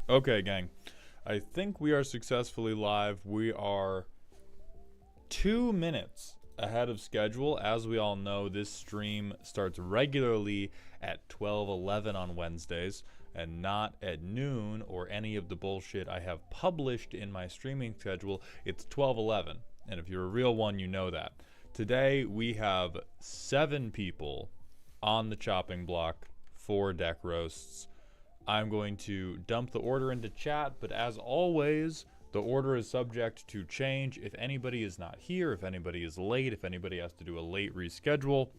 Okay, gang. I think we are successfully live. We are 2 minutes ahead of schedule. As we all know, this stream starts regularly at 12:11 on Wednesdays and not at noon or any of the bullshit I have published in my streaming schedule. It's 12:11. And if you're a real one, you know that. Today we have 7 people on the chopping block for deck roasts. I'm going to dump the order into chat, but as always, the order is subject to change. If anybody is not here, if anybody is late, if anybody has to do a late reschedule,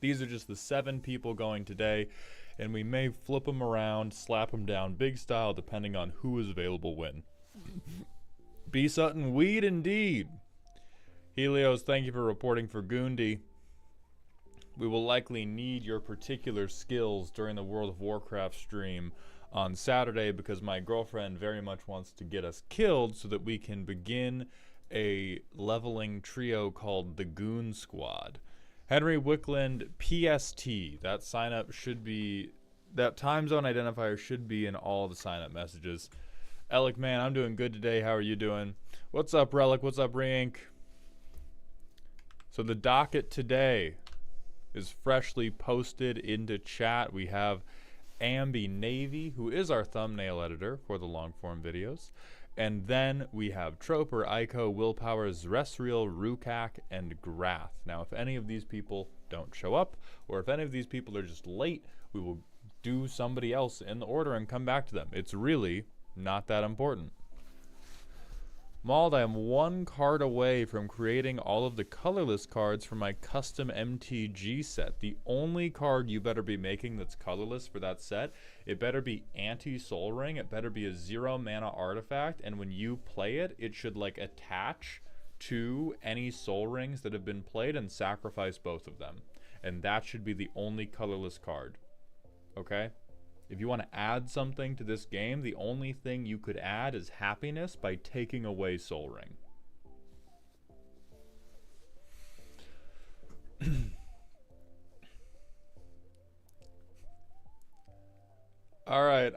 these are just the 7 people going today, and we may flip them around, slap them down big style, depending on who is available when. B. Sutton, weed indeed. Helios, thank you for reporting for Goondi. We will likely need your particular skills during the World of Warcraft stream on Saturday because my girlfriend very much wants to get us killed so that we can begin a leveling trio called the Goon Squad. Henry Wickland, PST. That sign up should be, that time zone identifier should be in all the sign up messages. Alec, man, I'm doing good today. How are you doing? What's up, Relic? What's up, Rink? So the docket today is freshly posted into chat. We have Ambi Navy, who is our thumbnail editor for the long form videos. And then we have Troper, Ico, Willpower, Zresriel, Rukak, and Grath. Now, if any of these people don't show up, or if any of these people are just late, we will do somebody else in the order and come back to them. It's really not that important. Mauled, I am 1 card away from creating all of the colorless cards for my custom MTG set. The only card you better be making that's colorless for that set, it better be Anti-Soul Ring, it better be a 0 mana artifact, and when you play it, it should like attach to any Soul Rings that have been played and sacrifice both of them. And that should be the only colorless card. Okay? If you want to add something to this game, the only thing you could add is happiness by taking away Soul Ring. Alright,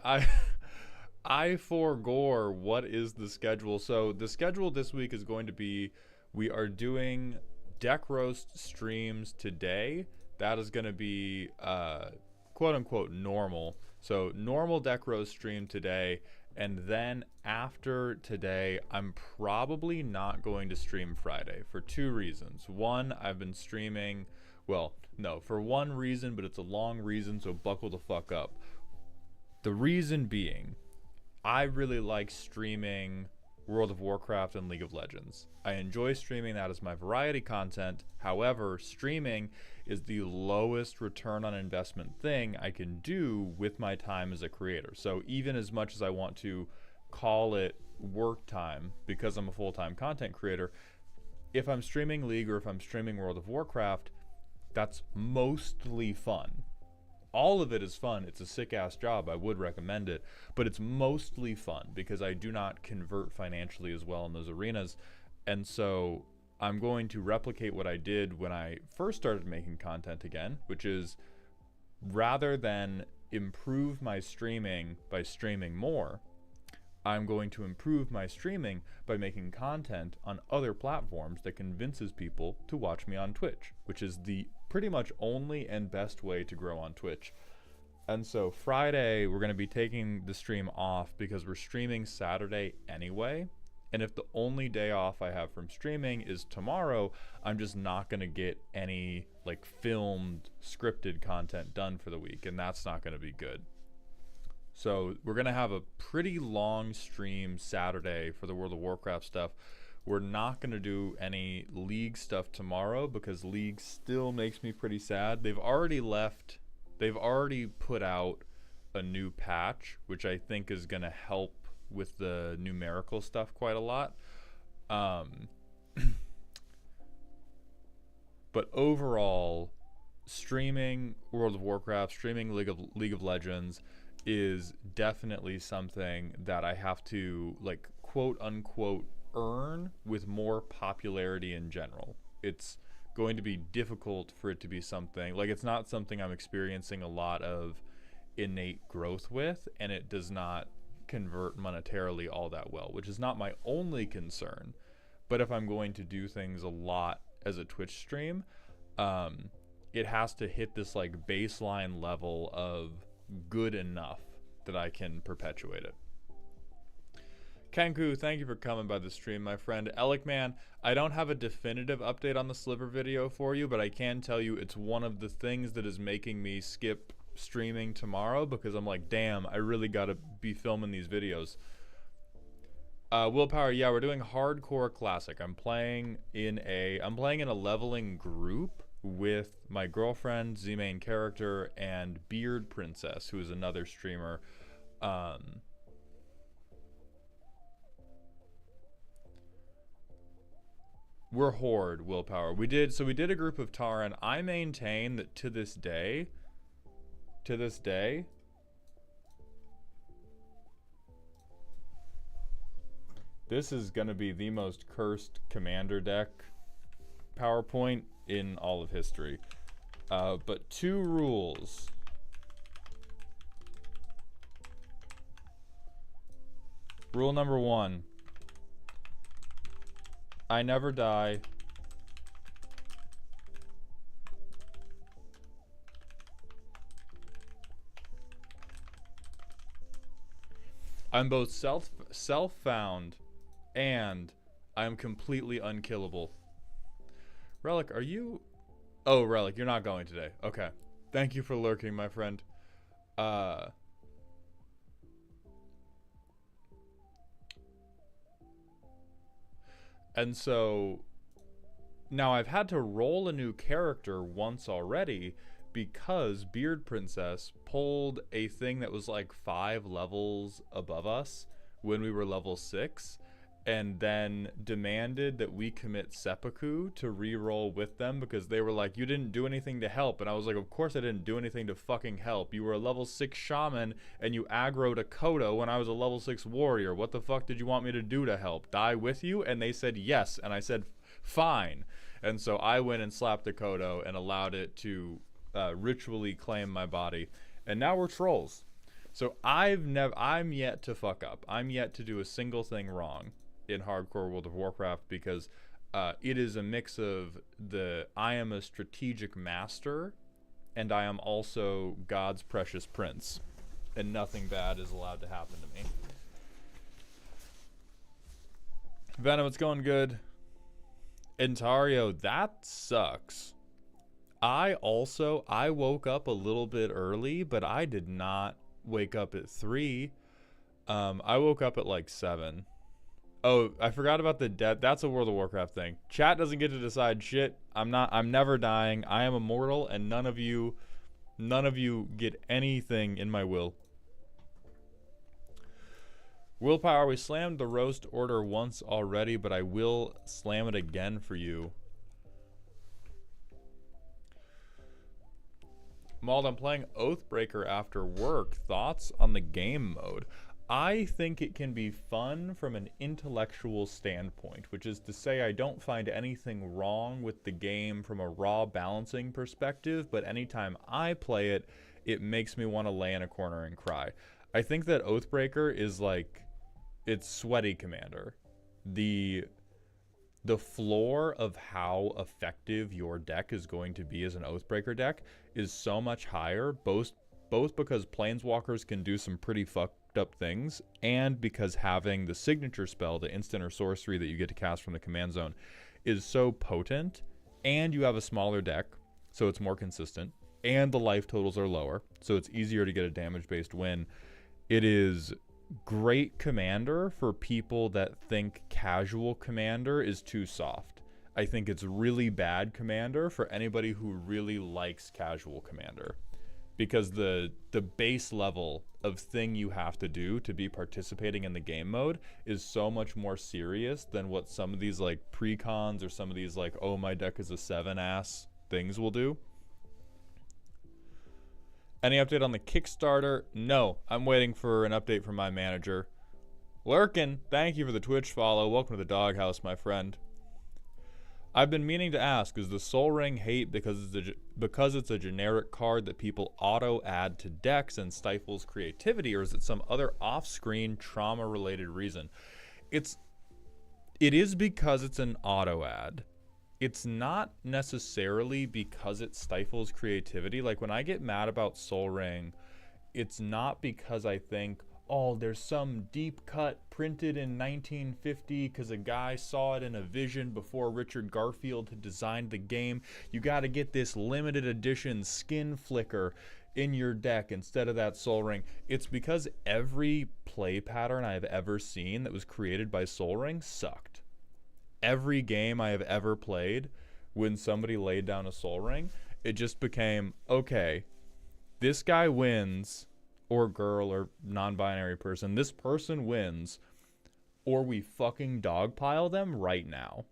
I forgore what is the schedule. So the schedule this week is going to be, we are doing deck roast streams today. That is going to be quote unquote normal. So normal deck roast stream today, and then after today, I'm probably not going to stream Friday for 2 reasons. One, I've been streaming, well, no, for one reason, but it's a long reason, so buckle the fuck up. The reason being, I really like streaming World of Warcraft and League of Legends. I enjoy streaming that as my variety content. However, streaming is the lowest return on investment thing I can do with my time as a creator. So even as much as I want to call it work time because I'm a full-time content creator, if I'm streaming League or if I'm streaming World of Warcraft, that's mostly fun. All of it is fun. It's a sick-ass job. I would recommend it. But it's mostly fun because I do not convert financially as well in those arenas. And so I'm going to replicate what I did when I first started making content again, which is rather than improve my streaming by streaming more, I'm going to improve my streaming by making content on other platforms that convinces people to watch me on Twitch, which is the pretty much only and best way to grow on Twitch. And so Friday, we're going to be taking the stream off because we're streaming Saturday anyway. And if the only day off I have from streaming is tomorrow, I'm just not going to get any like filmed, scripted content done for the week. And that's not going to be good. So we're going to have a pretty long stream Saturday for the World of Warcraft stuff. We're not going to do any League stuff tomorrow because League still makes me pretty sad. They've already put out a new patch, which I think is going to help with the numerical stuff quite a lot. But overall, streaming World of Warcraft, streaming League of Legends is definitely something that I have to like quote unquote earn with more popularity in general. It's going to be difficult for it to be something like, it's not something I'm experiencing a lot of innate growth with, and it does not convert monetarily all that well, which is not my only concern. But if I'm going to do things a lot as a Twitch stream, it has to hit this like baseline level of good enough that I can perpetuate it. Kenku, thank you for coming by the stream, my friend. Elikman, I don't have a definitive update on the Sliver video for you, but I can tell you it's one of the things that is making me skip streaming tomorrow, because I'm like, damn, I really gotta be filming these videos. Willpower, yeah, we're doing hardcore classic. I'm playing in a leveling group with my girlfriend, the main character, and Beard Princess, who is another streamer. We're Horde, Willpower. We did a group of Tauren. I maintain that to this day, this is gonna be the most cursed commander deck PowerPoint in all of history. But 2 rules. Rule number 1. I never die. I'm both self-found and I'm completely unkillable. Relic, are you... Oh, Relic, you're not going today. Okay. Thank you for lurking, my friend. And so now I've had to roll a new character once already because Beard Princess pulled a thing that was like 5 levels above us when we were level 6, and then demanded that we commit seppuku to re-roll with them because they were like, you didn't do anything to help. And I was like, of course I didn't do anything to fucking help. You were a level 6 shaman and you aggroed a Kodo when I was a level 6 warrior. What the fuck did you want me to do to help? Die with you? And they said yes. And I said, fine. And so I went and slapped the Kodo and allowed it to ritually claim my body. And now we're trolls. So I'm yet to fuck up. I'm yet to do a single thing wrong in hardcore World of Warcraft, because it is a mix of I am a strategic master and I am also God's precious prince, and nothing bad is allowed to happen to me. Venom, it's going good. Intario, that sucks. I woke up a little bit early, but I did not wake up at 3. I woke up at like 7. Oh, I forgot about the death. That's a World of Warcraft thing. Chat doesn't get to decide shit. I'm never dying. I am immortal, and none of you get anything in my will. Willpower, we slammed the roast order once already, but I will slam it again for you. Mauled, I'm playing Oathbreaker after work. Thoughts on the game mode? I think it can be fun from an intellectual standpoint, which is to say I don't find anything wrong with the game from a raw balancing perspective, but anytime I play it, it makes me want to lay in a corner and cry. I think that Oathbreaker is like, it's sweaty Commander. The floor of how effective your deck is going to be as an Oathbreaker deck is so much higher, both because Planeswalkers can do some pretty fucked up things, and because having the signature spell, the instant or sorcery that you get to cast from the command zone, is so potent, and you have a smaller deck, so it's more consistent, and the life totals are lower, so it's easier to get a damage-based win. It is great Commander for people that think casual Commander is too soft. I think it's really bad Commander for anybody who really likes casual Commander, because the base level of thing you have to do to be participating in the game mode is so much more serious than what some of these like precons or some of these like, oh, my deck is a 7-ass things will do. Any update on the Kickstarter? No, I'm waiting for an update from my manager. Lurkin, thank you for the Twitch follow. Welcome to the doghouse, my friend. I've been meaning to ask, is the Sol Ring hate because it's a generic card that people auto add to decks and stifles creativity, or is it some other off-screen trauma-related reason? It is because it's an auto add. It's not necessarily because it stifles creativity. Like when I get mad about Sol Ring, it's not because I think, oh, there's some deep cut printed in 1950 because a guy saw it in a vision before Richard Garfield had designed the game. You got to get this limited edition skin flicker in your deck instead of that Sol Ring. It's because every play pattern I've ever seen that was created by Sol Ring sucked. Every game I have ever played, when somebody laid down a Sol Ring, it just became, okay, this guy wins, or girl, or non-binary person, this person wins, or we fucking dogpile them right now.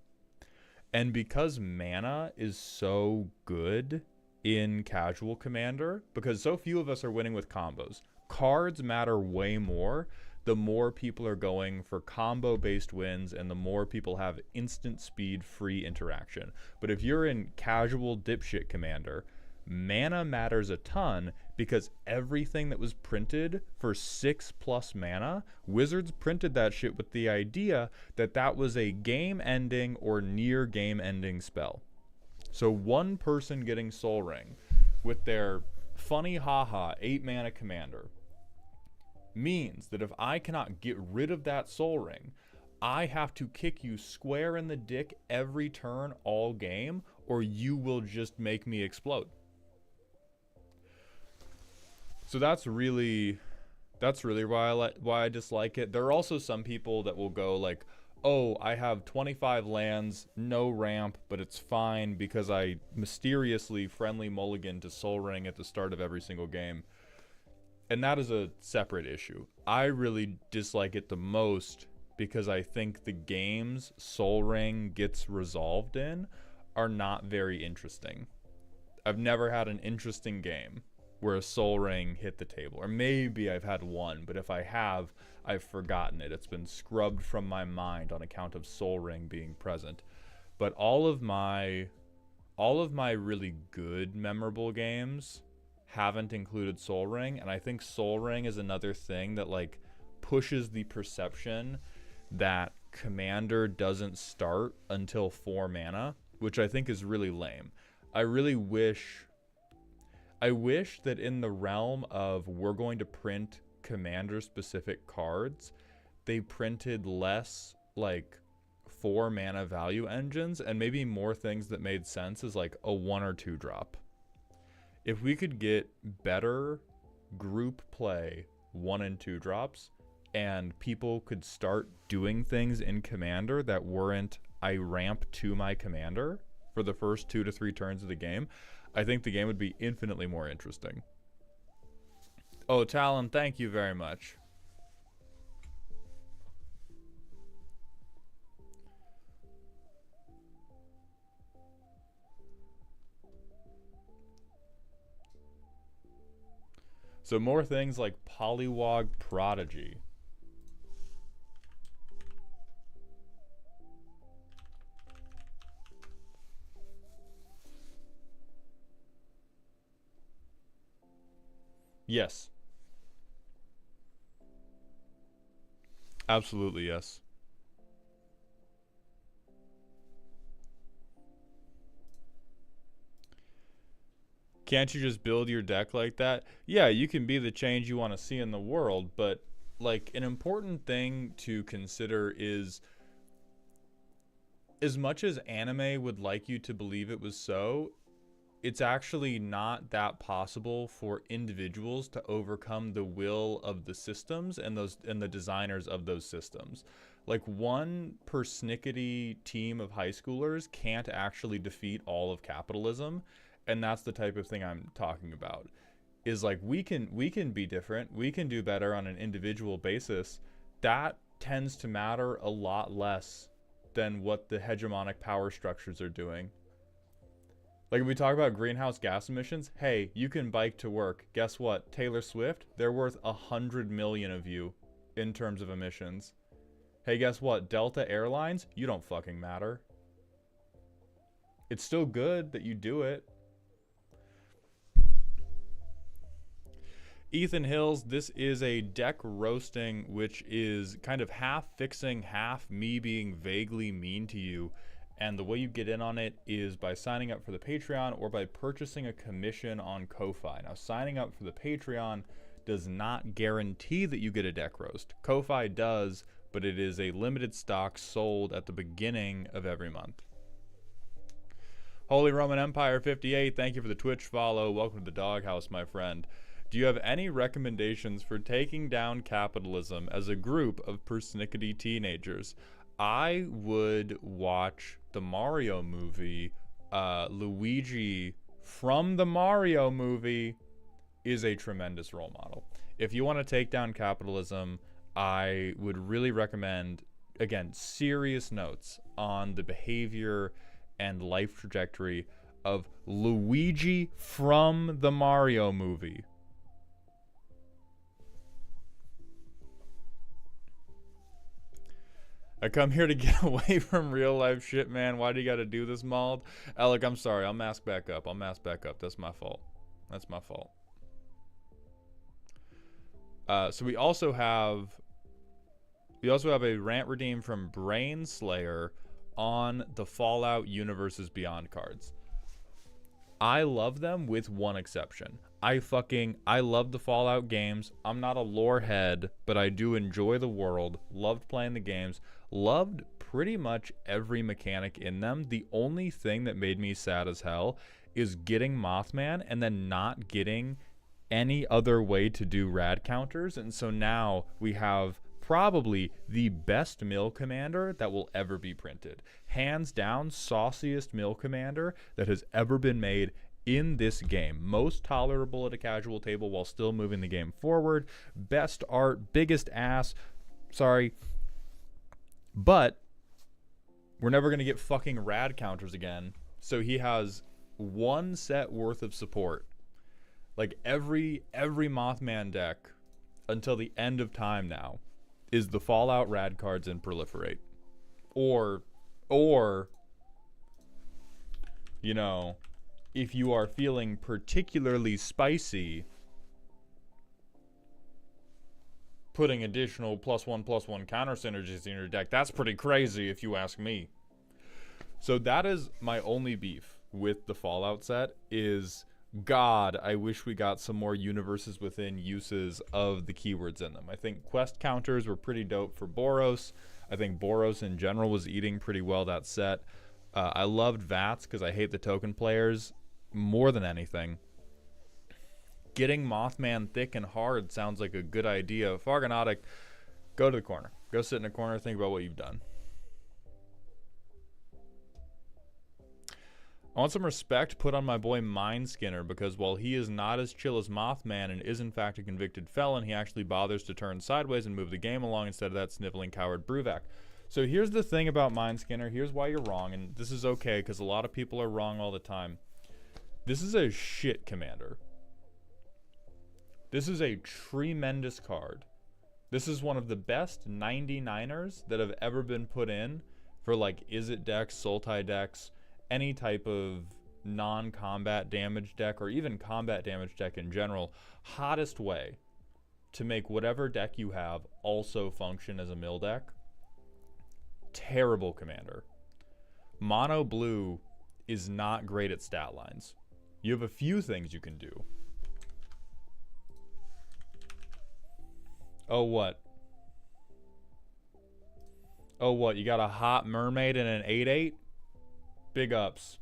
And because mana is so good in casual Commander, because so few of us are winning with combos, cards matter way more the more people are going for combo-based wins and the more people have instant speed free interaction. But if you're in casual dipshit Commander, mana matters a ton because everything that was printed for 6+ mana, Wizards printed that shit with the idea that that was a game-ending or near game-ending spell. So one person getting Sol Ring with their funny haha 8-mana Commander means that if I cannot get rid of that Sol Ring, I have to kick you square in the dick every turn all game, or you will just make me explode. So that's really why I dislike it. There are also some people that will go like, oh, I have 25 lands, no ramp, but it's fine because I mysteriously friendly mulligan to Sol Ring at the start of every single game. And that is a separate issue. I really dislike it the most because I think the games Sol Ring gets resolved in are not very interesting. I've never had an interesting game where a Sol Ring hit the table. Or maybe I've had one, but if I have, I've forgotten it. It's been scrubbed from my mind on account of Sol Ring being present. But all of my really good, memorable games haven't included Sol Ring, and I think Sol Ring is another thing that like pushes the perception that Commander doesn't start until 4 mana, which I think is really lame. I wish that in the realm of we're going to print Commander specific cards, they printed less like 4 mana value engines and maybe more things that made sense as like a 1 or 2 drop. If we could get better group play 1 and 2 drops, and people could start doing things in Commander that weren't, I ramp to my Commander for the first 2 to 3 turns of the game, I think the game would be infinitely more interesting. Oh, Talon, thank you very much. So more things like Polywog Prodigy. Yes. Absolutely, yes. Can't you just build your deck like that? Yeah, you can be the change you want to see in the world, but like an important thing to consider is, as much as anime would like you to believe it was so, it's actually not that possible for individuals to overcome the will of the systems and the designers of those systems. Like one persnickety team of high schoolers can't actually defeat all of capitalism, and that's the type of thing I'm talking about. Is like we can be different, we can do better on an individual basis. That tends to matter a lot less than what the hegemonic power structures are doing. Like if we talk about greenhouse gas emissions, hey, you can bike to work. Guess what? Taylor Swift, they're worth 100 million of you in terms of emissions. Hey, guess what? Delta Airlines, you don't fucking matter. it's still good that you do it. Ethan Hills, this is a deck roasting, which is kind of half fixing, half me being vaguely mean to you. And the way you get in on it is by signing up for the Patreon or by purchasing a commission on Ko-Fi. Now, signing up for the Patreon does not guarantee that you get a deck roast. Ko-Fi does, but it is a limited stock sold at the beginning of every month. Holy Roman Empire 58, thank you for the Twitch follow. Welcome to the doghouse, my friend. Do you have any recommendations for taking down capitalism as a group of persnickety teenagers? I would watch the Mario movie. Luigi from the Mario movie is a tremendous role model. If you want to take down capitalism, I would really recommend, again, serious notes on the behavior and life trajectory of Luigi from the Mario movie. I come here to get away from real life shit, man. Why do you gotta do this, Mauled? Alec, I'm sorry. I'll mask back up. That's my fault. So we also have a rant redeem from Brainslayer on the Fallout Universes Beyond cards. I love them with one exception. I love the Fallout games. I'm not a lore head, but I do enjoy the world. Loved playing the games. Loved pretty much every mechanic in them. The only thing that made me sad as hell is getting Mothman and then not getting any other way to do rad counters. And so now we have probably the best mill commander that will ever be printed. Hands down, sauciest mill commander that has ever been made in this game. Most tolerable at a casual table while still moving the game forward. Best art, biggest ass. Sorry. But we're never going to get fucking rad counters again. So he has one set worth of support. Like every Mothman deck until the end of time now is the Fallout rad cards and Proliferate. Or you know, if you are feeling particularly spicy, putting additional +1/+1 counter synergies in your deck. That's pretty crazy if you ask me. So that is my only beef with the Fallout set is, God, I wish we got some more universes within uses of the keywords in them. I think quest counters were pretty dope for Boros. I think Boros in general was eating pretty well that set. I loved VATS because I hate the token players more than anything. Getting Mothman thick and hard sounds like a good idea. Fargonatic, go to the corner. Go sit in a corner, think about what you've done. I want some respect put on my boy Mindskinner because while he is not as chill as Mothman and is in fact a convicted felon, he actually bothers to turn sideways and move the game along instead of that sniveling coward Bruvac. So here's the thing about Mindskinner. Here's why you're wrong, and this is okay because a lot of people are wrong all the time. This is a shit commander. This is a tremendous card. This is one of the best 99ers that have ever been put in for like Izzet decks, Sultai decks, any type of non-combat damage deck or even combat damage deck in general. Hottest way to make whatever deck you have also function as a mill deck. Terrible commander. Mono blue is not great at stat lines. You have a few things you can do. Oh, what? Oh, what? You got a hot mermaid and an 8/8? Big ups.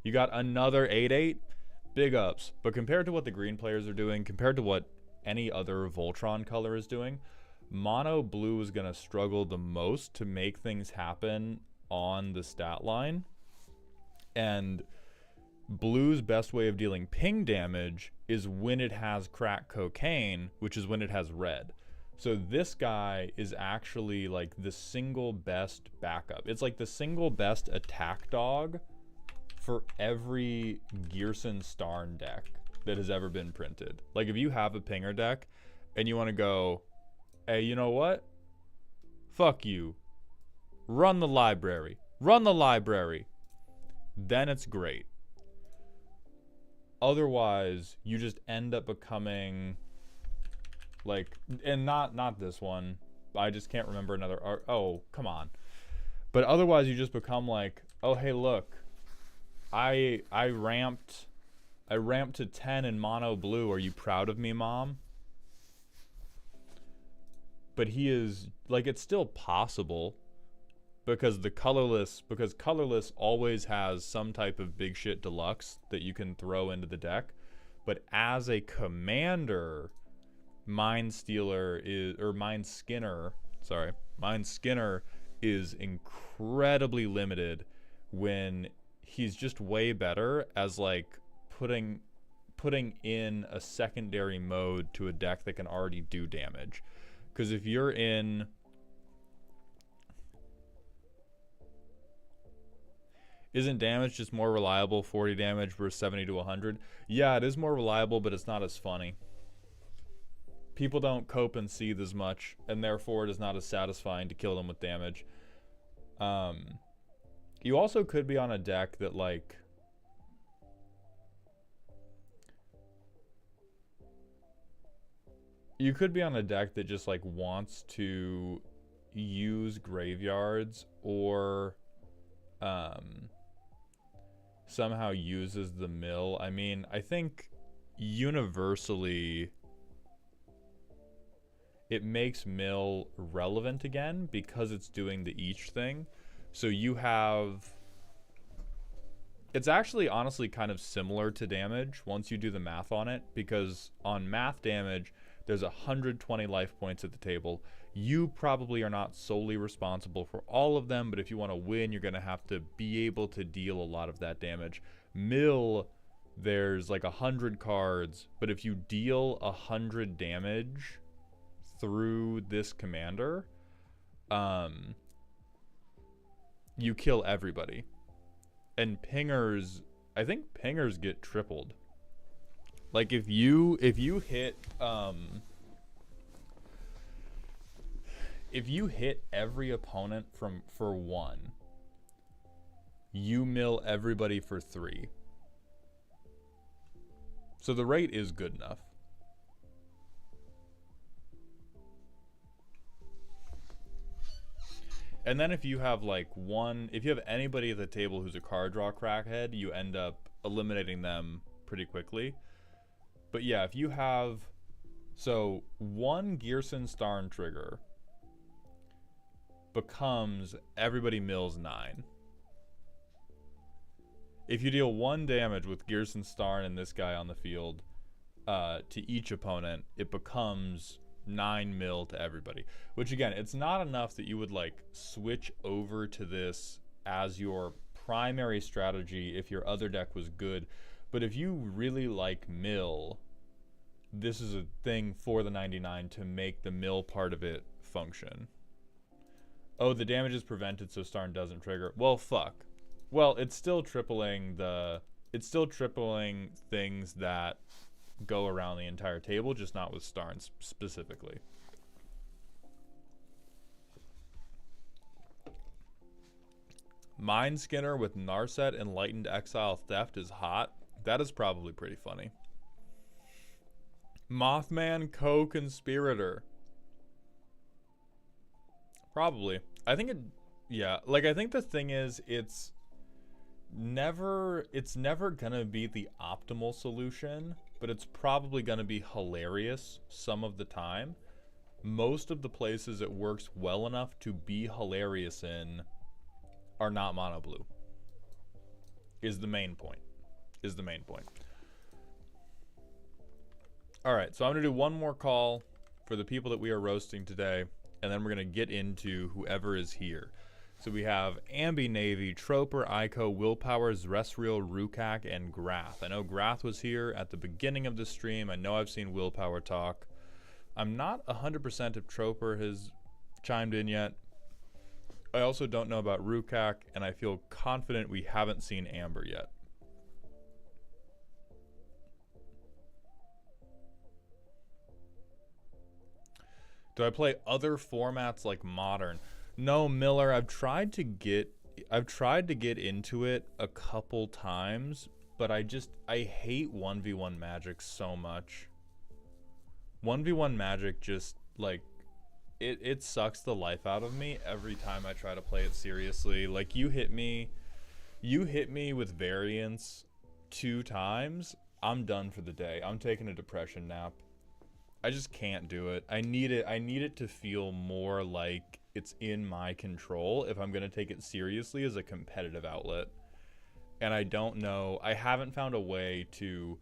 You got another 8/8? Big ups. But compared to what the green players are doing, compared to what any other Voltron color is doing, mono blue is going to struggle the most to make things happen on the stat line. And blue's best way of dealing ping damage is when it has crack cocaine, which is when it has red. So this guy is actually like the single best backup. It's like the single best attack dog for every Gearson Starn deck that has ever been printed. Like if you have a pinger deck and you want to go, hey, you know what? Fuck you. run the library, run the library. Then it's great. Otherwise, you just end up becoming like, and not this one. I just can't remember another. Oh, come on. But otherwise, you just become like, oh, hey, look, I ramped to 10 in mono blue. Are you proud of me, Mom? But he is like, it's still possible because colorless always has some type of big shit deluxe that you can throw into the deck. But as a commander, Mind Skinner is incredibly limited when he's just way better as like putting in a secondary mode to a deck that can already do damage. Because if you're in... Isn't damage just more reliable, 40 damage versus 70 to 100? Yeah, it is more reliable, but it's not as funny. People don't cope and seethe as much, and therefore it is not as satisfying to kill them with damage. You also could be on a deck that, like... You could be on a deck that just, like, wants to use graveyards or somehow uses the mill. I mean, I think universally it makes mill relevant again because it's doing the each thing. So you have... It's actually honestly kind of similar to damage once you do the math on it, because on math damage, there's 120 life points at the table. You probably are not solely responsible for all of them, but if you want to win, you're going to have to be able to deal a lot of that damage. Mill, there's like 100 cards, but if you deal 100 damage through this commander, you kill everybody. And pingers, I think pingers get tripled. Like if you hit every opponent for 1, you mill everybody for 3. So the rate is good enough. And then if you have if you have anybody at the table who's a card draw crackhead, you end up eliminating them pretty quickly. But yeah, if you have... So, 1 Gearson Starn trigger becomes everybody mills 9. If you deal 1 damage with Gearson Starn and this guy on the field to each opponent, it becomes 9 mil to everybody. Which again, it's not enough that you would like switch over to this as your primary strategy if your other deck was good. But if you really like mill, this is a thing for the 99 to make the mill part of it function. Oh, the damage is prevented so Starn doesn't trigger. Well, fuck. Well, it's still tripling things that go around the entire table, just not with Starn specifically. Mind Skinner with Narset Enlightened Exile Theft is hot. That is probably pretty funny. Mothman Co-Conspirator. Probably. I think it... Yeah, like I think the thing is it's never gonna be the optimal solution, but it's probably gonna be hilarious some of the time. Most of the places it works well enough to be hilarious in are not mono blue. Is the main point. Alright, so I'm going to do one more call for the people that we are roasting today, and then we're going to get into whoever is here. So we have Ambi Navy, Troper, Ico, Willpower, Zresriel, Rukak, and Grath. I know Grath was here at the beginning of the stream. I know I've seen Willpower talk. I'm not 100% if Troper has chimed in yet. I also don't know about Rukak, and I feel confident we haven't seen Amber yet. Do I play other formats like Modern? No, Miller, I've tried to get into it a couple times, but I hate 1v1 Magic so much. 1v1 Magic just like it sucks the life out of me every time I try to play it seriously. Like you hit me with variance 2 times, I'm done for the day. I'm taking a depression nap. I just can't do it. I need it to feel more like it's in my control if I'm going to take it seriously as a competitive outlet. And I don't know, I haven't found a way to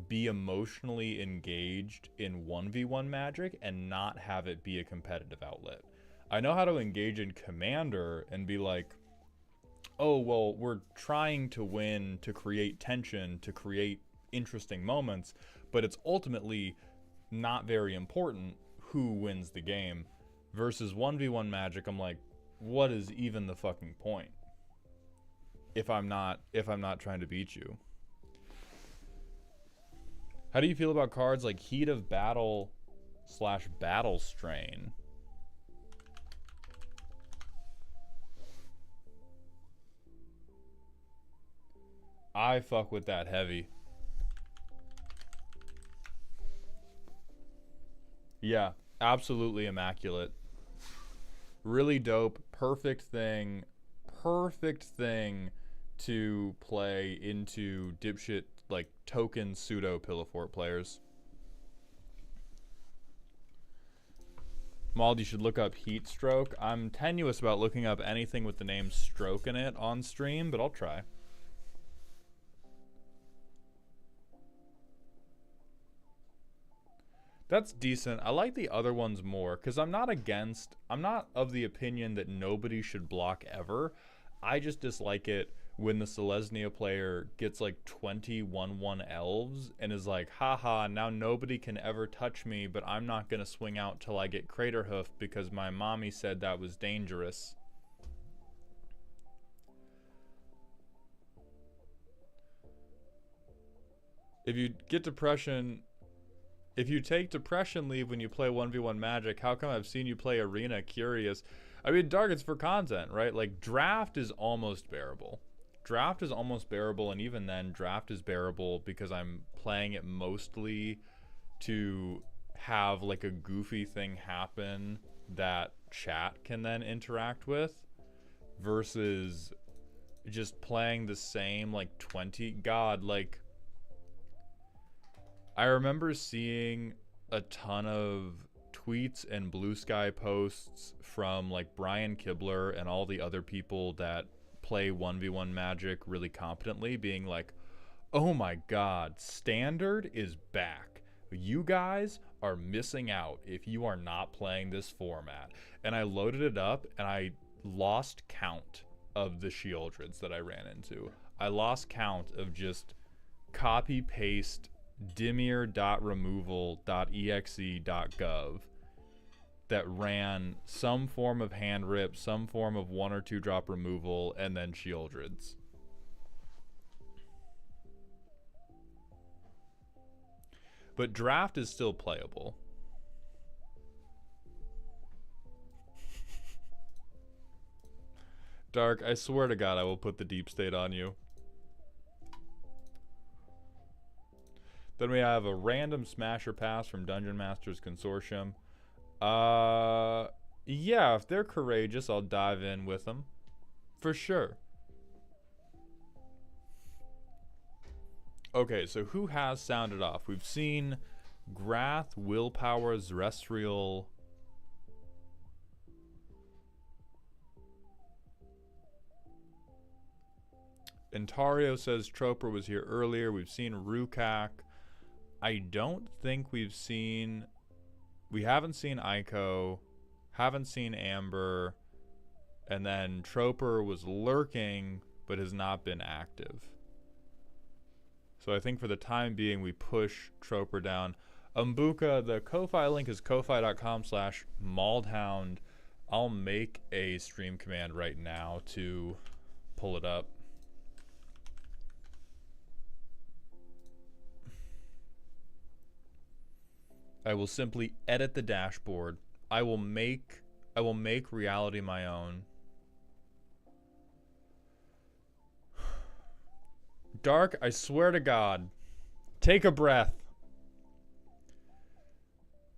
be emotionally engaged in 1v1 Magic and not have it be a competitive outlet. I know how to engage in Commander and be like, oh, well, we're trying to win to create tension, to create interesting moments, but it's ultimately not very important who wins the game. Versus 1v1 Magic, I'm like, what is even the fucking point if I'm not trying to beat you? How do you feel about cards like Heat of Battle / Battle Strain? I fuck with that heavy. Yeah, absolutely immaculate. Really dope. Perfect thing to play into dipshit like token pseudo Pillowfort players. Mauled, you should look up Heat Stroke. I'm tenuous about looking up anything with the name Stroke in it on stream, but I'll try. That's decent. I like the other ones more because I'm not of the opinion that nobody should block ever. I just dislike it when the Selesnya player gets like 21 elves and is like, haha, now nobody can ever touch me, but I'm not going to swing out till I get Craterhoof because my mommy said that was dangerous. If you get depression, if you take depression leave when you play 1v1 Magic, how come I've seen you play Arena? Curious. I mean, Dark, it's for content, right? Like, Draft is almost bearable. Draft is almost bearable, and even then, Draft is bearable because I'm playing it mostly to have, like, a goofy thing happen that chat can then interact with versus just playing the same, like, 20... God, like... I remember seeing a ton of tweets and Blue Sky posts from like Brian Kibler and all the other people that play 1v1 Magic really competently being like, oh my god, Standard is back. You guys are missing out if you are not playing this format. And I loaded it up and I lost count of the Shieldreds that I ran into. I lost count of just copy paste dimir.removal.exe.gov that ran some form of hand rip, some form of 1 or 2 drop removal, and then Shieldreds. But Draft is still playable. Dark, I swear to God I will put the deep state on you. Then we have a random Smasher Pass from Dungeon Masters Consortium. Yeah, if they're courageous, I'll dive in with them. For sure. Okay, so who has sounded off? We've seen Grath, Willpower, Zrestrial. Ontario says Troper was here earlier. We've seen Rukak. I don't think we haven't seen Ico, haven't seen Amber, and then Troper was lurking but has not been active. So I think for the time being we push Troper down. Umbuka, the Ko-Fi link is ko-fi.com/mauledhound. I'll make a stream command right now to pull it up. I will simply edit the dashboard. I will make I will make reality my own. Dark, I swear to God. Take a breath.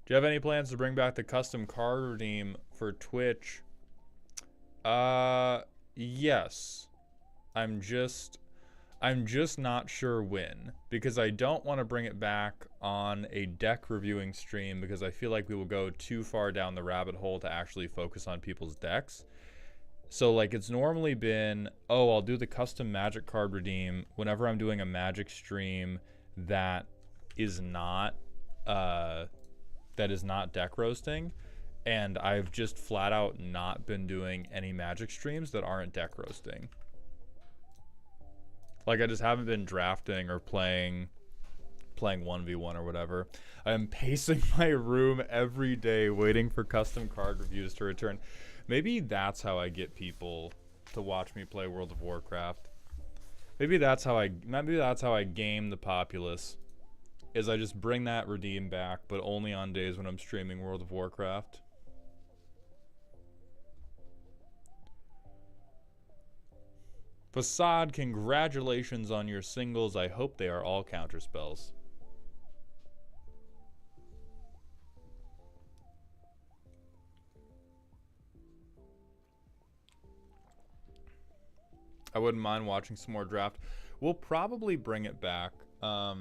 Do you have any plans to bring back the custom card redeem for Twitch? Yes. I'm just not sure when, because I don't want to bring it back on a deck reviewing stream because I feel like we will go too far down the rabbit hole to actually focus on people's decks. So like it's normally been, oh, I'll do the custom Magic card redeem whenever I'm doing a Magic stream that is not deck roasting, and I've just flat out not been doing any Magic streams that aren't deck roasting. Like I just haven't been drafting or playing 1v1 or whatever. I am pacing my room every day waiting for custom card reviews to return. Maybe that's how I get people to watch me play World of Warcraft. Maybe that's how I game the populace. Is I just bring that redeem back, but only on days when I'm streaming World of Warcraft. Facade, congratulations on your singles. I hope they are all counterspells. I wouldn't mind watching some more draft. We'll probably bring it back. I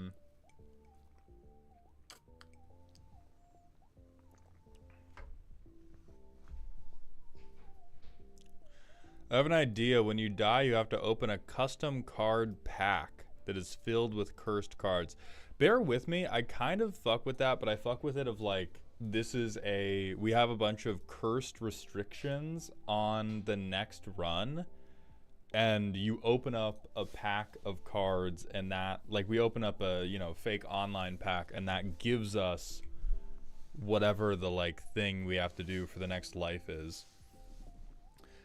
have an idea. When you die, you have to open a custom card pack that is filled with cursed cards. Bear with me. I kind of fuck with that, but I fuck with it of like, we have a bunch of cursed restrictions on the next run. And you open up a pack of cards, and that, like, we open up a, fake online pack, and that gives us whatever the, like, thing we have to do for the next life is.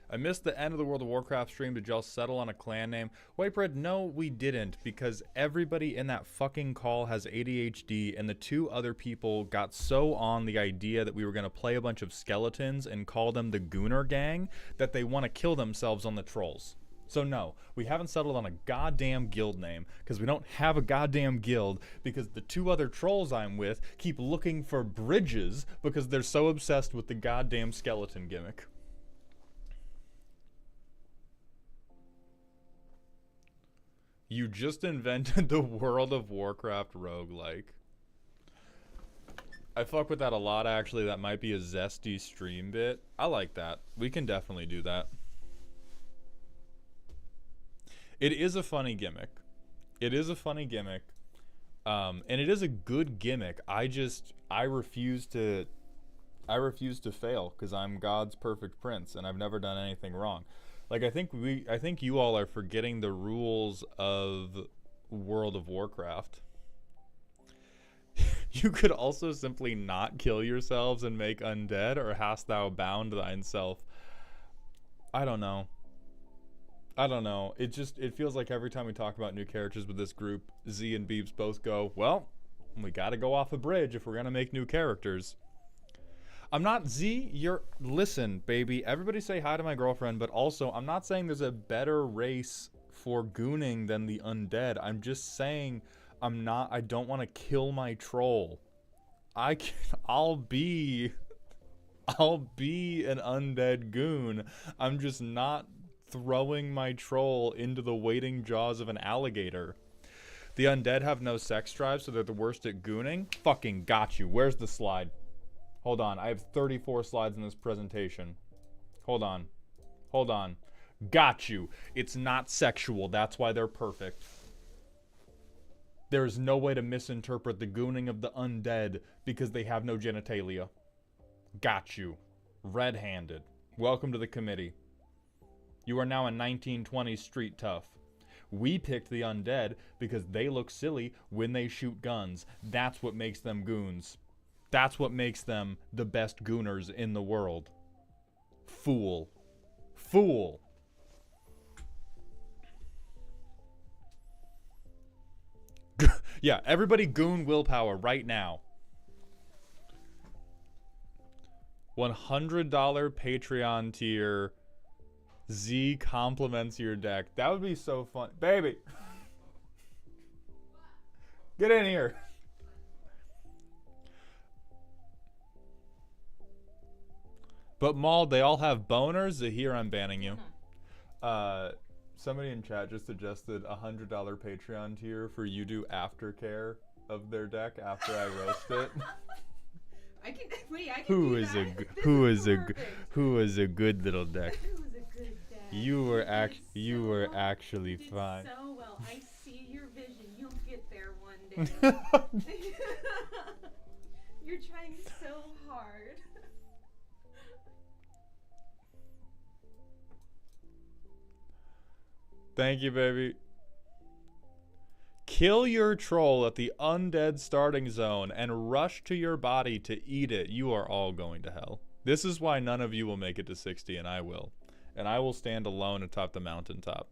I missed the end of the World of Warcraft stream. Did y'all settle on a clan name? Whitebread, no, we didn't, because everybody in that fucking call has ADHD, and the two other people got so on the idea that we were going to play a bunch of skeletons and call them the Gooner Gang that they want to kill themselves on the trolls. So no, we haven't settled on a goddamn guild name because we don't have a goddamn guild, because the two other trolls I'm with keep looking for bridges because they're so obsessed with the goddamn skeleton gimmick. You just invented the World of Warcraft roguelike. I fuck with that a lot, actually. That might be a zesty stream bit. I like that. We can definitely do that. It is a funny gimmick. It is a funny gimmick. And it is a good gimmick. I refuse to fail because I'm God's perfect prince and I've never done anything wrong. Like, I think you all are forgetting the rules of World of Warcraft. You could also simply not kill yourselves and make undead, or hast thou bound thyself? I don't know. It feels like every time we talk about new characters with this group, Z and Beeps both go, well, we gotta go off a bridge if we're gonna make new characters. I'm not listen, baby, everybody say hi to my girlfriend, but also, I'm not saying there's a better race for gooning than the undead. I'm just saying I don't want to kill my troll. I'll be an undead goon. I'm just not throwing my troll into the waiting jaws of an alligator. The undead have no sex drive, so they're the worst at gooning. Fucking got you. Where's the slide? Hold on. I have 34 slides in this presentation. Hold on. Got you. It's not sexual. That's why they're perfect. There is no way to misinterpret the gooning of the undead because they have no genitalia. Got you. Red-handed. Welcome to the committee. You are now a 1920s street tough. We picked the undead because they look silly when they shoot guns. That's what makes them goons. That's what makes them the best gooners in the world. Fool. Yeah, everybody goon willpower right now. $100 Patreon tier. Z compliments your deck. That would be so fun. Baby. Get in here. But Maul, they all have boners. Zahir, I'm banning you. Somebody in chat just suggested $100 Patreon tier for you do aftercare of their deck after I roast it. I can Who do is that. who is a good little deck? Who was a good dad? You were so actually did fine. so well. I see your vision. You'll get there one day. You're trying so hard. Thank you, baby. Kill your troll at the undead starting zone and rush to your body to eat it. You are all going to hell. This is why none of you will make it to 60, and I will. And I will stand alone atop the mountaintop.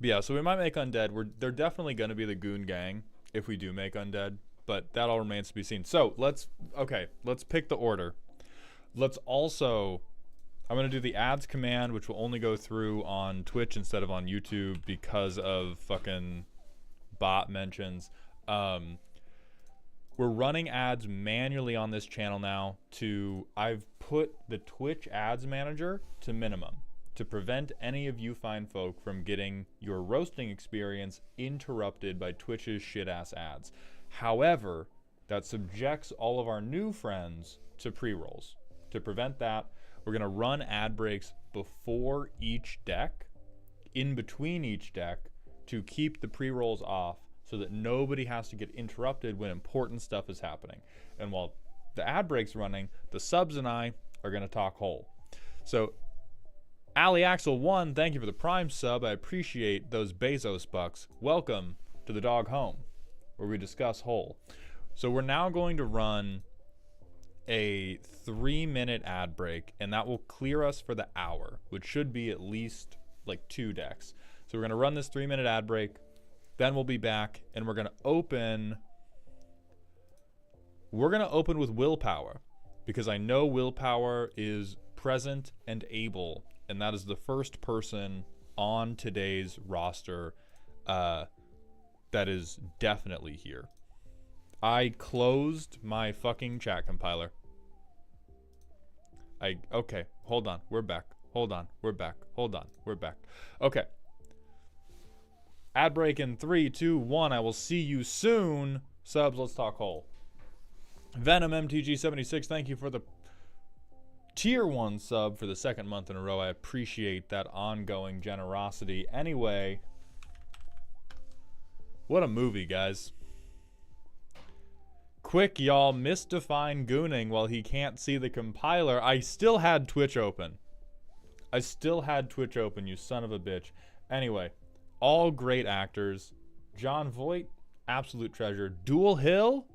But yeah, so we might make undead. They're definitely going to be the goon gang if we do make undead. But that all remains to be seen. So let's pick the order. Let's also, I'm going to do the ads command, which will only go through on Twitch instead of on YouTube because of fucking bot mentions. We're running ads manually on this channel now I've put the Twitch ads manager to minimum to prevent any of you fine folk from getting your roasting experience interrupted by Twitch's shit-ass ads. However, that subjects all of our new friends to pre-rolls. To prevent that, we're going to run ad breaks before each deck, in between each deck, to keep the pre-rolls off so that nobody has to get interrupted when important stuff is happening. And while the ad break's running, the subs and I are going to talk whole. So, Ali Axel 1, thank you for the Prime sub. I appreciate those Bezos bucks. Welcome to the dog home, where we discuss whole. So we're now going to run a 3-minute ad break, and that will clear us for the hour, which should be at least like 2 decks. So we're going to run this 3-minute ad break, then we'll be back, and we're going to open with Willpower, because I know Willpower is present and able, and that is the first person on today's roster that is definitely here. I closed my fucking chat compiler. Okay, hold on, we're back. Hold on, we're back. Hold on, we're back. Okay. Ad break in 3, 2, 1. I will see you soon. Subs, let's talk whole. Venom MTG76, thank you for the tier 1 sub for the 2nd month in a row. I appreciate that ongoing generosity. Anyway, what a movie, guys. Quick, y'all, misdefine gooning while he can't see the compiler. I still had Twitch open. You son of a bitch. Anyway, all great actors. Jon Voight, absolute treasure. Dual Hill?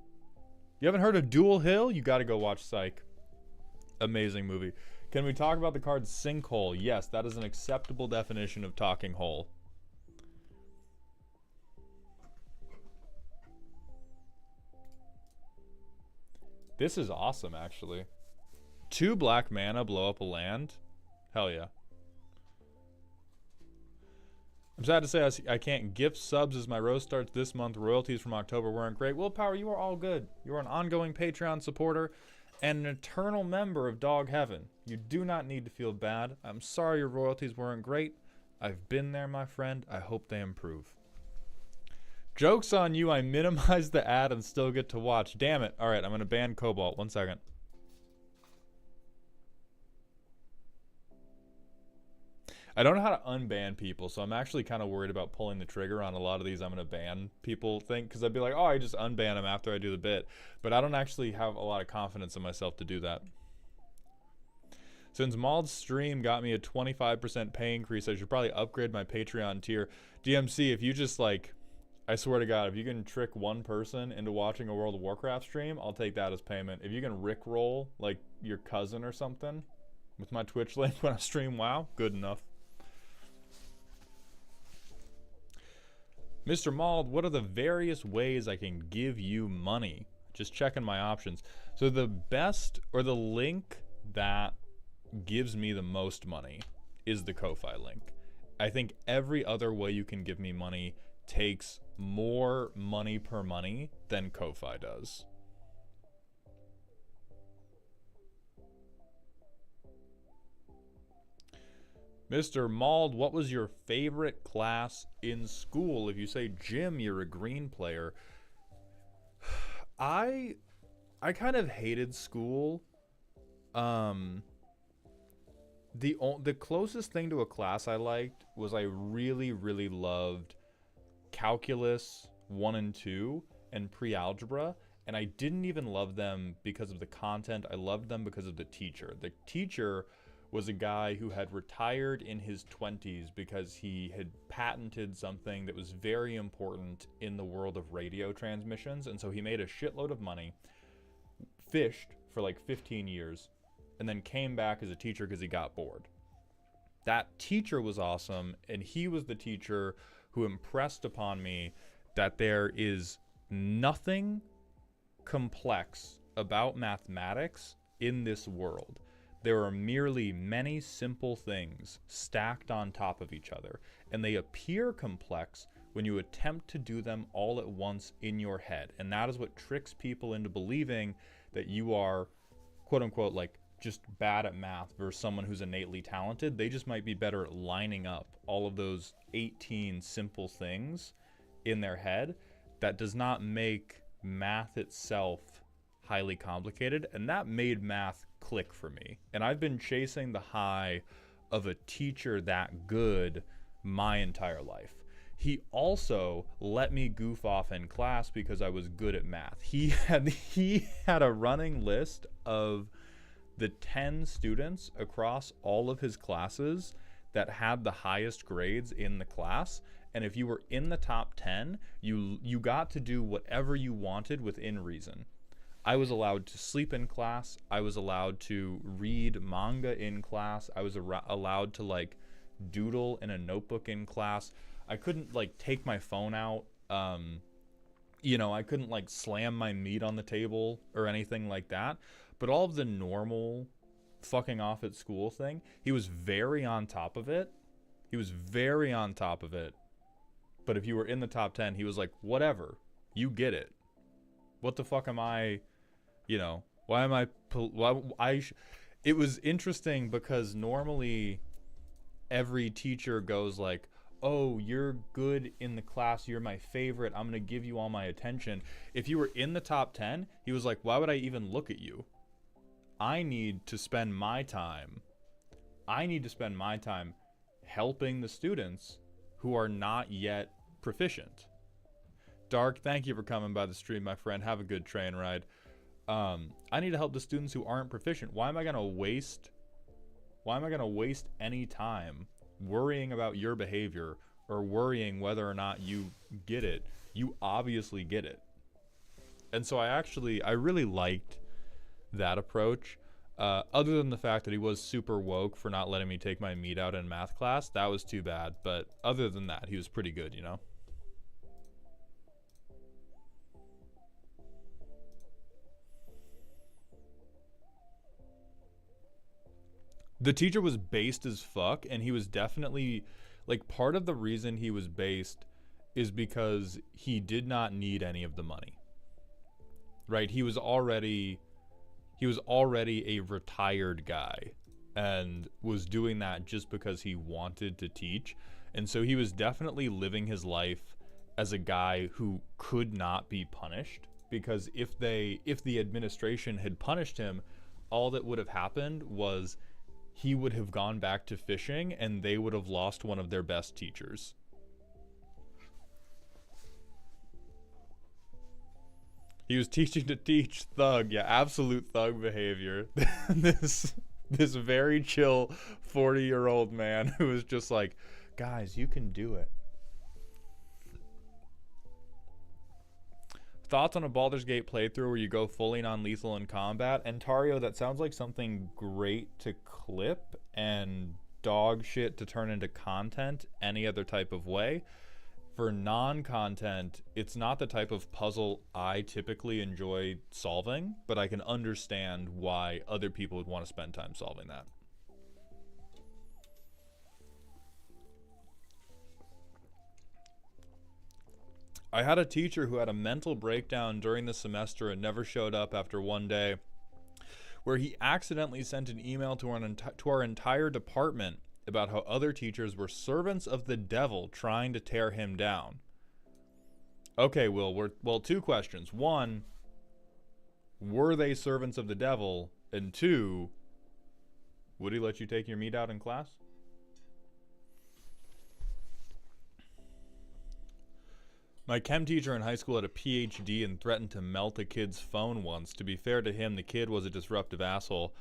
You haven't heard of Dual Hill? You gotta go watch Psych. Amazing movie. Can we talk about the card Sinkhole? Yes, that is an acceptable definition of talking hole. This is awesome, actually. 2 black mana blow up a land? Hell yeah. I'm sad to say I can't gift subs as my roast starts this month. Royalties from October weren't great. Willpower, you are all good. You are an ongoing Patreon supporter and an eternal member of Dog Heaven. You do not need to feel bad. I'm sorry your royalties weren't great. I've been there, my friend. I hope they improve. Joke's on you, I minimized the ad and still get to watch. Damn it. Alright, I'm going to ban Cobalt. 1 second. I don't know how to unban people, so I'm actually kind of worried about pulling the trigger on a lot of these I'm going to ban people think, because I'd be like, oh, I just unban them after I do the bit. But I don't actually have a lot of confidence in myself to do that. Since Maul's stream got me a 25% pay increase, I should probably upgrade my Patreon tier. DMC, if you just like... I swear to God, if you can trick one person into watching a World of Warcraft stream, I'll take that as payment. If you can rickroll, like, your cousin or something with my Twitch link when I stream WoW, good enough. Mr. Mald, what are the various ways I can give you money? Just checking my options. So the best, or the link that gives me the most money, is the Ko-Fi link. I think every other way you can give me money takes more money per money than Ko-Fi does. Mr. Mald, what was your favorite class in school? If you say gym, you're a green player. I kind of hated school. The closest thing to a class I liked was I really, really loved calculus 1 and 2 and pre-algebra, and I didn't even love them because of the content. I loved them because of the teacher. The teacher was a guy who had retired in his 20s because he had patented something that was very important in the world of radio transmissions, and so he made a shitload of money, fished for like 15 years, and then came back as a teacher because he got bored. That teacher was awesome, and he was the teacher who impressed upon me that there is nothing complex about mathematics in this world. There are merely many simple things stacked on top of each other, and they appear complex when you attempt to do them all at once in your head. And that is what tricks people into believing that you are, quote unquote, like just bad at math versus someone who's innately talented. They just might be better at lining up all of those 18 simple things in their head. That does not make math itself highly complicated, and that made math click for me. And I've been chasing the high of a teacher that good my entire life. He also let me goof off in class because I was good at math. He had a running list of the 10 students across all of his classes that had the highest grades in the class, and if you were in the top 10, you got to do whatever you wanted within reason. I was allowed to sleep in class. I was allowed to read manga in class. I was allowed to like doodle in a notebook in class. I couldn't like take my phone out. I couldn't like slam my meat on the table or anything like that. But all of the normal fucking off at school thing, he was very on top of it. But if you were in the top 10, he was like, whatever, you get it. What the fuck am I, why am I, it was interesting because normally every teacher goes like, oh, you're good in the class, you're my favorite, I'm gonna give you all my attention. If you were in the top 10, he was like, why would I even look at you? I need to spend my time helping the students who are not yet proficient. Dark, thank you for coming by the stream, my friend. Have a good train ride. I need to help the students who aren't proficient. Why am I gonna waste any time worrying about your behavior or worrying whether or not you get it? You obviously get it. And so I really liked that approach. Other than the fact that he was super woke for not letting me take my meat out in math class, that was too bad. But other than that, he was pretty good, The teacher was based as fuck, and he was definitely, like, part of the reason he was based is because he did not need any of the money. Right? He was already a retired guy and was doing that just because he wanted to teach. And so he was definitely living his life as a guy who could not be punished, because if the administration had punished him, all that would have happened was he would have gone back to fishing and they would have lost one of their best teachers. He was teaching to teach. Thug. Yeah, absolute thug behavior. This very chill 40-year-old man who was just like, guys, you can do it. Thoughts on a Baldur's Gate playthrough where you go fully non-lethal in combat? And Tario, that sounds like something great to clip and dog shit to turn into content any other type of way. For non-content, it's not the type of puzzle I typically enjoy solving, but I can understand why other people would want to spend time solving that. I had a teacher who had a mental breakdown during the semester and never showed up after one day, where he accidentally sent an email to our entire department about how other teachers were servants of the devil trying to tear him down. Okay, Will, two questions. One, were they servants of the devil? And two, would he let you take your meat out in class? My chem teacher in high school had a PhD and threatened to melt a kid's phone once. To be fair to him, the kid was a disruptive asshole.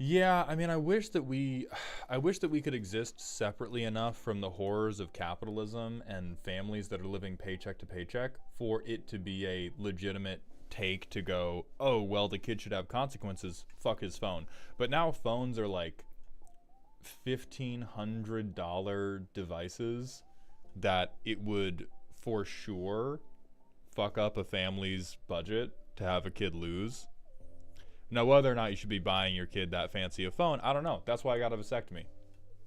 Yeah, I mean, I wish that we could exist separately enough from the horrors of capitalism and families that are living paycheck to paycheck for it to be a legitimate take to go, oh, well, the kid should have consequences, fuck his phone. But now phones are like $1,500 devices that it would for sure fuck up a family's budget to have a kid lose. Now, whether or not you should be buying your kid that fancy a phone, I don't know. That's why I got a vasectomy.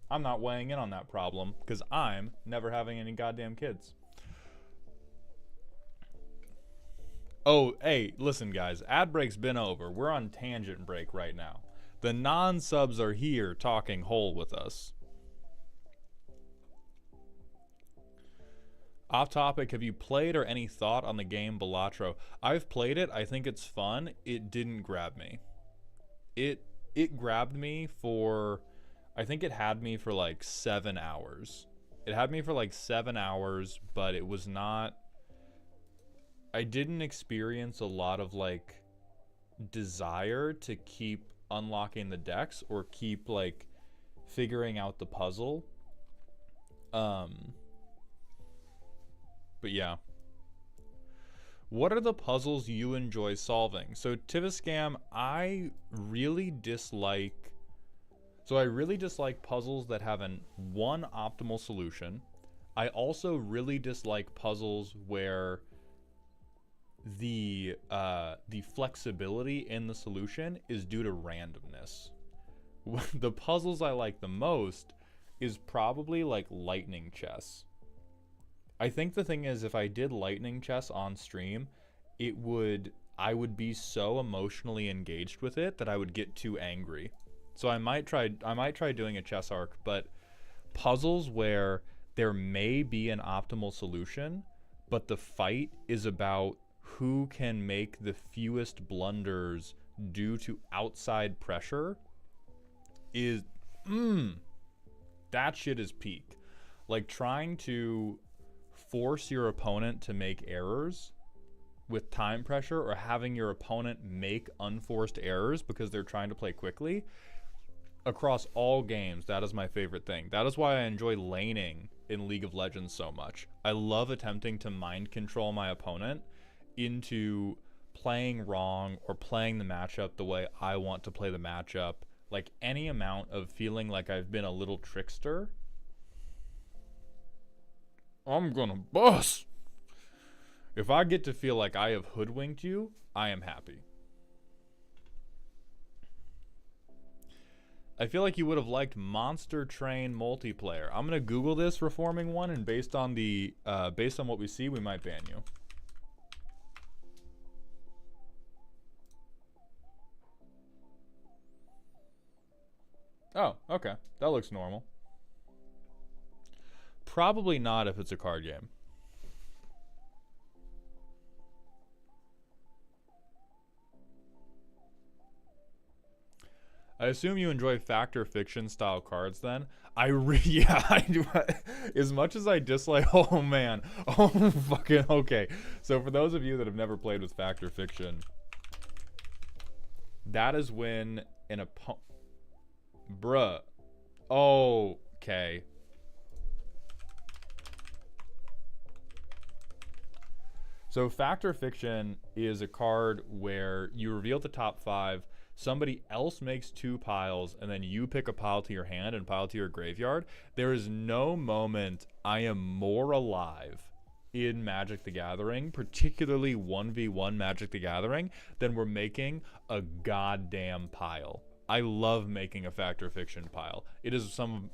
I'm not weighing in on that problem because I'm never having any goddamn kids. Oh, hey, listen, guys. Ad break's been over. We're on tangent break right now. The non-subs are here talking whole with us. Off topic, have you played or any thought on the game Balatro? I've played it. I think it's fun. It didn't grab me. It grabbed me for, I think it had me for like 7 hours. It had me for like 7 hours, but it was not, I didn't experience a lot of like desire to keep unlocking the decks or keep like figuring out the puzzle. But yeah. What are the puzzles you enjoy solving? So Tiviscam, I really dislike puzzles that have one optimal solution. I also really dislike puzzles where the flexibility in the solution is due to randomness. The puzzles I like the most is probably like lightning chess. I think the thing is, if I did lightning chess on stream, I would be so emotionally engaged with it that I would get too angry. So I might try doing a chess arc, but puzzles where there may be an optimal solution, but the fight is about who can make the fewest blunders due to outside pressure is that shit is peak. Like trying to force your opponent to make errors with time pressure or having your opponent make unforced errors because they're trying to play quickly. Across all games, that is my favorite thing. That is why I enjoy laning in League of Legends so much. I love attempting to mind control my opponent into playing wrong or playing the matchup the way I want to play the matchup. Like any amount of feeling like I've been a little trickster, I'm gonna bust. If I get to feel like I have hoodwinked you, I am happy. I feel like you would have liked Monster Train multiplayer. I'm gonna Google this reforming one, and based on what we see, we might ban you. Oh, okay. That looks normal. Probably not if it's a card game. I assume you enjoy fact or fiction style cards then? Yeah, I do. As much as I dislike, oh man. Oh fucking, okay. So for those of you that have never played with fact or fiction, that is when an opponent, bruh. Okay. So fact or fiction is a card where you reveal the top 5. somebody else makes 2 piles, and then you pick a pile to your hand and pile to your graveyard, there is no moment I am more alive in Magic the Gathering, particularly 1v1 Magic the Gathering, than we're making a goddamn pile. I love making a Fact or Fiction pile. It is some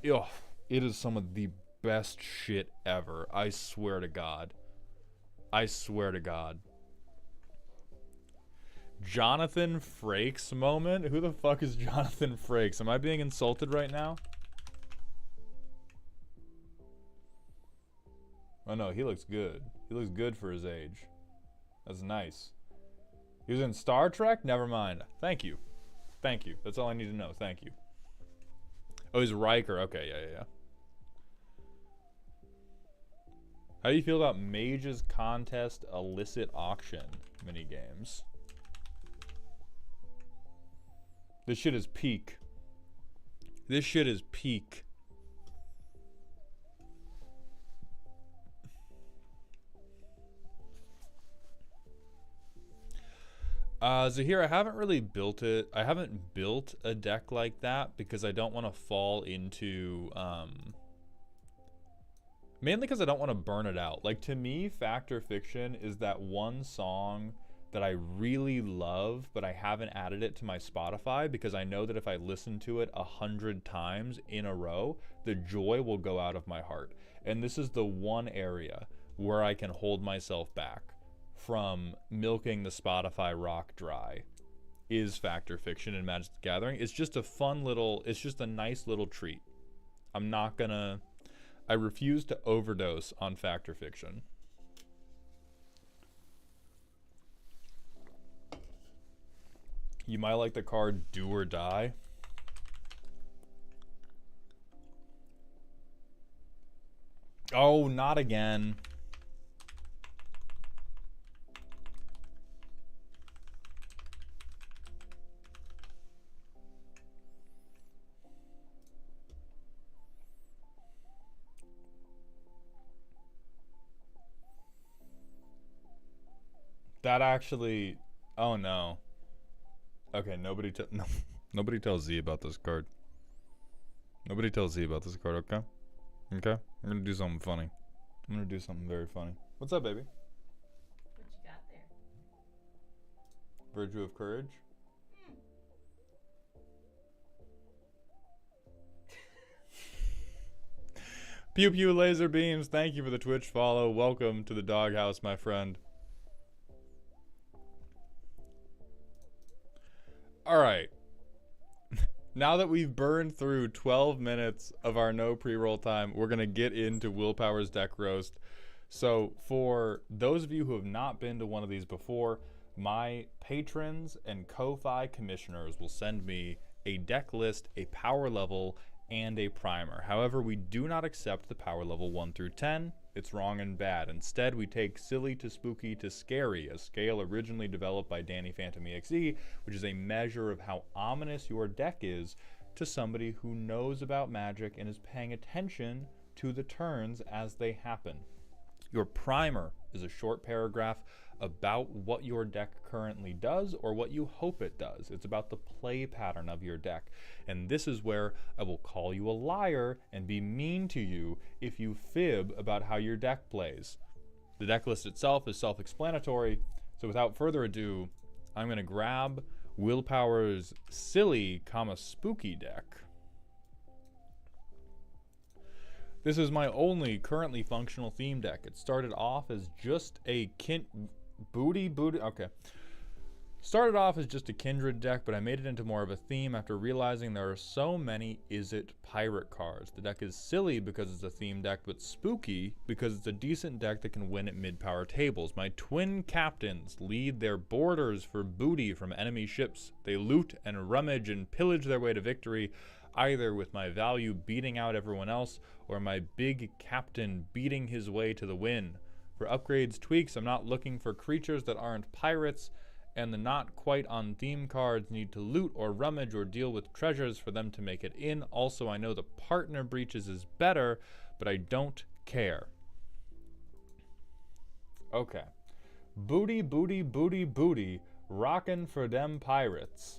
of the best shit ever. I swear to God. I swear to God. Jonathan Frakes moment? Who the fuck is Jonathan Frakes? Am I being insulted right now? Oh no, he looks good. He looks good for his age. That's nice. He was in Star Trek? Never mind. Thank you. Thank you. That's all I need to know. Thank you. Oh, he's Riker. Okay, yeah. How do you feel about Mage's Contest illicit auction minigames? This shit is peak. This shit is peak. Zahir, I haven't really built it. I haven't built a deck like that because I don't want to fall into, mainly because I don't want to burn it out. Like, to me, Fact or Fiction is that one song that I really love, but I haven't added it to my Spotify because I know that if I listen to it 100 times in a row, the joy will go out of my heart. And this is the one area where I can hold myself back from milking the Spotify rock dry, is Fact or Fiction and Magic the Gathering. It's just a fun little, it's just a nice little treat. I refuse to overdose on Fact or Fiction. You might like the card Do or Die. Oh, not again. That actually, oh no. Okay, nobody tells Z about this card. Nobody tells Z about this card, okay? Okay? I'm gonna do something funny. I'm gonna do something very funny. What's up, baby? What you got there? Virtue of Courage? Pew Pew Laser Beams, thank you for the Twitch follow. Welcome to the doghouse, my friend. Alright. Now that we've burned through 12 minutes of our no pre-roll time, we're going to get into Willpower's deck roast. So for those of you who have not been to one of these before, my patrons and Ko-Fi commissioners will send me a deck list, a power level, and a primer. However, we do not accept the power level 1 through 10. It's wrong and bad. Instead, we take Silly to Spooky to Scary, a scale originally developed by Danny Phantom EXE, which is a measure of how ominous your deck is to somebody who knows about Magic and is paying attention to the turns as they happen. Your primer is a short paragraph about what your deck currently does or what you hope it does. It's about the play pattern of your deck. And this is where I will call you a liar and be mean to you if you fib about how your deck plays. The deck list itself is self-explanatory, so without further ado, I'm going to grab Willpower's Silly, Spooky deck. This is my only currently functional theme deck. It started off as just a Started off as just a Kindred deck, but I made it into more of a theme after realizing there are so many Izzet pirate cards. The deck is silly because it's a theme deck, but spooky because it's a decent deck that can win at mid-power tables. My twin captains lead their boarders for booty from enemy ships. They loot and rummage and pillage their way to victory, either with my value beating out everyone else or my big captain beating his way to the win. For upgrades, tweaks, I'm not looking for creatures that aren't pirates, and the not quite on theme cards need to loot or rummage or deal with treasures for them to make it in. Also, I know the partner breaches is better, but I don't care. Okay. Booty, booty, booty, booty, rockin' for them pirates.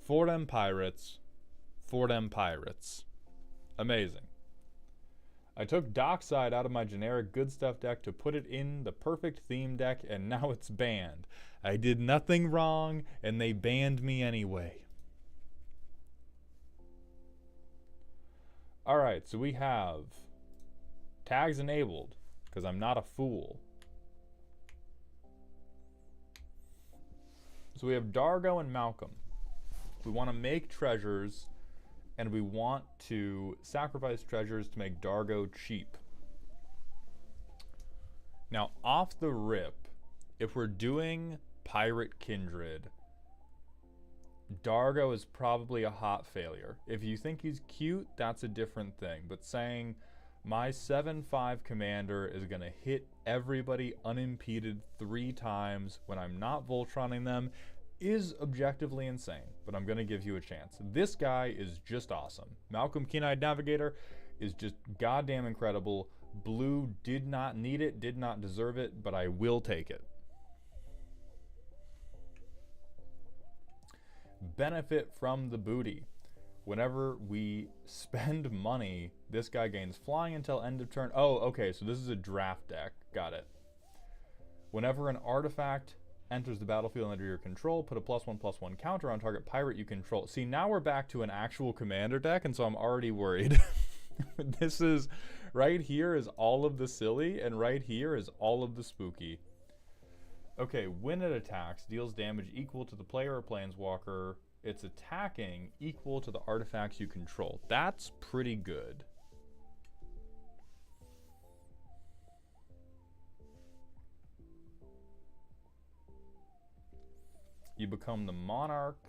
For them pirates. For them pirates. Amazing. I took Dockside out of my generic good stuff deck to put it in the perfect theme deck, and now it's banned. I did nothing wrong, and they banned me anyway. Alright, so we have tags enabled, because I'm not a fool. So we have Dargo and Malcolm. We want to make treasures, and we want to sacrifice treasures to make Dargo cheap. Now, off the rip, if we're doing Pirate Kindred, Dargo is probably a hot failure. If you think he's cute, that's a different thing. But saying my 7/5 commander is going to hit everybody unimpeded 3 times when I'm not Voltroning them is objectively insane, but I'm going to give you a chance. This guy is just awesome. Malcolm Keen-Eyed Navigator is just goddamn incredible. Blue did not need it, did not deserve it, but I will take it. Benefit from the booty. Whenever we spend money, this guy gains flying until end of turn. Oh, okay, so this is a draft deck. Got it. Whenever an artifact enters the battlefield under your control, put a +1/+1 counter on target pirate you control. See, now we're back to an actual commander deck, and so I'm already worried. This is, right here is all of the silly, and right here is all of the spooky. Okay, when it attacks, deals damage equal to the player or planeswalker. It's attacking equal to the artifacts you control. That's pretty good. You become the monarch.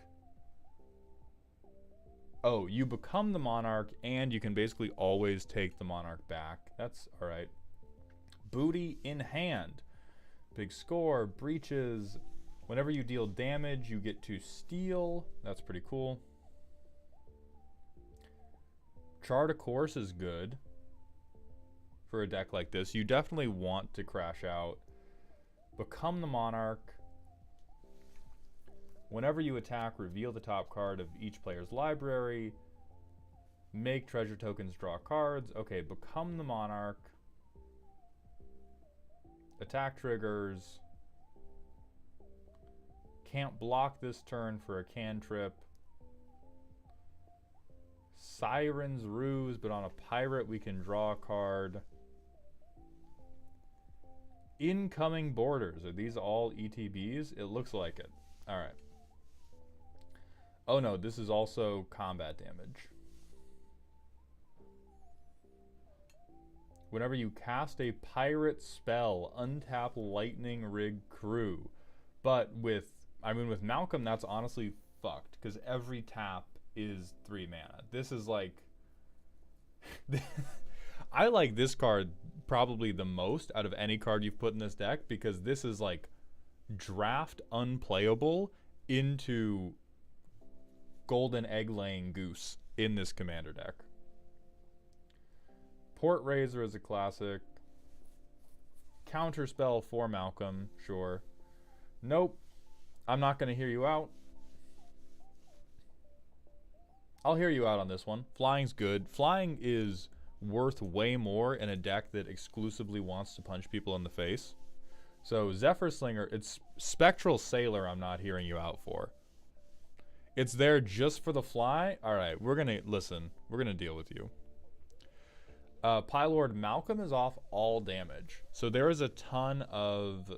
Oh, you become the monarch, and you can basically always take the monarch back. That's all right. Booty in hand. Big score, breaches. Whenever you deal damage, you get to steal. That's pretty cool. Chart a Course is good for a deck like this. You definitely want to crash out. Become the monarch. Whenever you attack, reveal the top card of each player's library. Make treasure tokens draw cards. Okay, become the monarch. Attack triggers. Can't block this turn for a cantrip. Siren's Ruse, but on a pirate we can draw a card. Incoming Borders. Are these all ETBs? It looks like it. Alright. Oh no, this is also combat damage. Whenever you cast a pirate spell, untap Lightning Rig Crew. But with Malcolm, that's honestly fucked, because every tap is 3 mana. This is like... I like this card probably the most out of any card you've put in this deck, because this is like draft unplayable into golden egg laying goose in this commander deck. Port Razor is a classic. Counterspell for Malcolm, sure. Nope. I'm not going to hear you out. I'll hear you out on this one. Flying's good. Flying is worth way more in a deck that exclusively wants to punch people in the face. So Zephyr Slinger, it's Spectral Sailor I'm not hearing you out for. It's there just for the fly? Alright, we're going to deal with you. Pylord Malcolm is off all damage. So there is a ton of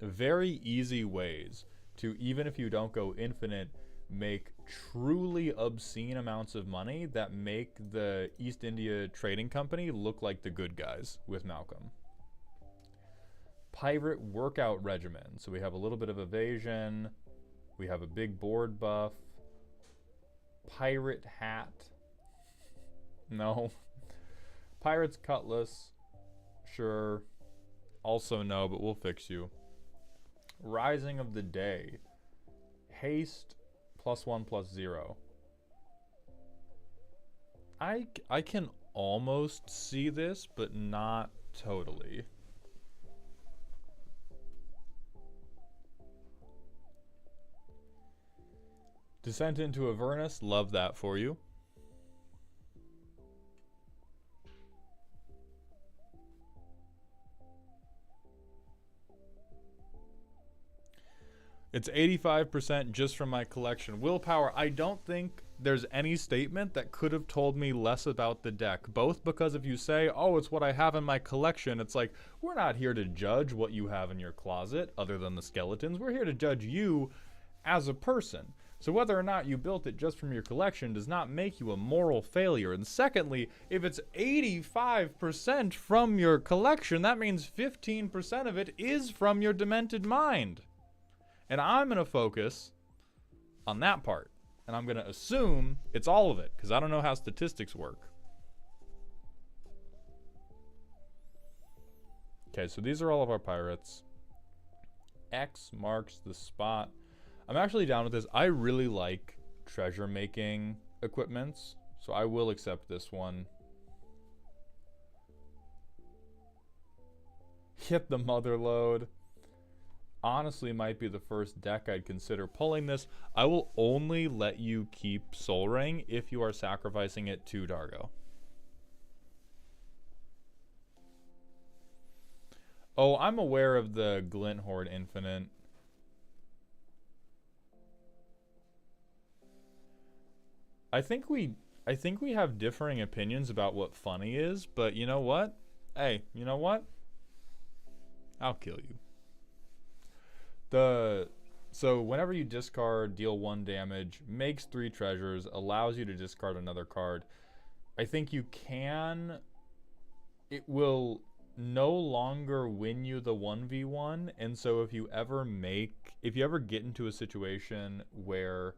very easy ways to, even if you don't go infinite, make truly obscene amounts of money that make the East India Trading Company look like the good guys with Malcolm. Pirate Workout Regimen. So we have a little bit of evasion. We have a big board buff. Pirate Hat. No. Pirate's Cutlass. Sure. Also no, but we'll fix you. Rising of the Day. Haste +1/+0. I can almost see this, but not totally. Descent into Avernus, love that for you. It's 85% just from my collection. Willpower, I don't think there's any statement that could have told me less about the deck. Both because if you say, oh, it's what I have in my collection, it's like, we're not here to judge what you have in your closet, other than the skeletons. We're here to judge you as a person. So whether or not you built it just from your collection does not make you a moral failure. And secondly, if it's 85% from your collection, that means 15% of it is from your demented mind. And I'm going to focus on that part. And I'm going to assume it's all of it, because I don't know how statistics work. Okay, so these are all of our pirates. X marks the spot. I'm actually down with this. I really like treasure making equipments, so I will accept this one. Hit the mother load. Honestly might be the first deck I'd consider pulling this. I will only let you keep Sol Ring if you are sacrificing it to Dargo. Oh, I'm aware of the Glint Horde Infinite. I think we have differing opinions about what funny is, but you know what? Hey, you know what? I'll kill you. So whenever you discard, deal 1 damage, makes 3 treasures, allows you to discard another card. I think you can. It will no longer win you the 1v1, and so if you ever get into a situation where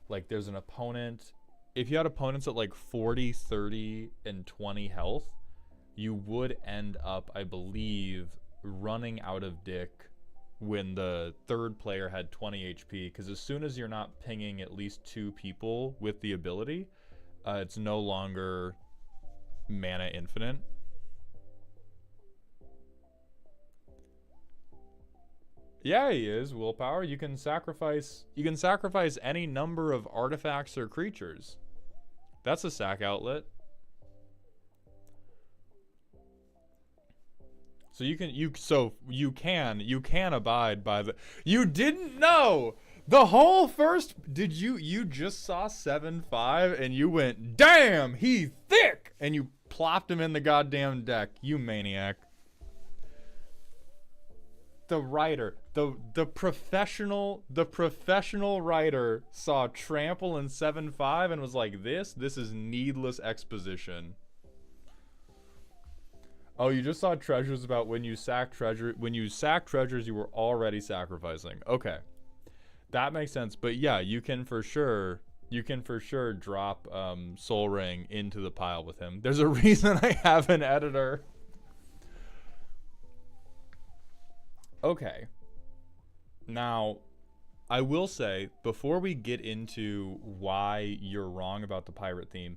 like there's an opponent, if you had opponents at like 40, 30, and 20 health, you would end up, I believe, running out of dick when the third player had 20 HP, because as soon as you're not pinging at least 2 people with the ability, it's no longer mana infinite. Yeah, he is. Willpower. You can sacrifice any number of artifacts or creatures. That's a sack outlet. So you can abide by the. You didn't know the whole first. Did you just saw 7/5 and you went, damn, he thick, and you plopped him in the goddamn deck, you maniac. The writer, the professional writer saw trample in 7/5 and was like, this is needless exposition. Oh, you just saw treasures about when you sack treasures you were already sacrificing. Okay. That makes sense. But yeah, you can for sure drop Sol Ring into the pile with him. There's a reason I have an editor. Okay. Now, I will say, before we get into why you're wrong about the pirate theme,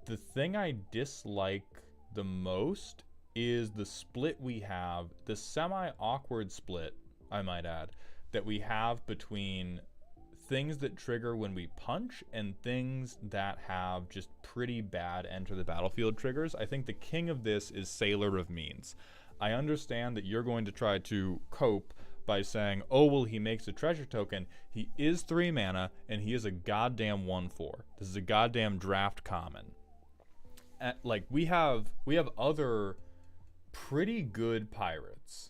the thing I dislike the most is the split we have, the semi-awkward split, I might add, that we have between things that trigger when we punch and things that have just pretty bad enter the battlefield triggers. I think the king of this is Sailor of Means. I understand that you're going to try to cope by saying, oh, well, he makes a treasure token. He is 3 mana, and he is a goddamn 1/4. This is a goddamn draft common. Like, we have other pretty good pirates,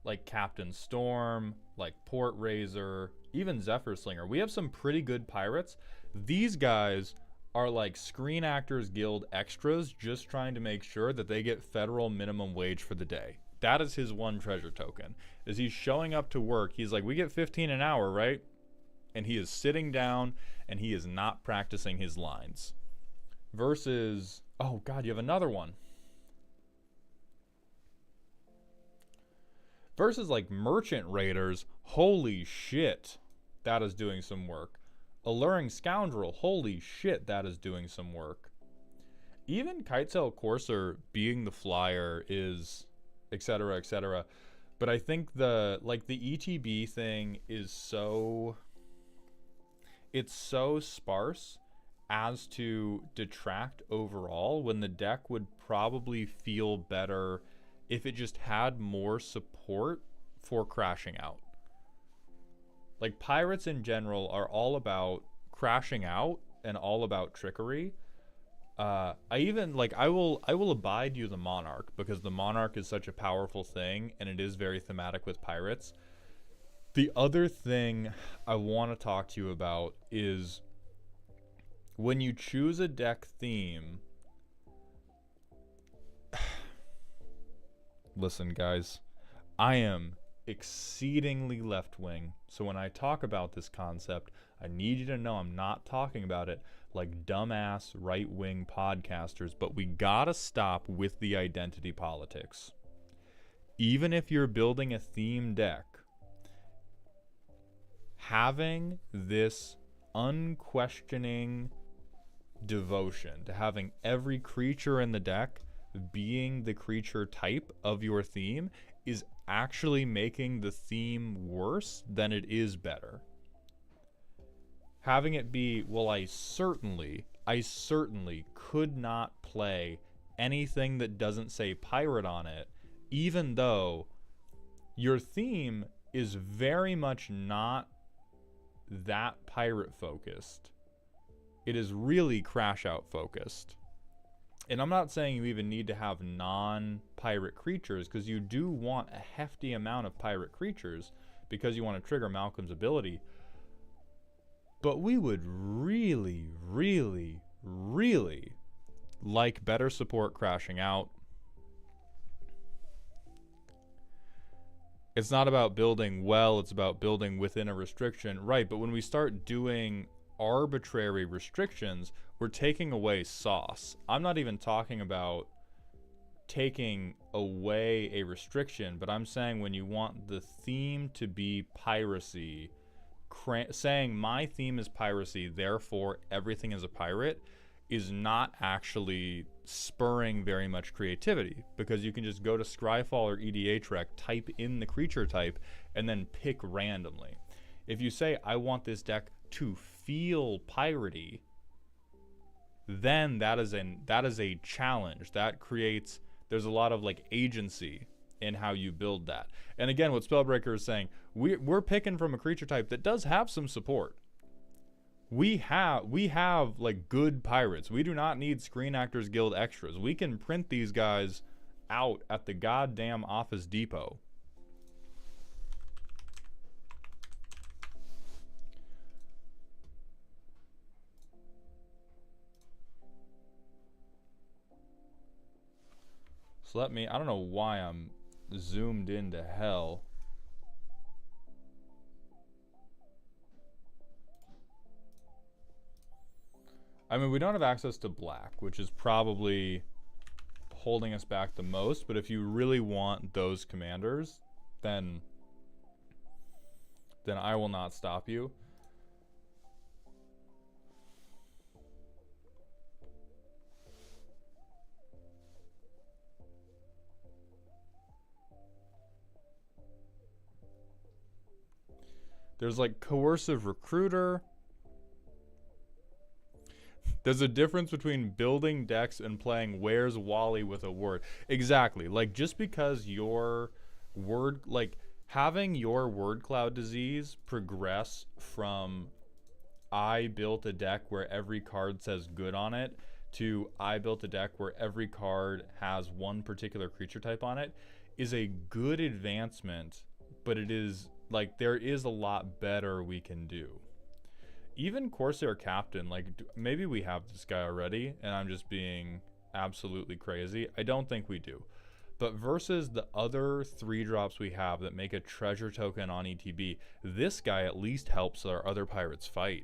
like Captain Storm, like Port Razor, even Zephyr Slinger. We have some pretty good pirates. These guys are like Screen Actors Guild extras, just trying to make sure that they get federal minimum wage for the day. That is his one treasure token. As he's showing up to work, he's like, we get 15 an hour, right? And he is sitting down and he is not practicing his lines. Versus, oh God, you have another one. Versus like Merchant Raiders, holy shit, that is doing some work. Alluring Scoundrel, holy shit, that is doing some work. Even Kitesail Courser being the flyer is, etc., etc. But I think the ETB thing is so, it's so sparse as to detract overall when the deck would probably feel better if it just had more support for crashing out. Like, pirates in general are all about crashing out and all about trickery. I will abide you the Monarch, because the Monarch is such a powerful thing and it is very thematic with pirates. The other thing I want to talk to you about is when you choose a deck theme. Listen, guys, I am exceedingly left wing. So when I talk about this concept, I need you to know I'm not talking about it like dumbass right wing podcasters, but we gotta stop with the identity politics. Even if you're building a theme deck, having this unquestioning devotion to having every creature in the deck being the creature type of your theme is actually making the theme worse than it is better. Having it be, well, I certainly could not play anything that doesn't say pirate on it, even though your theme is very much not that pirate focused. It is really crash out focused. And I'm not saying you even need to have non-pirate creatures, because you do want a hefty amount of pirate creatures because you want to trigger Malcolm's ability. But we would really, really, really like better support crashing out. It's not about building well, it's about building within a restriction. Right, but when we start doing arbitrary restrictions, we're taking away sauce. I'm not even talking about taking away a restriction, but I'm saying when you want the theme to be piracy, saying my theme is piracy, therefore everything is a pirate, is not actually spurring very much creativity, because you can just go to Scryfall or EDHREC, type in the creature type, and then pick randomly. If you say, I want this deck to feel piratey, then that is a challenge. That creates, there's a lot of like agency in how you build that. And again, what Spellbreaker is saying, we're picking from a creature type that does have some support. We have like good pirates. We do not need Screen Actors Guild extras. We can print these guys out at the goddamn Office Depot. So I don't know why I'm zoomed into hell. I mean, we don't have access to black, which is probably holding us back the most, but if you really want those commanders, then I will not stop you. There's like Coercive Recruiter. There's a difference between building decks and playing Where's Wally with a word. Exactly. Like, just because your word, like, having your word cloud disease progress from I built a deck where every card says good on it to I built a deck where every card has one particular creature type on it is a good advancement, but it is, like, there is a lot better we can do. Even Corsair Captain, like, maybe we have this guy already and I'm just being absolutely crazy. I don't think we do. But versus the other 3-drops we have that make a treasure token on ETB, this guy at least helps our other pirates fight.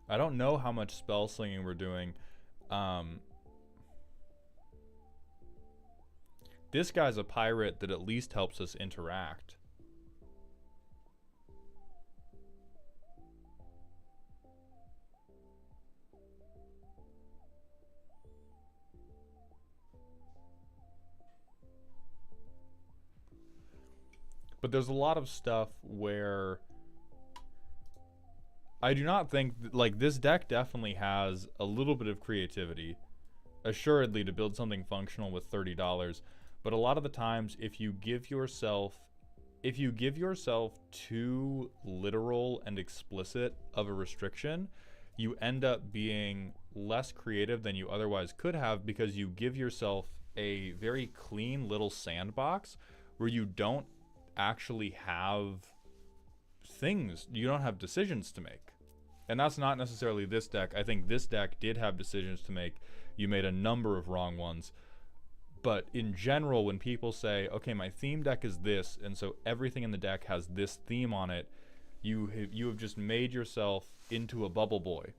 I don't know how much spell slinging we're doing. This guy's a pirate that at least helps us interact. But there's a lot of stuff where I do not think like this deck definitely has a little bit of creativity, assuredly, to build something functional with $30. But a lot of the times, if you give yourself too literal and explicit of a restriction, you end up being less creative than you otherwise could have, because you give yourself a very clean little sandbox where you don't actually have you don't have decisions to make. And that's not necessarily this deck. I think this deck did have decisions to make. You made a number of wrong ones. But in general, when people say, okay, my theme deck is this, and so everything in the deck has this theme on it, you have just made yourself into a bubble boy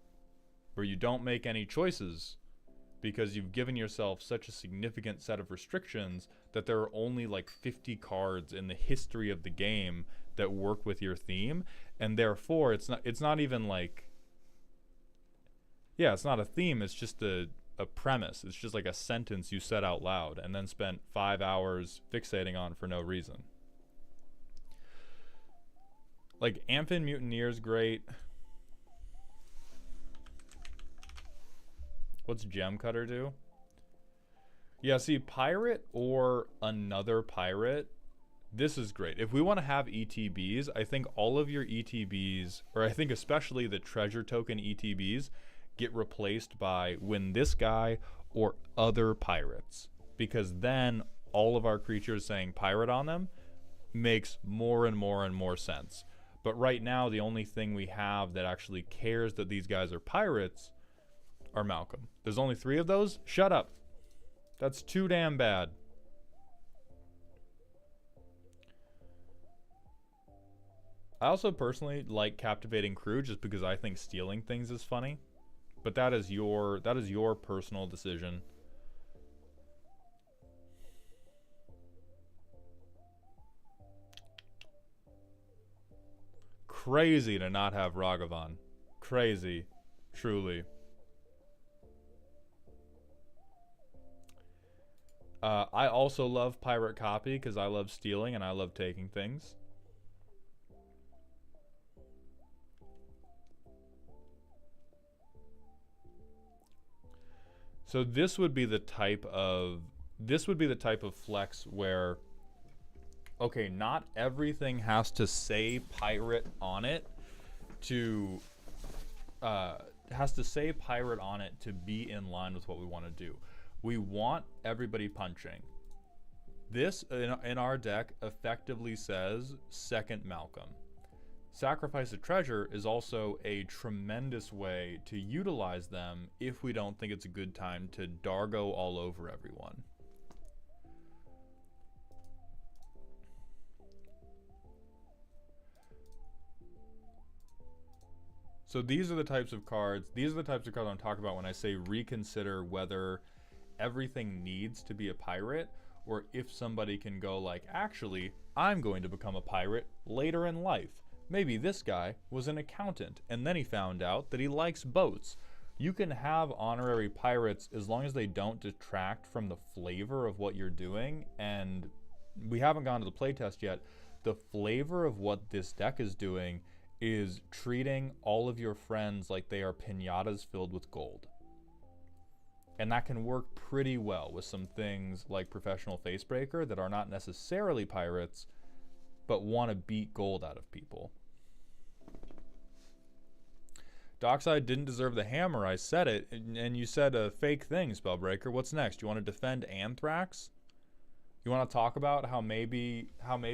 where you don't make any choices because you've given yourself such a significant set of restrictions that there are only like 50 cards in the history of the game that work with your theme, and therefore it's not even like, yeah, it's not a theme, it's just a premise. It's just like a sentence you said out loud and then spent 5 hours fixating on for no reason. Like Amphin Mutineer's great. What's Gem Cutter do? Yeah, see, pirate or another pirate, this is great. If we want to have ETBs, I think all of your ETBs, or I think especially the treasure token ETBs, get replaced by when this guy or other pirates, because then all of our creatures saying pirate on them makes more and more and more sense. But right now, the only thing we have that actually cares that these guys are pirates are Malcolm. There's only 3 of those? Shut up. That's too damn bad. I also personally like Captivating Crew just because I think stealing things is funny. But that is your personal decision. Crazy to not have Ragavan. Crazy. Truly. I also love Pirate Copy because I love stealing and I love taking things. So this would be the type of flex where, okay, not everything has to say pirate on it to be in line with what we want to do. We want everybody punching. This in our deck effectively says second Malcolm. Sacrifice a treasure is also a tremendous way to utilize them if we don't think it's a good time to Dargo all over everyone. So these are the types of cards I'm talking about when I say reconsider whether everything needs to be a pirate, or if somebody can go like, actually, I'm going to become a pirate later in life. Maybe this guy was an accountant, and then he found out that he likes boats. You can have honorary pirates as long as they don't detract from the flavor of what you're doing, and we haven't gone to the playtest yet. The flavor of what this deck is doing is treating all of your friends like they are piñatas filled with gold. And that can work pretty well with some things like Professional Facebreaker that are not necessarily pirates, but want to beat gold out of people. Dockside didn't deserve the hammer. I said it, and you said a fake thing, Spellbreaker. What's next? You want to defend Anthrax? You want to talk about how maybe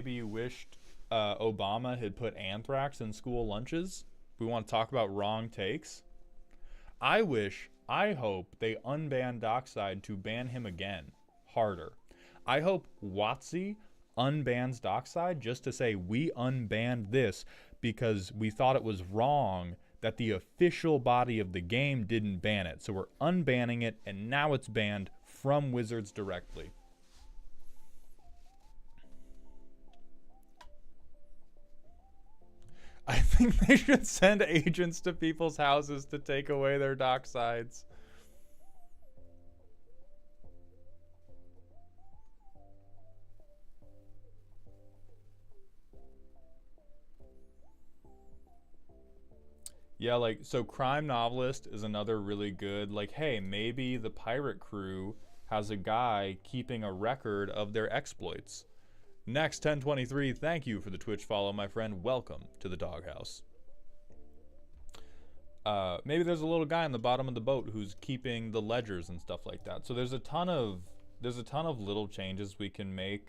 you wished Obama had put anthrax in school lunches? We want to talk about wrong takes? I hope they unban Dockside to ban him again, harder. I hope WotC unbans Dockside just to say we unbanned this because we thought it was wrong that the official body of the game didn't ban it. So we're unbanning it, and now it's banned from Wizards directly. I think they should send agents to people's houses to take away their Docksides. Yeah, like, so Crime Novelist is another really good, like, hey, maybe the pirate crew has a guy keeping a record of their exploits. Next 1023, thank you for the Twitch follow, my friend. Welcome to the doghouse. Maybe there's a little guy on the bottom of the boat who's keeping the ledgers and stuff like that. So there's a ton of little changes we can make.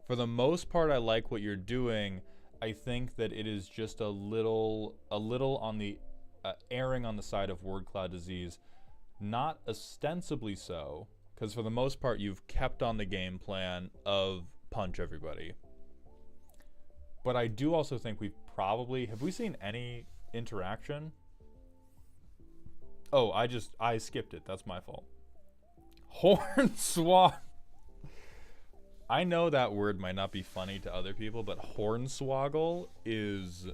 For the most part, I like what you're doing. I think that it is just a little on the erring on the side of word cloud disease. Not ostensibly so, because for the most part, you've kept on the game plan of punch everybody. But I do also think have we seen any interaction? Oh, I skipped it. That's my fault. Hornswoggle. I know that word might not be funny to other people, but hornswoggle is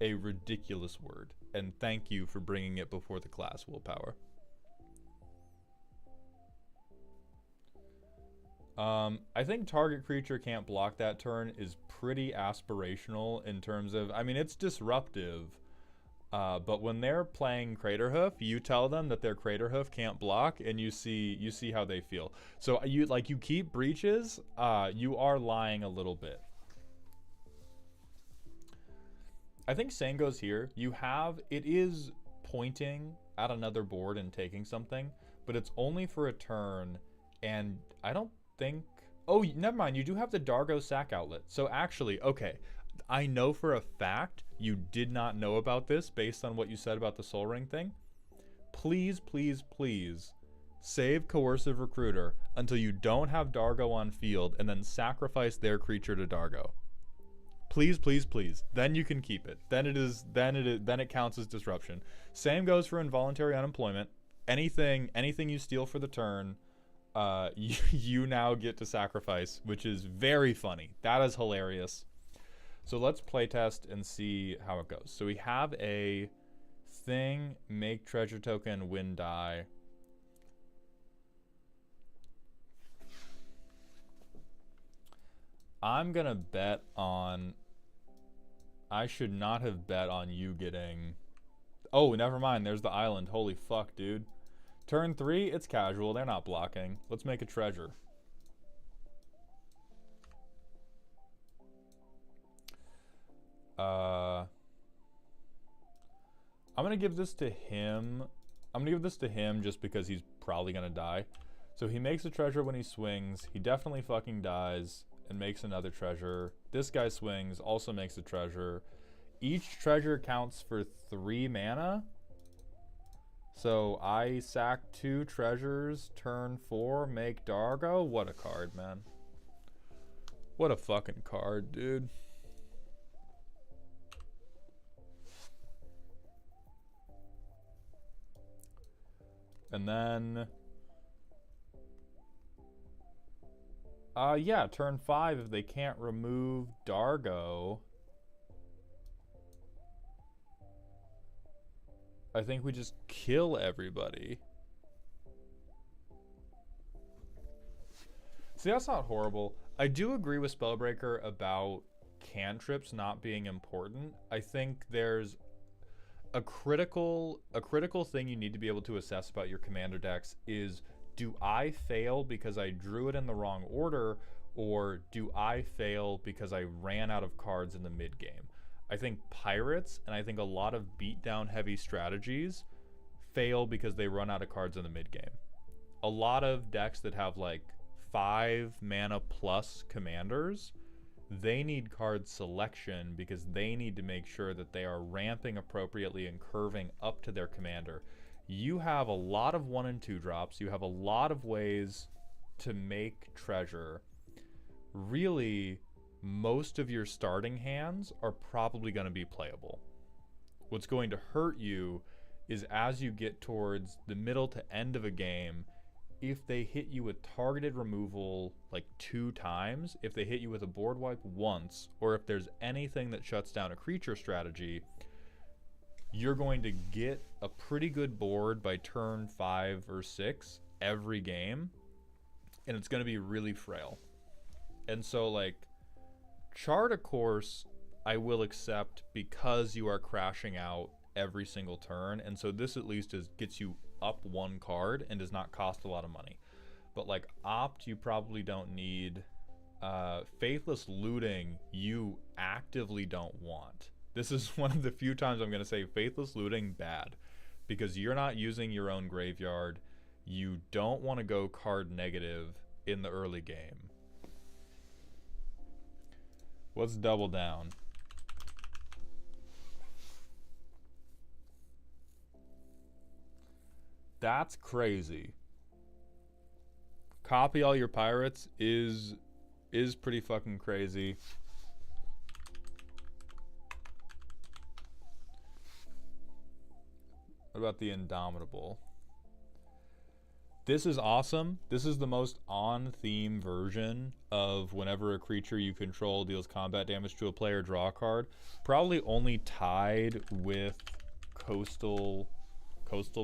a ridiculous word. And thank you for bringing it before the class, Willpower. I think target creature can't block that turn is pretty aspirational in terms of, I mean, it's disruptive. But when they're playing Craterhoof, you tell them that their Craterhoof can't block, and you see how they feel. So you keep breaches, you are lying a little bit. I think same goes here. It is pointing at another board and taking something, but it's only for a turn, and I don't think. Oh, never mind. You do have the Dargo sack outlet. So actually, okay. I know for a fact you did not know about this based on what you said about the Sol Ring thing. Please, please, please save Coercive Recruiter until you don't have Dargo on field and then sacrifice their creature to Dargo. Please, please, please. Then you can keep it. Then it counts as disruption. Same goes for involuntary unemployment. Anything you steal for the turn, you now get to sacrifice, which is very funny. That is hilarious. So let's playtest and see how it goes. So we have a thing, make treasure token, win die. I'm gonna bet on, I should not have bet on you getting, oh, never mind, there's the island. Holy fuck, dude. Turn 3, it's casual, they're not blocking. Let's make a treasure. I'm gonna give this to him. I'm gonna give this to him just because he's probably gonna die. So he makes a treasure when he swings. He definitely fucking dies and makes another treasure. This guy swings, also makes a treasure. Each treasure counts for 3 mana. So I sack 2 treasures, turn 4, make Dargo. What a card, man. What a fucking card, dude. And then, yeah, turn 5, if they can't remove Dargo, I think we just kill everybody. See, that's not horrible. I do agree with Spellbreaker about cantrips not being important. I think there's a critical thing you need to be able to assess about your commander decks is, do I fail because I drew it in the wrong order, or do I fail because I ran out of cards in the mid game? I think pirates and I think a lot of beatdown heavy strategies fail because they run out of cards in the mid game. A lot of decks that have like 5 mana plus commanders, they need card selection because they need to make sure that they are ramping appropriately and curving up to their commander. You have a lot of 1 and 2 drops. You have a lot of ways to make treasure. Really, most of your starting hands are probably going to be playable. What's going to hurt you is as you get towards the middle to end of a game, if they hit you with targeted removal like 2 times, if they hit you with a board wipe once, or if there's anything that shuts down a creature strategy, you're going to get a pretty good board by turn 5 or 6 every game, and it's going to be really frail. And so, like, chart a course I will accept because you are crashing out every single turn, and so this at least gets you up one card and does not cost a lot of money. But like Opt, you probably don't need. Faithless Looting, you actively don't want. This is one of the few times I'm going to say Faithless Looting bad, because you're not using your own graveyard. You don't want to go card negative in the early game. What's Double Down? That's crazy. Copy all your pirates is pretty fucking crazy. What about the Indomitable? This is awesome. This is the most on-theme version of whenever a creature you control deals combat damage to a player, draw a card. Probably only tied with Coastal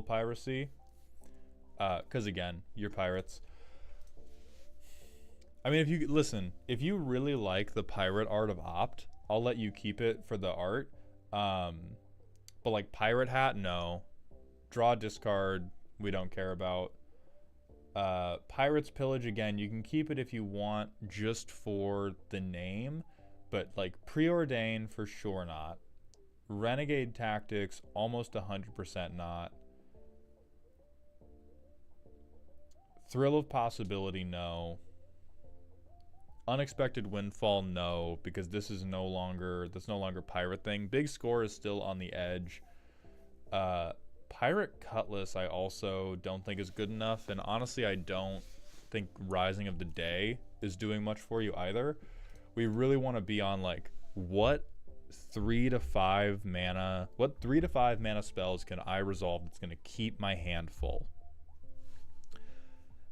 Piracy. Because again, you're pirates. I mean, if you really like the pirate art of Opt, I'll let you keep it for the art. But like Pirate Hat, no. Draw, discard, we don't care about. Pirate's Pillage, again, you can keep it if you want just for the name, but like Preordain for sure not. Renegade Tactics, almost 100% not. Thrill of Possibility, no. Unexpected Windfall, no, because that's no longer pirate thing. Big Score is still on the edge. Pirate Cutlass I also don't think is good enough, and honestly I don't think Rising of the Day is doing much for you either. We really want to be on like what 3 to 5 mana spells can I resolve that's going to keep my hand full.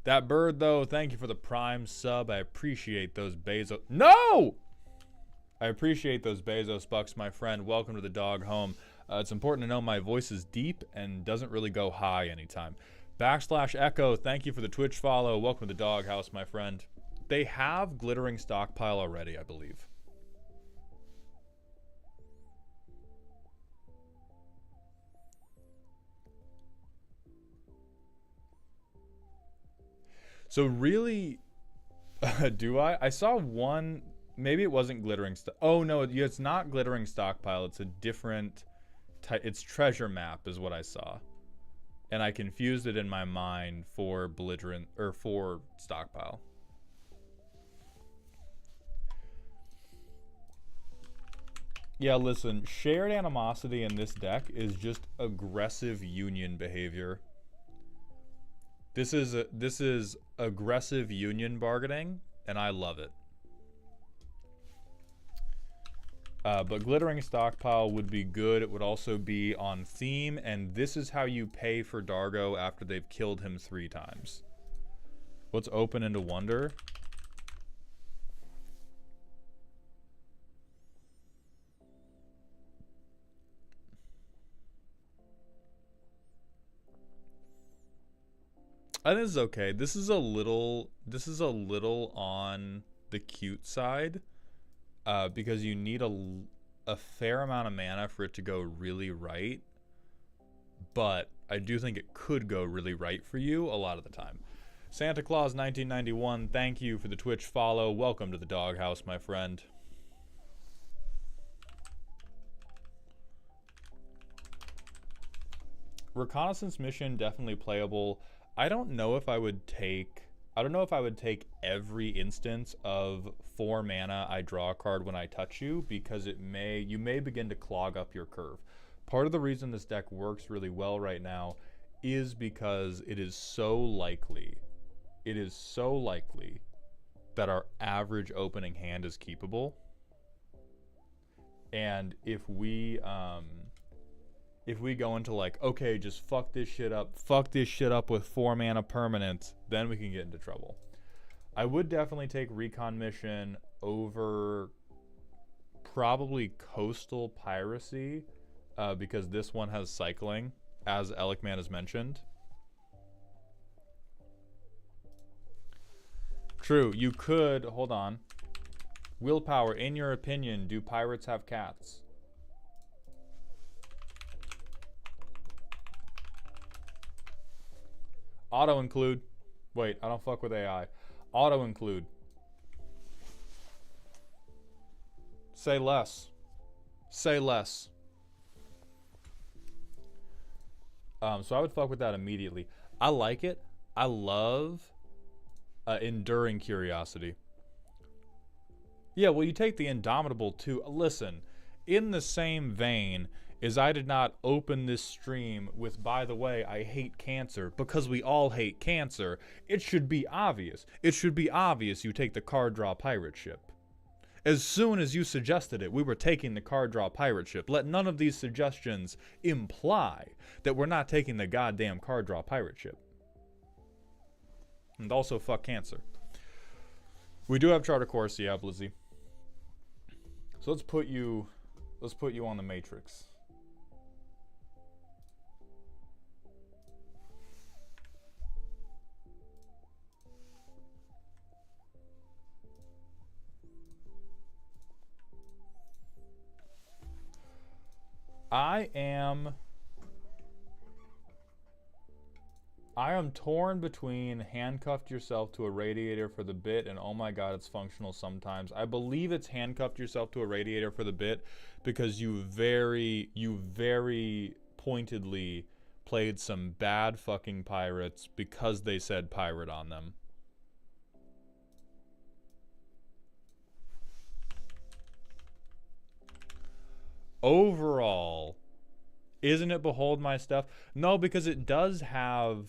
That bird though, thank you for the Prime sub. I appreciate those Bezos. No! I appreciate those Bezos bucks, my friend. Welcome to the dog home. It's important to know my voice is deep and doesn't really go high anytime. /Echo, thank you for the Twitch follow. Welcome to the doghouse, my friend. They have Glittering Stockpile already, I believe. So really, do I? I saw one, maybe it wasn't Glittering oh no, it's not Glittering Stockpile, it's a different type, it's Treasure Map is what I saw. And I confused it in my mind for Belligerent, or for Stockpile. Yeah, listen, Shared Animosity in this deck is just aggressive union behavior. This is aggressive union bargaining, and I love it. But Glittering Stockpile would be good. It would also be on theme, and this is how you pay for Dargo after they've killed him 3 times. What's Open into Wonder? I think this is okay. This is a little on the cute side, because you need a fair amount of mana for it to go really right. But I do think it could go really right for you a lot of the time. Santa Claus 1991, thank you for the Twitch follow. Welcome to the doghouse, my friend. Reconnaissance Mission, definitely playable. I don't know if I would take every instance of 4 mana I draw a card when I touch you, because you may begin to clog up your curve. Part of the reason this deck works really well right now is because it is so likely that our average opening hand is keepable. And if we go into like, okay, just fuck this shit up with 4 mana permanents, then we can get into trouble. I would definitely take Recon Mission over probably Coastal Piracy, because this one has cycling, as Elikman has mentioned. True, you could, hold on. Willpower, in your opinion, do pirates have cats? Auto include. Wait, I don't fuck with AI. Auto include. Say less. Say less. So I would fuck with that immediately. I like it. I love enduring curiosity. Yeah, well, you take the Indomitable too. Listen, in the same vein as I did not open this stream with, by the way, I hate cancer, because we all hate cancer, it should be obvious. It should be obvious you take the card draw pirate ship. As soon as you suggested it, we were taking the card draw pirate ship. Let none of these suggestions imply that we're not taking the goddamn card draw pirate ship. And also, fuck cancer. We do have Charter Course, yeah, Blizzy. So let's put you on the Matrix. I am torn between handcuffed yourself to a radiator for the bit and oh my god, it's functional sometimes. I believe it's handcuffed yourself to a radiator for the bit because you very pointedly played some bad fucking pirates because they said pirate on them. Overall, isn't it behold my stuff? No, because it does have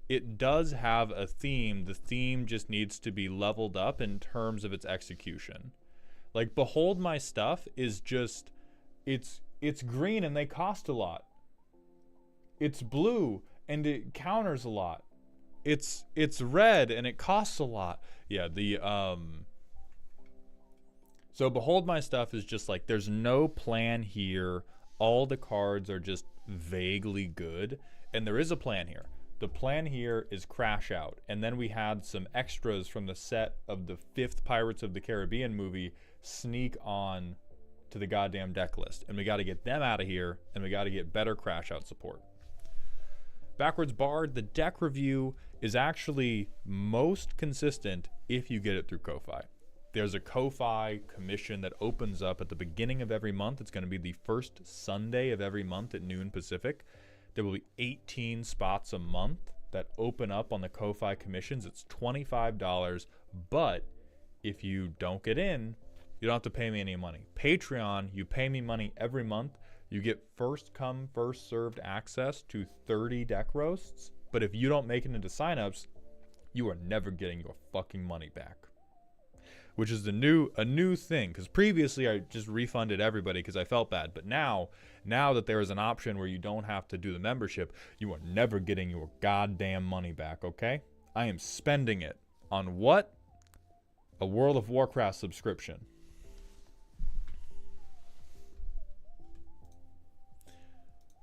a theme. The theme just needs to be leveled up in terms of its execution. Like behold my stuff is just it's green and they cost a lot. It's blue and it counters a lot. It's red and it costs a lot. Yeah, so behold my stuff is just like there's no plan here. All the cards are just vaguely good, and there is a plan here. The plan here is Crash Out, and then we had some extras from the set of the 5th Pirates of the Caribbean movie sneak on to the goddamn deck list, and we got to get them out of here, and we got to get better Crash Out support. Backwards Bard, the deck review is actually most consistent if you get it through Ko-Fi. There's a Ko-Fi commission that opens up at the beginning of every month. It's going to be the first Sunday of every month at noon Pacific. There will be 18 spots a month that open up on the Ko-Fi commissions. It's $25, but if you don't get in, you don't have to pay me any money. Patreon, you pay me money every month. You get first come, first served access to 30 deck roasts, but if you don't make it into signups, you are never getting your fucking money back. Which is a new thing, because previously I just refunded everybody because I felt bad. But now that there is an option where you don't have to do the membership, you are never getting your goddamn money back, okay? I am spending it on what? A World of Warcraft subscription.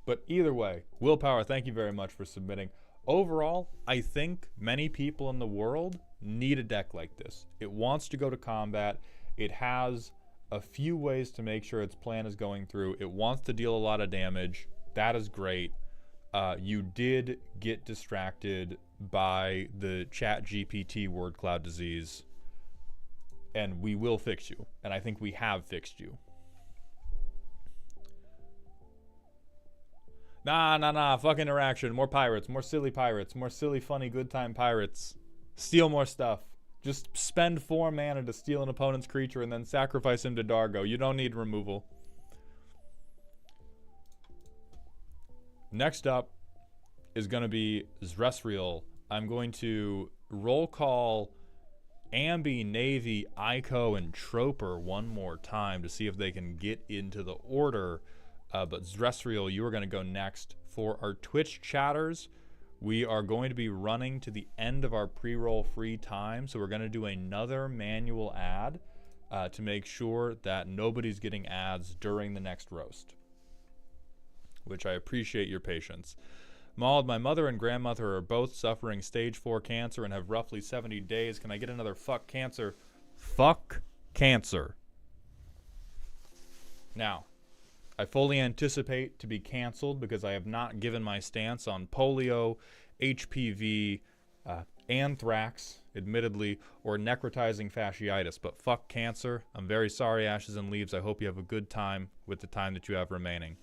But either way, Willpower, thank you very much for submitting. Overall, I think many people in the world need a deck like this. It wants to go to combat. It has a few ways to make sure its plan is going through. It wants to deal a lot of damage. That is great. You did get distracted by the ChatGPT word cloud disease, and we will fix you. And I think we have fixed you. Nah, fuck interaction. More pirates, more silly funny good time pirates. Steal more stuff. Just spend 4 mana to steal an opponent's creature and then sacrifice him to Dargo. You don't need removal. Next up is going to be Zresriel. I'm going to roll call Ambi, Navy, Ico, and Troper one more time to see if they can get into the order. But Zresriel, you are going to go next. For our Twitch chatters, we are going to be running to the end of our pre-roll free time, so we're going to do another manual ad to make sure that nobody's getting ads during the next roast, which I appreciate your patience. Mauled, my mother and grandmother are both suffering stage 4 cancer and have roughly 70 days. Can I get another fuck cancer? Fuck cancer. Now, I fully anticipate to be canceled because I have not given my stance on polio HPV, anthrax, admittedly, or necrotizing fasciitis. But fuck cancer. I'm very sorry, Ashes and Leaves. I hope you have a good time with the time that you have remaining.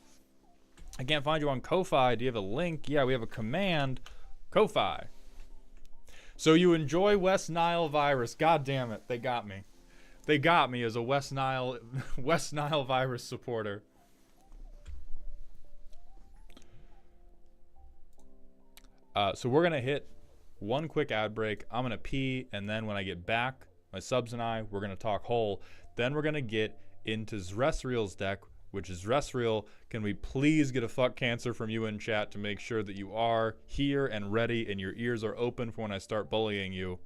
I can't find you on Ko-Fi. Do you have a link? Yeah, we have a command. Ko-Fi. So you enjoy West Nile virus. God damn it. They got me. They got me as a West Nile virus supporter. So we're going to hit one quick ad break. I'm going to pee, and then when I get back, my subs and I, we're going to talk whole. Then we're going to get into Zresriel's deck, which is Zresriel. Can we please get a fuck cancer from you in chat to make sure that you are here and ready and your ears are open for when I start bullying you?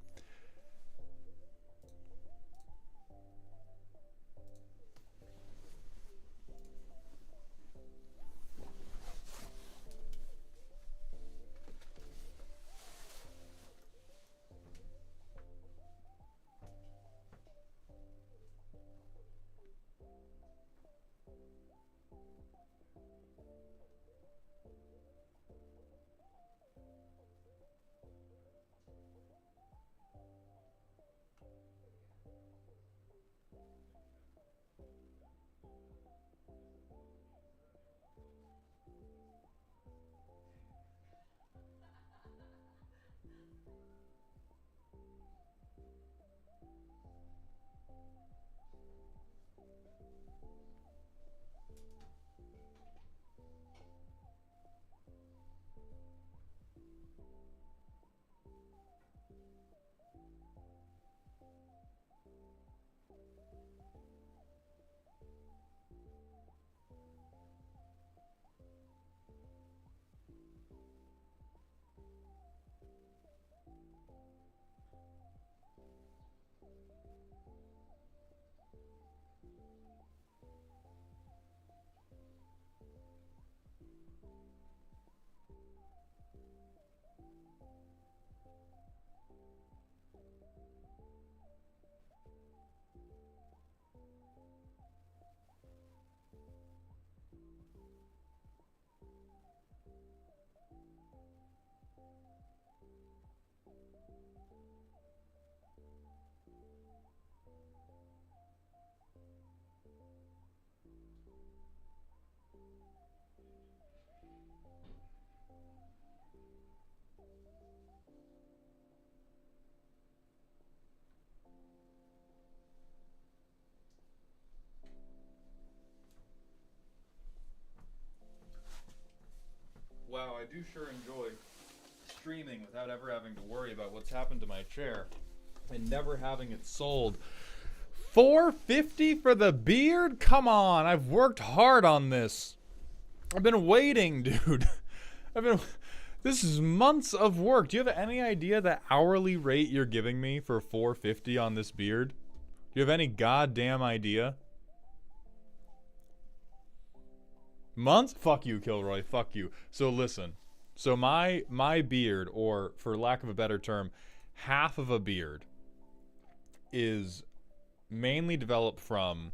Wow, I do sure enjoy streaming without ever having to worry about what's happened to my chair and never having it sold. $450 for the beard? Come on, I've worked hard on this. I've been waiting, dude. This is months of work. Do you have any idea the hourly rate you're giving me for $450 on this beard? Do you have any goddamn idea? Months? Fuck you, Kilroy. Fuck you. So listen. So my beard, or for lack of a better term, half of a beard, is mainly developed from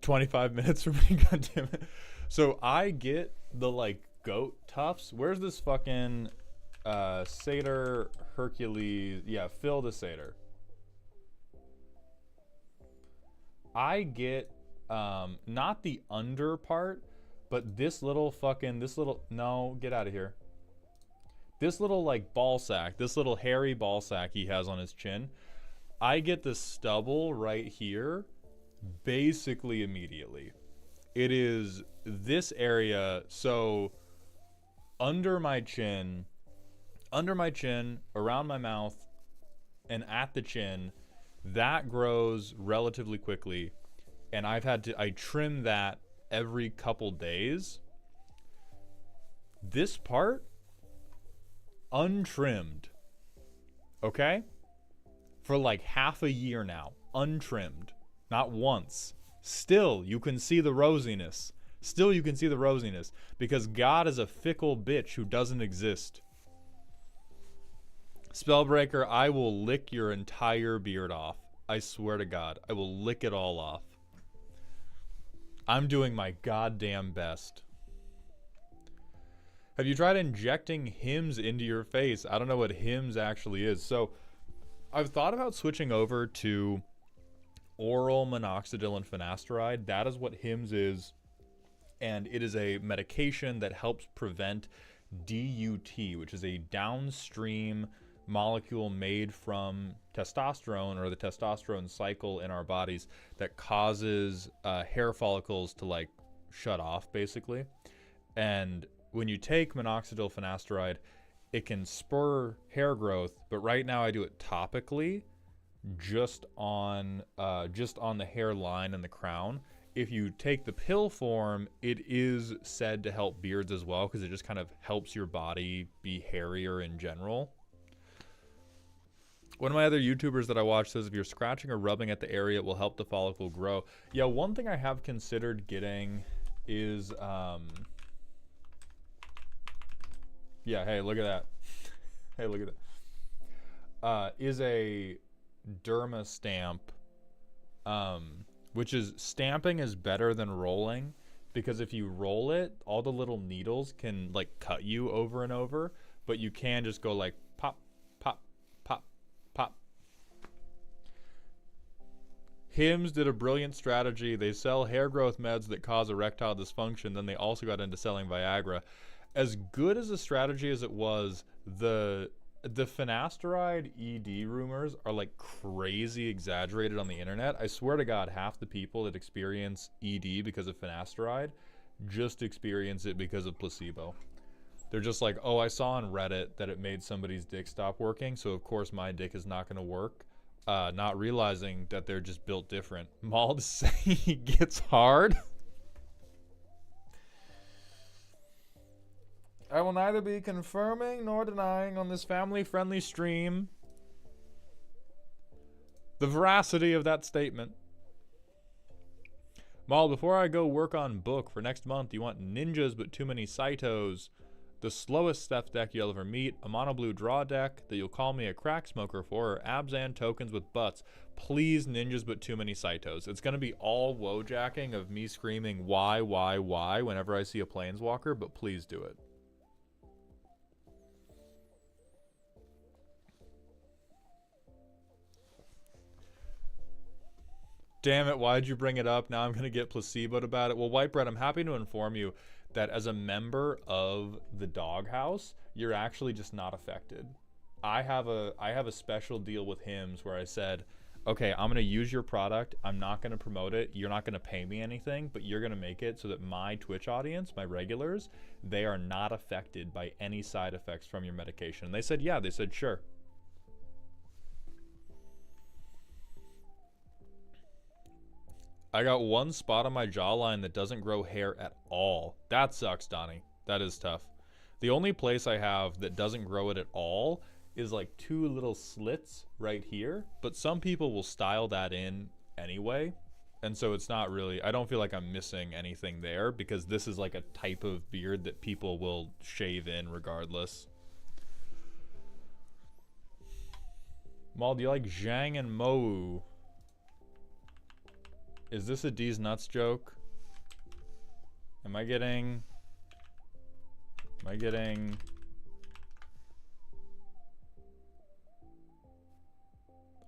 25 minutes from me. God damn it. So I get the like goat tufts. Where's this fucking Satyr Hercules? Yeah, Phil the Satyr. I get not the under part, but this little, no, get out of here. This little like ball sack, this little hairy ball sack he has on his chin. I get the stubble right here basically immediately. It is this area, so under my chin, around my mouth, and at the chin, that grows relatively quickly. And I trim that every couple days. This part, untrimmed. Okay? For like half a year now. Untrimmed. Not once. Still, you can see the rosiness. Because God is a fickle bitch who doesn't exist. Spellbreaker, I will lick your entire beard off. I swear to God. I will lick it all off. I'm doing my goddamn best. Have you tried injecting Hims into your face? I don't know what Hims actually is. So I've thought about switching over to oral minoxidil and finasteride. That is what Hims is. And it is a medication that helps prevent DUT, which is a downstream molecule made from testosterone, or the testosterone cycle in our bodies, that causes hair follicles to like shut off basically. And when you take minoxidil finasteride, it can spur hair growth, but right now I do it topically, just on the hairline and the crown. If you take the pill form, it is said to help beards as well, because it just kind of helps your body be hairier in general. One of my other YouTubers that I watch says if you're scratching or rubbing at the area, it will help the follicle grow. Yeah, one thing I have considered getting is, yeah, hey, look at that. Hey, look at that. Is a derma stamp, which is, stamping is better than rolling, because if you roll it, all the little needles can like cut you over and over, but you can just go like pop, pop, pop, pop. Hims did a brilliant strategy. They sell hair growth meds that cause erectile dysfunction. Then they also got into selling Viagra. As good as a strategy as it was, the finasteride ED rumors are like crazy exaggerated on the internet. I swear to God, half the people that experience ED because of finasteride just experience it because of placebo. They're just like, oh, I saw on Reddit that it made somebody's dick stop working, so of course my dick is not going to work. Not realizing that they're just built different. Maul to say he gets hard. I will neither be confirming nor denying on this family-friendly stream the veracity of that statement. Maul, before I go work on book for next month, you want ninjas but too many Saitos, the slowest step deck you'll ever meet, a mono blue draw deck that you'll call me a crack smoker for, or Abzan tokens with butts. Please, ninjas but too many Saitos. It's going to be all wojacking of me screaming why whenever I see a planeswalker, but please do it. Damn it, why'd you bring it up? Now I'm going to get placeboed about it. Well, White Bread, I'm happy to inform you that as a member of the doghouse, you're actually just not affected. I have a special deal with Hims where I said, okay, I'm going to use your product. I'm not going to promote it. You're not going to pay me anything, but you're going to make it so that my Twitch audience, my regulars, they are not affected by any side effects from your medication. And they said, yeah, they said, sure. I got one spot on my jawline that doesn't grow hair at all. That sucks, Donnie. That is tough. The only place I have that doesn't grow it at all is like two little slits right here. But some people will style that in anyway. And so it's not really, I don't feel like I'm missing anything there, because this is like a type of beard that people will shave in regardless. Maul, do you like Zhang and Mou? Is this a D's nuts joke? Am I getting...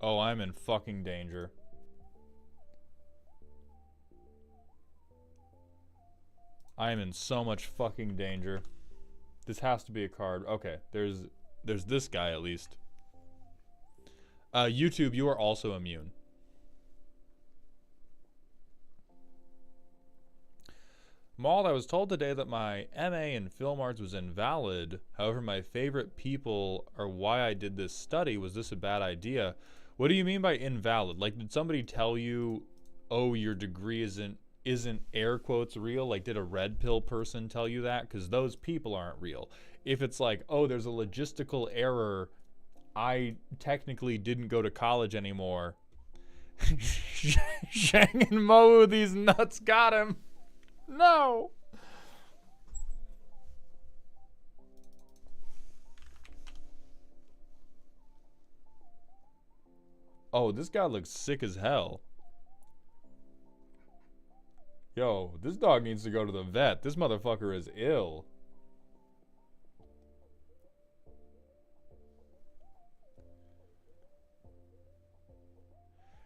Oh, I'm in fucking danger. I am in so much fucking danger. This has to be a card. Okay, there's this guy at least. YouTube, you are also immune. Maul, I was told today that my MA in film arts was invalid. However, my favorite people are why I did this study. Was this a bad idea? What do you mean by invalid? Like, did somebody tell you, oh, your degree isn't air quotes real? Like, did a red pill person tell you that? Because those people aren't real. If it's like, oh, there's a logistical error, I technically didn't go to college anymore. Zhang and Mo, these nuts got him. No. Oh, this guy looks sick as hell. Yo, this dog needs to go to the vet. This motherfucker is ill.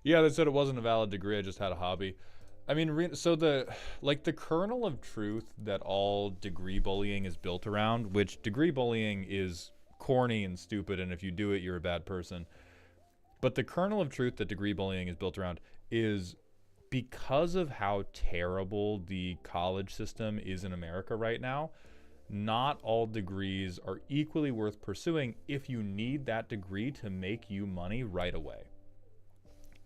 Yeah, they said it wasn't a valid degree. I just had a hobby. I mean, so the kernel of truth that all degree bullying is built around, which degree bullying is corny and stupid, and if you do it, you're a bad person. But the kernel of truth that degree bullying is built around is because of how terrible the college system is in America right now. Not all degrees are equally worth pursuing if you need that degree to make you money right away.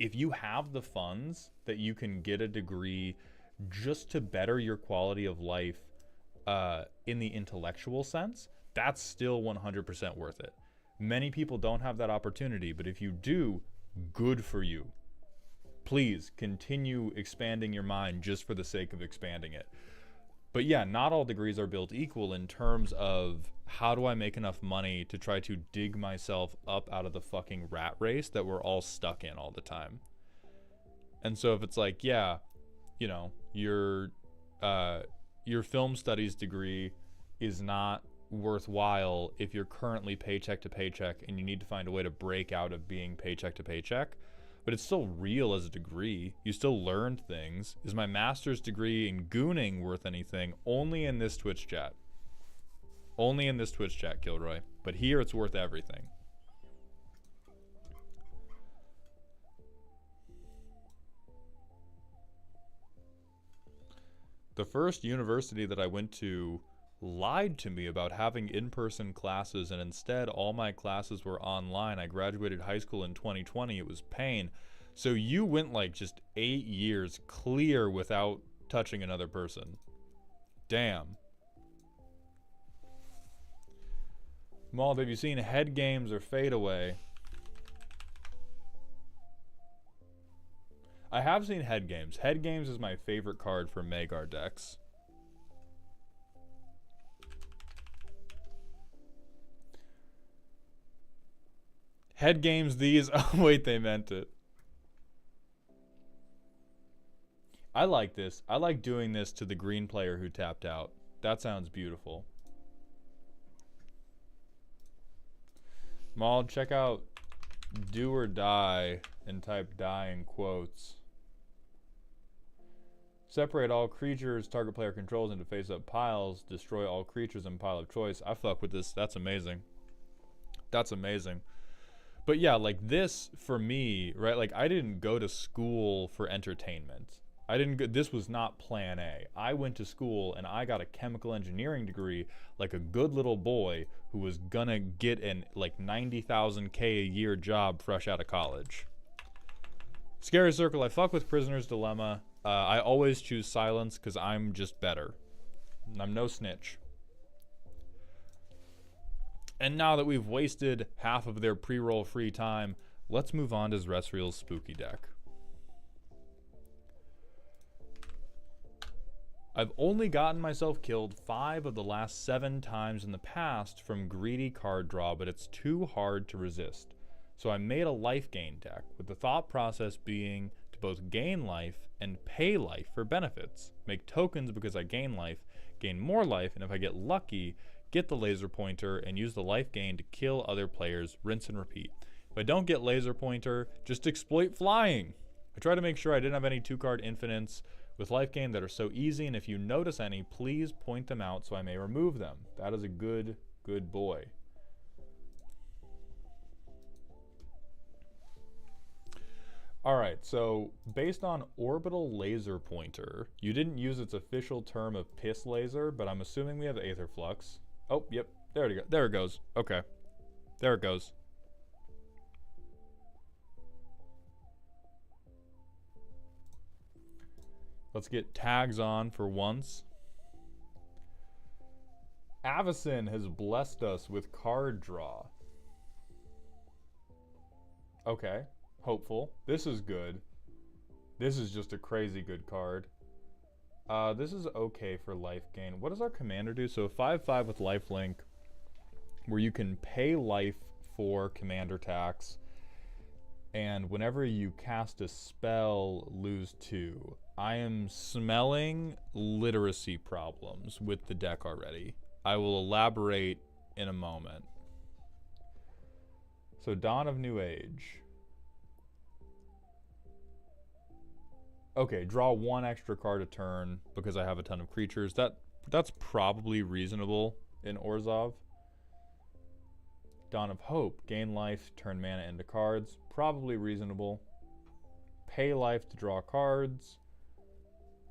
If you have the funds that you can get a degree just to better your quality of life in the intellectual sense, that's still 100% worth it. Many people don't have that opportunity, but if you do, good for you. Please continue expanding your mind just for the sake of expanding it. But yeah, not all degrees are built equal in terms of how do I make enough money to try to dig myself up out of the fucking rat race that we're all stuck in all the time. And so if it's like, yeah, you know, your film studies degree is not worthwhile if you're currently paycheck to paycheck and you need to find a way to break out of being paycheck to paycheck, but it's still real as a degree. You still learned things. Is my master's degree in gooning worth anything? Only in this Twitch chat. Only in this Twitch chat, Kilroy. But here it's worth everything. The first university that I went to lied to me about having in-person classes, and instead all my classes were online. I graduated high school in 2020. It was pain. So you went like just 8 years clear without touching another person. Damn. Maul, have you seen Head Games or Fade Away? I have seen Head Games. Head Games is my favorite card for Magar decks. Head Games these. Oh, wait, they meant it. I like this. I like doing this to the green player who tapped out. That sounds beautiful. Maul, check out Do or Die and type die in quotes. Separate all creatures target player controls into face-up piles. Destroy all creatures in pile of choice. I fuck with this. That's amazing. That's amazing. But yeah, like this for me, right? Like I didn't go to school for entertainment. I didn't go, this was not plan A. I went to school and I got a chemical engineering degree like a good little boy who was gonna get an like 90,000 K a year job fresh out of college. Scary Circle, I fuck with Prisoner's Dilemma. I always choose silence because I'm just better. I'm no snitch. And now that we've wasted half of their pre-roll free time, let's move on to Zresriel's spooky deck. I've only gotten myself killed 5 of the last 7 times in the past from greedy card draw, but it's too hard to resist. So I made a life gain deck, with the thought process being to both gain life and pay life for benefits. Make tokens because I gain life, gain more life, and if I get lucky, get the laser pointer and use the life gain to kill other players, rinse and repeat. If I don't get laser pointer, just exploit flying. I try to make sure I didn't have any 2-card infinites with life gain that are so easy, and if you notice any, please point them out so I may remove them. That is a good boy. Alright, so based on Orbital Laser Pointer, you didn't use its official term of Piss Laser, but I'm assuming we have Aether Flux. Oh, yep, there it goes. There it goes. Okay. There it goes. Let's get tags on for once. Avacyn has blessed us with card draw. Okay. Hopeful. This is good. This is just a crazy good card. This is okay for life gain. What does our commander do? So 5/5 with lifelink, where you can pay life for commander tax, and whenever you cast a spell, lose 2. I am smelling literacy problems with the deck already. I will elaborate in a moment. So Dawn of New Age. Okay, draw one extra card a turn because I have a ton of creatures. That's probably reasonable in Orzhov. Dawn of Hope, gain life, turn mana into cards. Probably reasonable. Pay life to draw cards.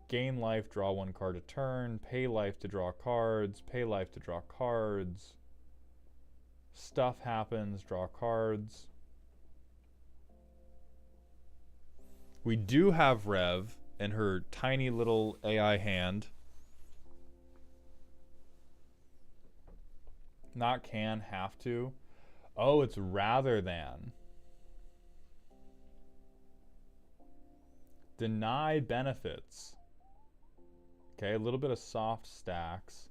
Gain life, draw one card a turn. Pay life to draw cards. Pay life to draw cards. Stuff happens, draw cards. We do have Rev in her tiny little AI hand. Not can, have to. Oh, it's rather than. Deny benefits. Okay, a little bit of soft stacks.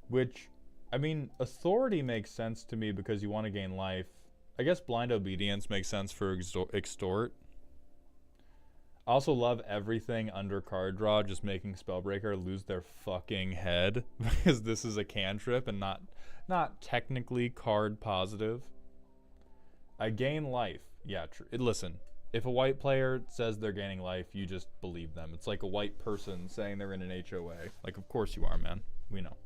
Which, I mean, authority makes sense to me because you want to gain life. I guess blind obedience makes sense for extort. I also love everything under card draw, just making Spellbreaker lose their fucking head because this is a cantrip and not technically card positive. I gain life. Yeah, true. Listen, if a white player says they're gaining life, you just believe them. It's like a white person saying they're in an HOA. Like, of course you are, man. We know.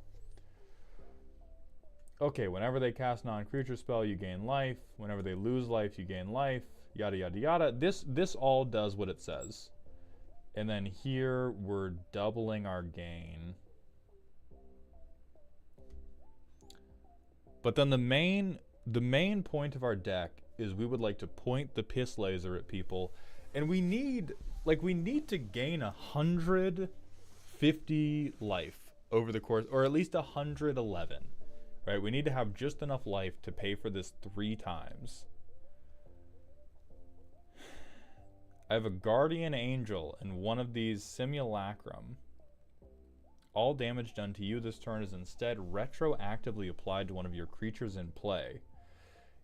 Okay, whenever they cast non-creature spell, you gain life. Whenever they lose life, you gain life. Yada, yada, yada. This all does what it says. And then here, we're doubling our gain. But then the main point of our deck is we would like to point the piss laser at people. And we need to gain 150 life over the course, or at least 111. Right? We need to have just enough life to pay for this 3 times. I have a Guardian Angel and one of these Simulacrum. All damage done to you this turn is instead retroactively applied to one of your creatures in play.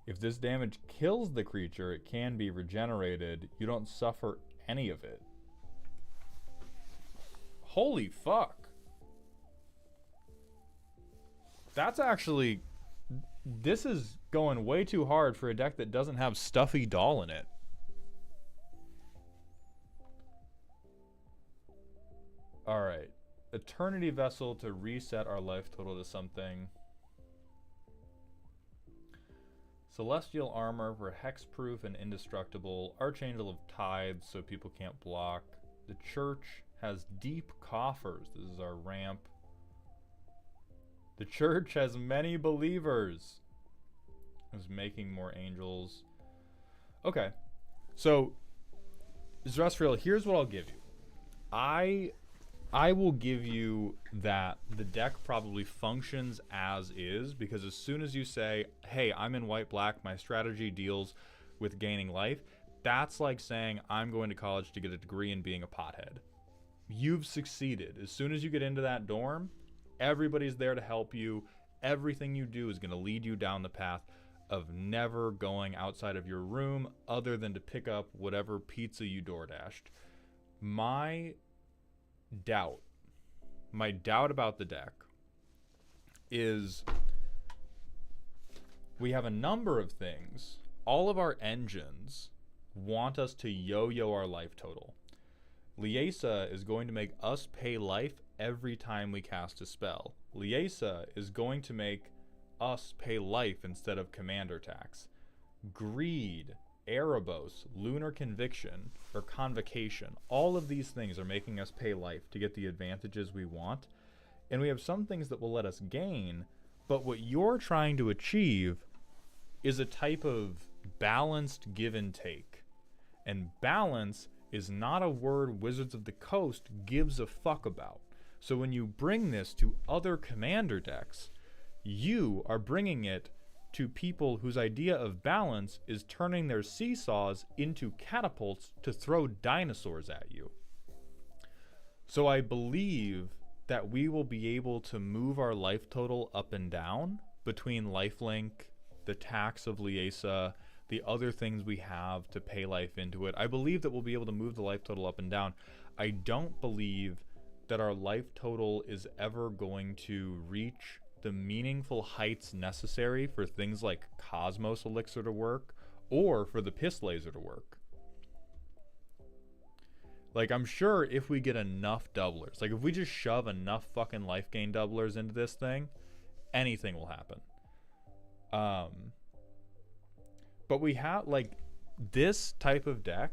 If this damage kills the creature, it can be regenerated. You don't suffer any of it. Holy fuck. That's actually... This is going way too hard for a deck that doesn't have Stuffy Doll in it. Alright. Eternity Vessel to reset our life total to something. Celestial Armor for hexproof and indestructible. Archangel of Tides so people can't block. The Church has deep coffers. This is our ramp. The Church has many believers. Is making more angels. Okay. So, Zerastriel, here's what I'll give you. I will give you that the deck probably functions as is, because as soon as you say, hey, I'm in white-black, my strategy deals with gaining life, that's like saying I'm going to college to get a degree in being a pothead. You've succeeded. As soon as you get into that dorm, everybody's there to help you. Everything you do is going to lead you down the path of never going outside of your room other than to pick up whatever pizza you DoorDashed. My doubt about the deck is we have a number of things. All of our engines want us to yo-yo our life total. Liesa is going to make us pay life every time we cast a spell. Liesa is going to make us pay life instead of commander tax. Greed, Erebos, Lunar Conviction, or Convocation, all of these things are making us pay life to get the advantages we want. And we have some things that will let us gain, but what you're trying to achieve is a type of balanced give and take. And balance is not a word Wizards of the Coast gives a fuck about. So when you bring this to other commander decks, you are bringing it to people whose idea of balance is turning their seesaws into catapults to throw dinosaurs at you. So I believe that we will be able to move our life total up and down between lifelink, the tax of Liesa, the other things we have to pay life into it. I believe that we'll be able to move the life total up and down. I don't believe that our life total is ever going to reach the meaningful heights necessary for things like Cosmos Elixir to work or for the Piss Laser to work. Like, I'm sure if we get enough doublers, like if we just shove enough fucking life gain doublers into this thing, anything will happen. But we have, like, this type of deck,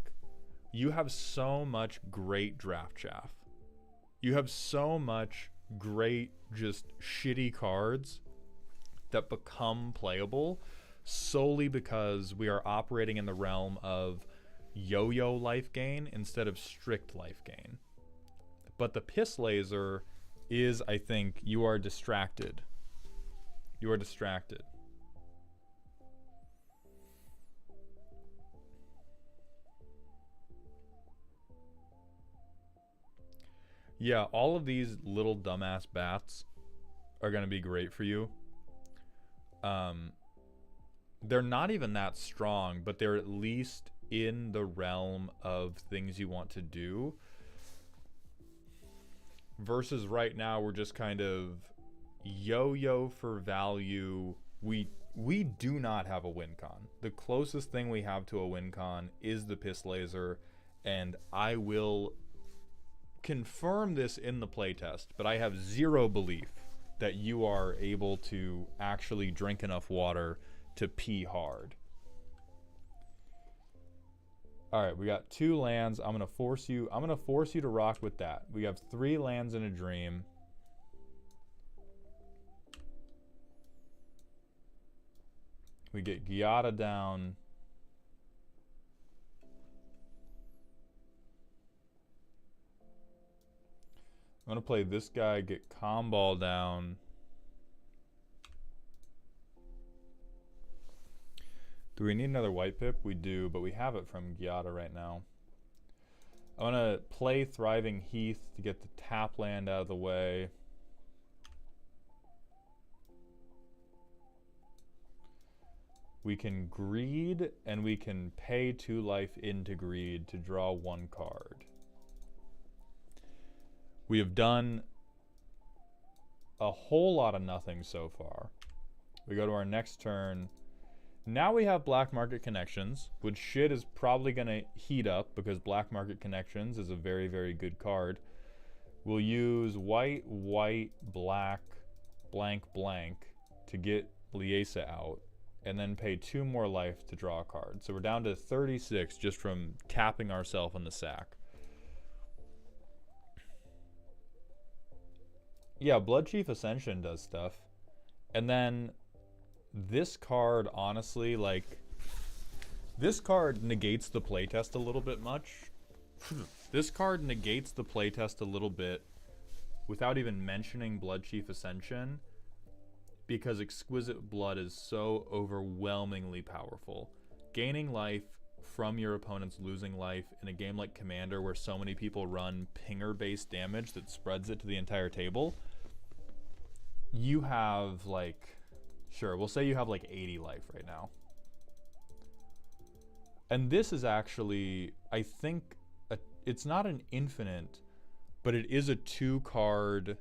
you have so much great draft chaff. You have so much great, just shitty cards that become playable solely because we are operating in the realm of yo-yo life gain instead of strict life gain. But the Piss Laser is, I think, you are distracted. You are distracted. Yeah, all of these little dumbass bats are going to be great for you. They're not even that strong, but they're at least in the realm of things you want to do. Versus right now, we're just kind of yo-yo for value. We do not have a win con. The closest thing we have to a win con is the Piss Laser, and I will confirm this in the playtest, but I have zero belief that you are able to actually drink enough water to pee hard. All right, we got 2 lands. I'm gonna force you to rock with that. We have 3 lands in a dream. We get Giada down. I'm gonna play this guy, get Calm Ball down. Do we need another white pip? We do, but we have it from Giada right now. I'm gonna play Thriving Heath to get the tap land out of the way. We can greed, and we can pay 2 life into greed to draw 1 card. We have done a whole lot of nothing so far. We go to our next turn. Now we have Black Market Connections, which shit is probably going to heat up because Black Market Connections is a very, very good card. We'll use white, white, black, blank, blank to get Liesa out, and then pay 2 more life to draw a card. So we're down to 36 just from tapping ourselves in the sack. Yeah, Bloodchief Ascension does stuff. And then this card, honestly, like, this card negates the playtest a little bit much. This card negates the playtest a little bit without even mentioning Bloodchief Ascension, because Exquisite Blood is so overwhelmingly powerful. Gaining life from your opponent's losing life in a game like Commander, where so many people run pinger-based damage that spreads it to the entire table, you have, like, sure, we'll say you have like 80 life right now. And this is actually, I think, it's not an infinite, but it is a 2-card.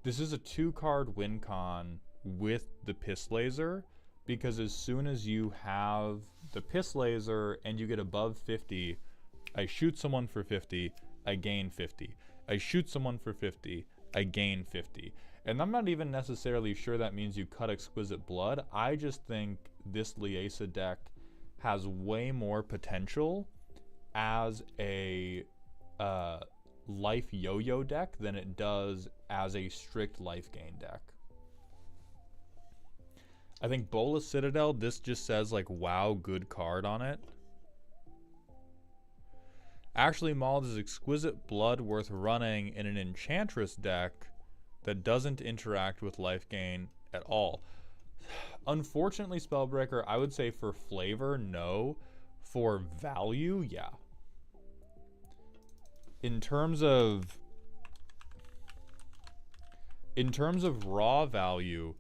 This is a 2-card win con with the Piss Laser, because as soon as you have the Piss Laser and you get above 50, I shoot someone for 50, I gain 50. I shoot someone for 50, I gain 50. And I'm not even necessarily sure that means you cut Exquisite Blood. I just think this Liesa deck has way more potential as a life yo-yo deck than it does as a strict life gain deck. I think Bolas Citadel, this just says like, wow, good card on it. Actually, Mauled is Exquisite Blood worth running in an Enchantress deck that doesn't interact with life gain at all? Unfortunately, Spellbreaker, I would say for flavor, no. For value, yeah. In terms of raw value,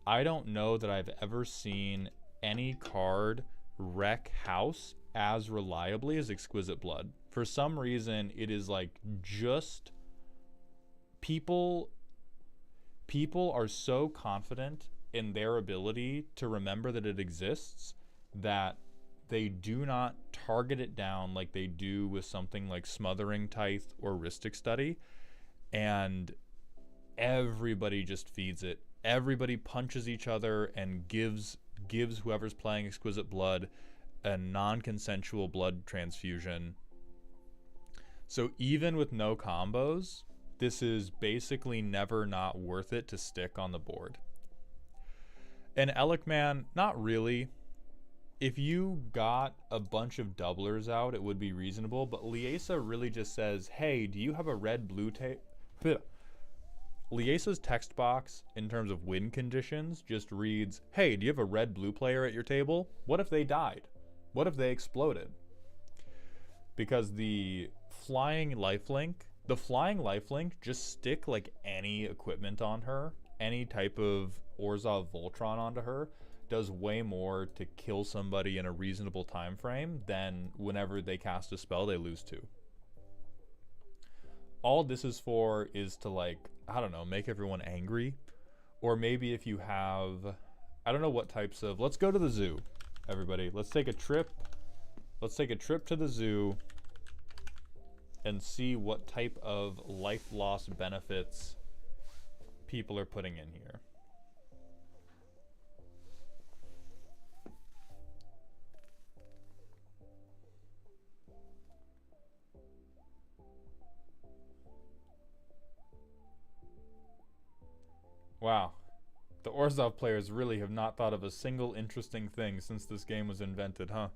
I don't know that I've ever seen any card wreck house as reliably as Exquisite Blood. For some reason, it is like just people are so confident in their ability to remember that it exists that they do not target it down like they do with something like Smothering Tithe or Rhystic Study, and everybody just feeds it. Everybody punches each other and gives whoever's playing Exquisite Blood a non-consensual blood transfusion. So even with no combos, this is basically never not worth it to stick on the board. And Elikman, not really. If you got a bunch of doublers out, it would be reasonable, but Liesa really just says, hey, do you have a red-blue tape? Liesa's text box, in terms of win conditions, just reads, hey, do you have a red-blue player at your table? What if they died? What if they exploded? Because the flying lifelink just stick like any equipment on her, any type of Orzhov Voltron onto her, does way more to kill somebody in a reasonable time frame than whenever they cast a spell they lose to. All this is for is to, like, I don't know, make everyone angry. Or maybe if you have, I don't know what types of, let's go to the zoo, everybody. Let's take a trip to the zoo and see what type of life loss benefits people are putting in here. Wow. The Orzhov players really have not thought of a single interesting thing since this game was invented, huh?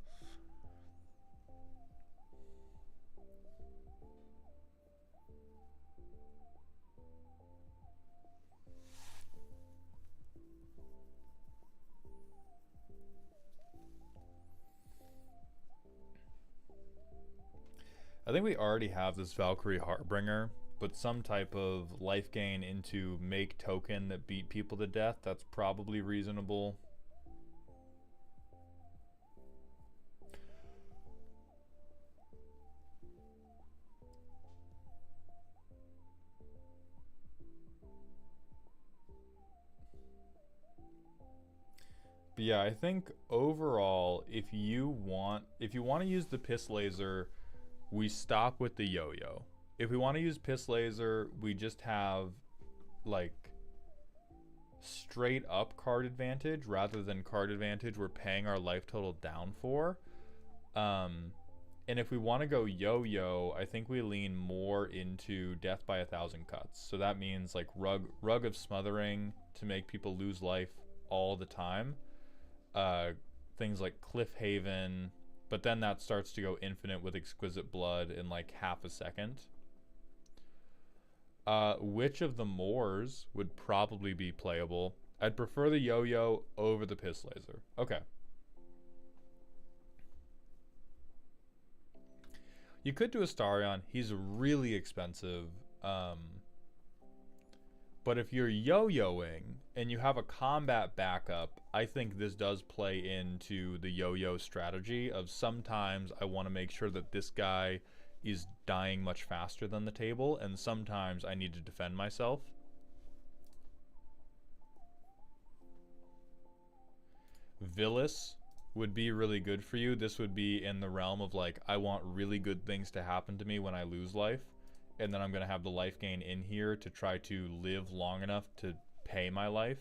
I think we already have this Valkyrie Harbinger, but some type of life gain into make token that beat people to death, that's probably reasonable. But yeah, I think overall, if you want to use the Piss Laser, we stop with the yo-yo. If we want to use Piss Laser, we just have like straight up card advantage rather than card advantage we're paying our life total down for. And if we want to go yo-yo, I think we lean more into Death by 1,000 Cuts. So that means like rug of Smothering to make people lose life all the time. Things like Cliff Haven, but then that starts to go infinite with Exquisite Blood in like half a second. Which of the Moors would probably be playable? I'd prefer the yo-yo over the Piss Laser. Okay. You could do Astarion. He's really expensive. But if you're yo-yoing and you have a combat backup, I think this does play into the yo-yo strategy of sometimes I want to make sure that this guy is dying much faster than the table, and sometimes I need to defend myself. Vilis would be really good for you. This would be in the realm of like, I want really good things to happen to me when I lose life, and then I'm going to have the life gain in here to try to live long enough to pay my life.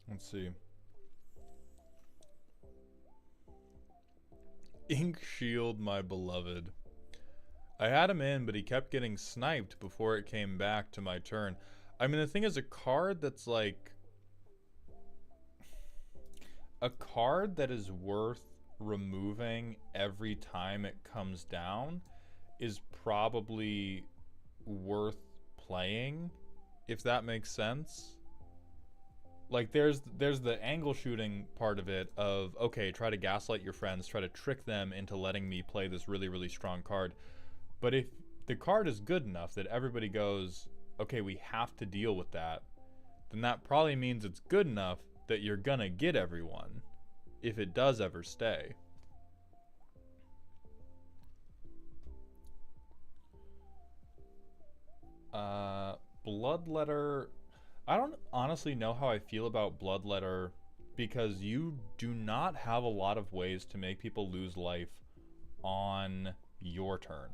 Let's see. Ink Shield, my beloved. I had him in, but he kept getting sniped before it came back to my turn. I mean, the thing is, a card that's like... a card that is worth removing every time it comes down is probably worth playing, if that makes sense. Like there's the angle shooting part of it of okay, try to gaslight your friends, try to trick them into letting me play this really really strong card. But if the card is good enough that everybody goes, okay, we have to deal with that, then that probably means it's good enough that you're gonna get everyone if it does ever stay. Bloodletter. I don't honestly know how I feel about Bloodletter because you do not have a lot of ways to make people lose life on your turn.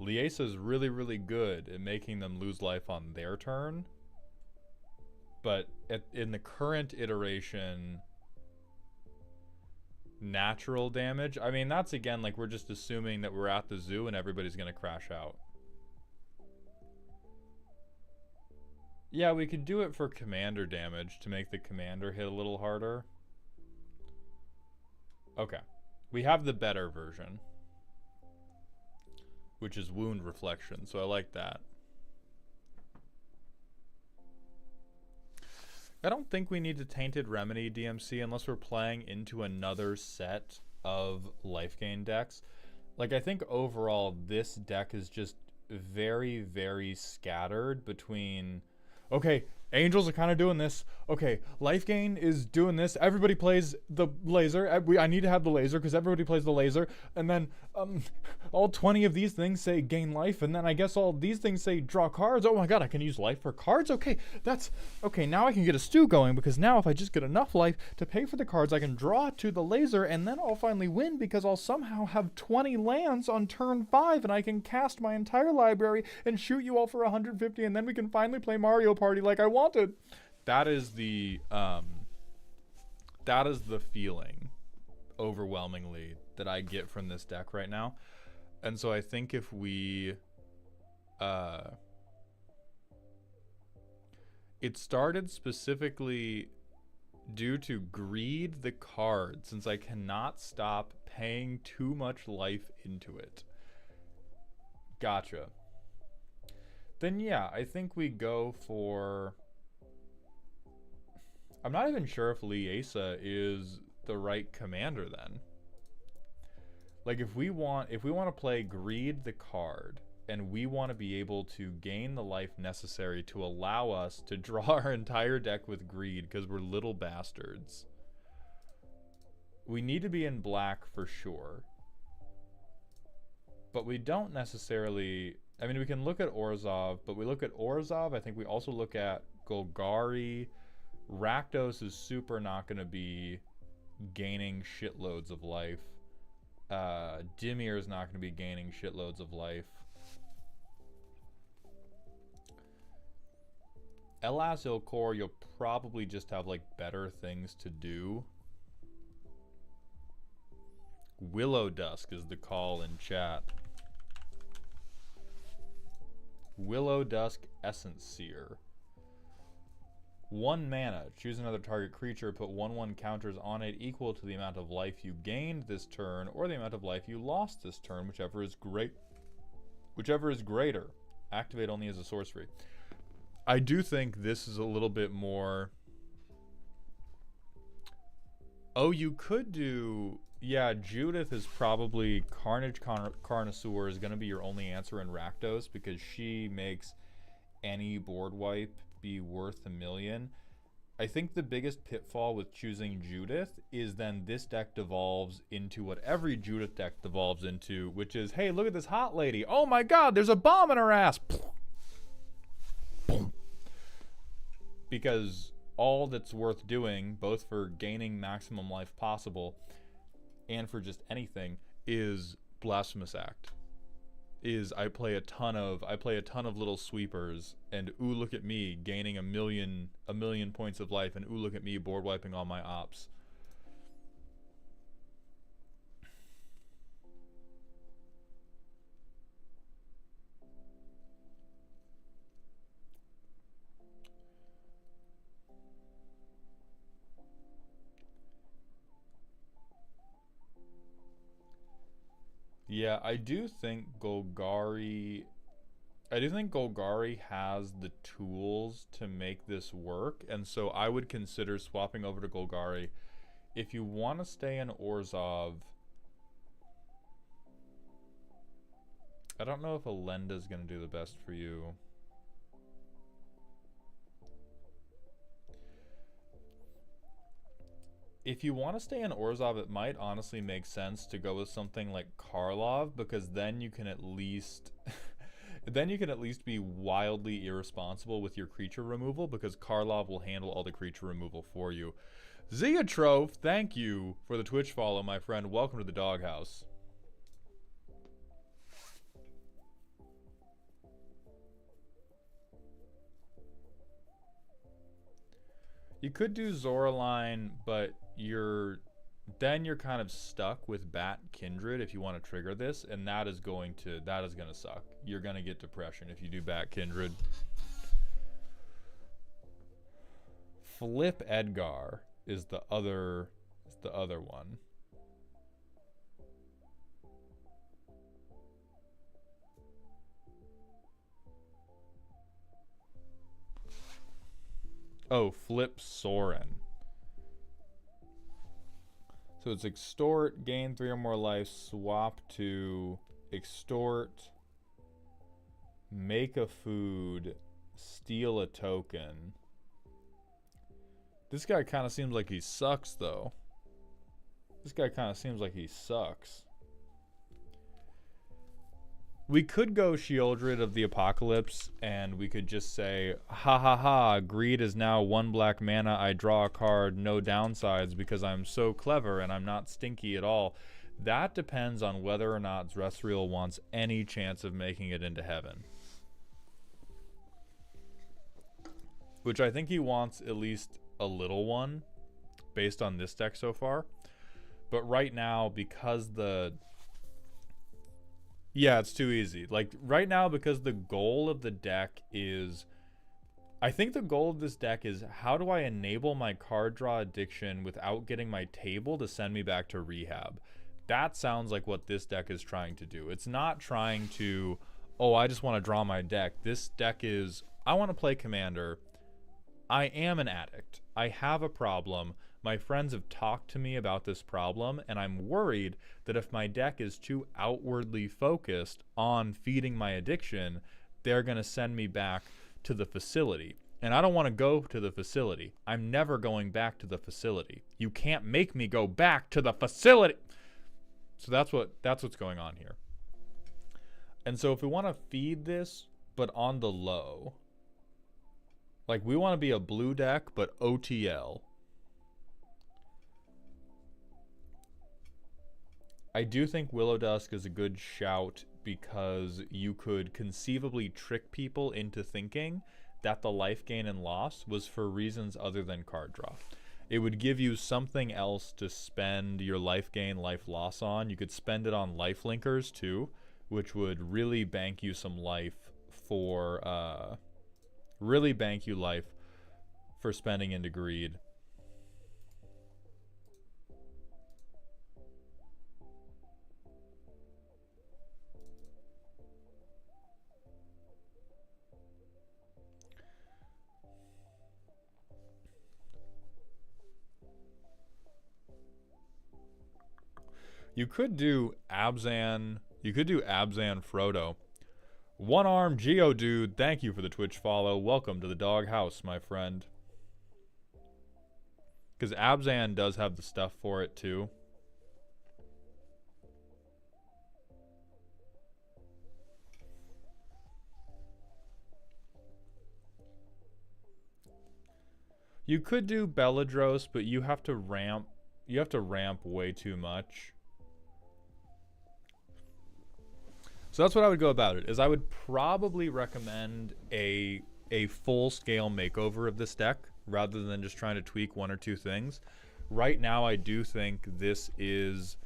Liesa is really, really good at making them lose life on their turn. But in the current iteration, natural damage, I mean, that's again like we're just assuming that we're at the zoo and everybody's going to crash out. Yeah, we could do it for commander damage to make the commander hit a little harder. Okay. We have the better version, which is wound reflection, so I like that. I don't think we need to Tainted Remedy DMC unless we're playing into another set of life gain decks. Like, I think overall this deck is just very, very scattered between... Okay, Angels are kind of doing this. Okay, Life Gain is doing this. Everybody plays the laser. I need to have the laser because everybody plays the laser. And then all 20 of these things say gain life. And then I guess all these things say draw cards. Oh my god, I can use life for cards? Okay, that's... Okay, now I can get a stew going because now if I just get enough life to pay for the cards, I can draw to the laser and then I'll finally win because I'll somehow have 20 lands on turn 5 and I can cast my entire library and shoot you all for 150 and then we can finally play Mario Party like I wanted. That is the feeling overwhelmingly that I get from this deck right now. And so I think if we it started specifically due to greed the card, since I cannot stop paying too much life into it. Gotcha. Then yeah, I think we go for... I'm not even sure if Liesa is the right commander then. Like if we want to play Greed the card and we want to be able to gain the life necessary to allow us to draw our entire deck with Greed because we're little bastards. We need to be in black for sure. But we don't necessarily... I mean, we can look at Orzhov, but we look at Orzhov, I think we also look at Golgari. Rakdos is super not going to be gaining shitloads of life. Dimir is not going to be gaining shitloads of life. Elas Ilkor, you'll probably just have like better things to do. Willow Dusk is the call in chat. Willow Dusk Essence Seer. 1 mana. Choose another target creature, put 1/1 counters on it equal to the amount of life you gained this turn or the amount of life you lost this turn, whichever is greater. Activate only as a sorcery. I do think this is a little bit more... Oh, you could do... Yeah, Judith is probably... Carnage Carnosaur is going to be your only answer in Rakdos because she makes any board wipe be worth $1 million. I think the biggest pitfall with choosing Judith is then this deck devolves into what every Judith deck devolves into, which is, hey, look at this hot lady. Oh my god, there's a bomb in her ass. Because all that's worth doing, both for gaining maximum life possible and for just anything, is Blasphemous Act. I play a ton of little sweepers, and ooh, look at me gaining a million points of life, and ooh, look at me board wiping all my ops. Yeah, I do think Golgari... I do think Golgari has the tools to make this work, and so I would consider swapping over to Golgari. If you want to stay in Orzhov, I don't know if Elenda is going to do the best for you. If you want to stay in Orzhov, it might honestly make sense to go with something like Karlov, because then you can at least be wildly irresponsible with your creature removal, because Karlov will handle all the creature removal for you. Zeotrove, thank you for the Twitch follow, my friend. Welcome to the doghouse. You could do Zoraline, but you're kind of stuck with Bat Kindred if you want to trigger this, and that is going to suck. You're gonna get depression if you do Bat Kindred. Flip Edgar is the other one. Oh, Flip Sorin. So it's extort, gain 3 or more life, swap to extort, make a food, steal a token. This guy kind of seems like he sucks, though. We could go Sheoldred of the Apocalypse, and we could just say, ha ha ha, greed is now 1 black mana, I draw a card, no downsides, because I'm so clever and I'm not stinky at all. That depends on whether or not Zresriel wants any chance of making it into heaven. Which I think he wants at least a little one, based on this deck so far. But right now, because yeah, it's too easy. Like, right now, because the goal of the deck is... I think the goal of this deck is, how do I enable my card draw addiction without getting my table to send me back to rehab? That sounds like what this deck is trying to do. It's not trying to, oh, I just want to draw my deck. This deck is, I want to play Commander. I am an addict. I have a problem. My friends have talked to me about this problem, and I'm worried that if my deck is too outwardly focused on feeding my addiction, they're going to send me back to the facility. And I don't want to go to the facility. I'm never going back to the facility. You can't make me go back to the facility. So that's what's going on here. And so if we want to feed this, but on the low, like, we want to be a blue deck, but OTL. I do think Willow Dusk is a good shout, because you could conceivably trick people into thinking that the life gain and loss was for reasons other than card draw. It would give you something else to spend your life gain, life loss on. You could spend it on life linkers too, which would really bank you some life for spending into greed. You could do Abzan. You could do Abzan Frodo. One Arm Geodude, thank you for the Twitch follow. Welcome to the doghouse, my friend. Because Abzan does have the stuff for it too. You could do Beledros, but you have to ramp way too much. So that's what I would go about it, is I would probably recommend a full-scale makeover of this deck, rather than just trying to tweak 1 or 2 things. Right now, I do think this is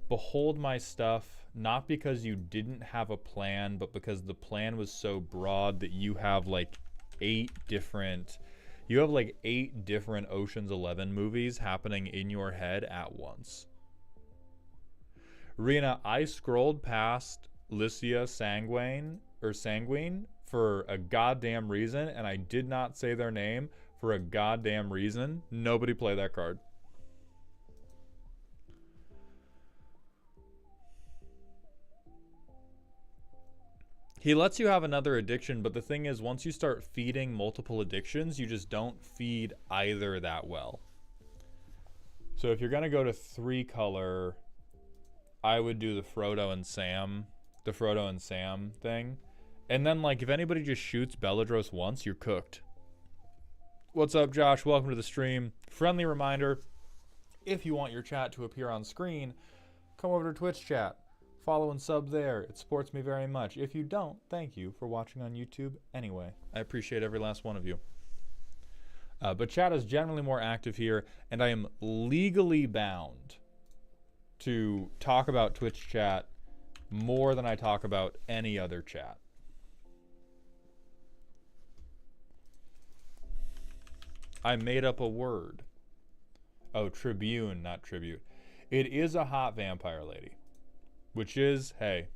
behold my stuff, not because you didn't have a plan, but because the plan was so broad that you have like 8 different Ocean's 11 movies happening in your head at once. Rena, I scrolled past Lycia Sanguine or Sanguine for a goddamn reason, and I did not say their name for a goddamn reason. Nobody play that card. He lets you have another addiction, but the thing is, once you start feeding multiple addictions, you just don't feed either that well. So if you're going to go to 3-color, I would do the Frodo and Sam thing. And then, like, if anybody just shoots Beledros once, you're cooked. What's up, Josh? Welcome to the stream. Friendly reminder, if you want your chat to appear on screen, come over to Twitch chat. Follow and sub there. It supports me very much. If you don't, thank you for watching on YouTube anyway. I appreciate every last one of you. But chat is generally more active here, and I am legally bound to talk about Twitch chat more than I talk about any other chat. I made up a word. Oh, Tribune, not Tribute. It is a hot vampire lady. Which is, hey,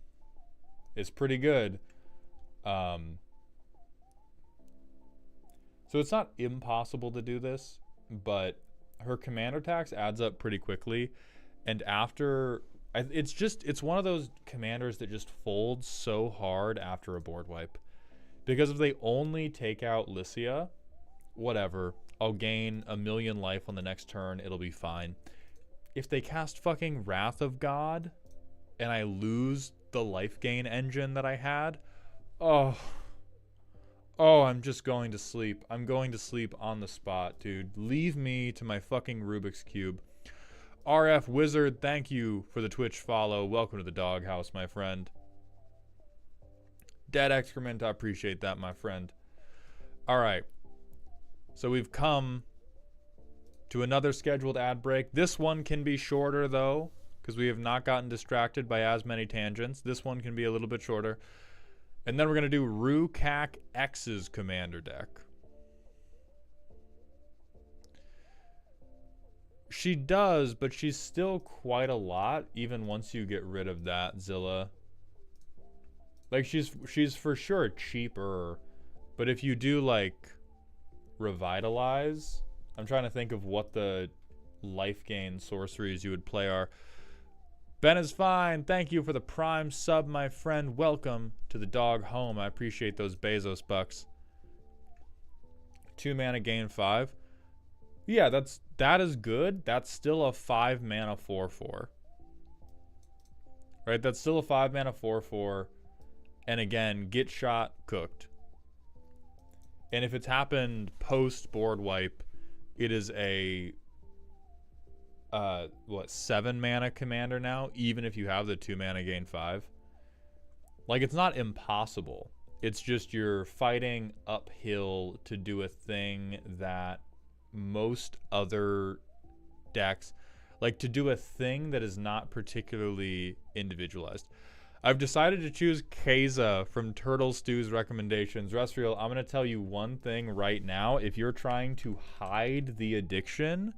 it's pretty good. So it's not impossible to do this, but her commander tax adds up pretty quickly. And after, it's one of those commanders that just folds so hard after a board wipe. Because if they only take out Lycia, whatever, I'll gain 1,000,000 life on the next turn, it'll be fine. If they cast fucking Wrath of God, and I lose the life gain engine that I had, oh, I'm just going to sleep. I'm going to sleep on the spot, dude. Leave me to my fucking Rubik's Cube. RF Wizard, thank you for the Twitch follow. Welcome to the doghouse, my friend. Dead Excrement, I appreciate that, my friend. All right. So we've come to another scheduled ad break. This one can be shorter, though, because we have not gotten distracted by as many tangents. This one can be a little bit shorter. And then we're going to do Rukak X's commander deck. She does, but she's still quite a lot, even once you get rid of that Zilla. Like, she's for sure cheaper, but if you do, like, Revitalize, I'm trying to think of what the life gain sorceries you would play are. Ben is fine. Thank you for the prime sub, my friend. Welcome to the dog home. I appreciate those Bezos bucks. 2 mana gain 5. Yeah, that is good. That's still a 5 mana 4/4. Right? That's still a 5 mana 4/4. And again, get shot, cooked. And if it's happened post board wipe, it is a 7 mana commander now, even if you have the 2 mana gain 5. Like, it's not impossible. It's just you're fighting uphill to do a thing that most other decks, like, to do a thing that is not particularly individualized. I've decided to choose Keza from Turtle Stew's recommendations. Restriel, I'm going to tell you one thing right now. If you're trying to hide the addiction,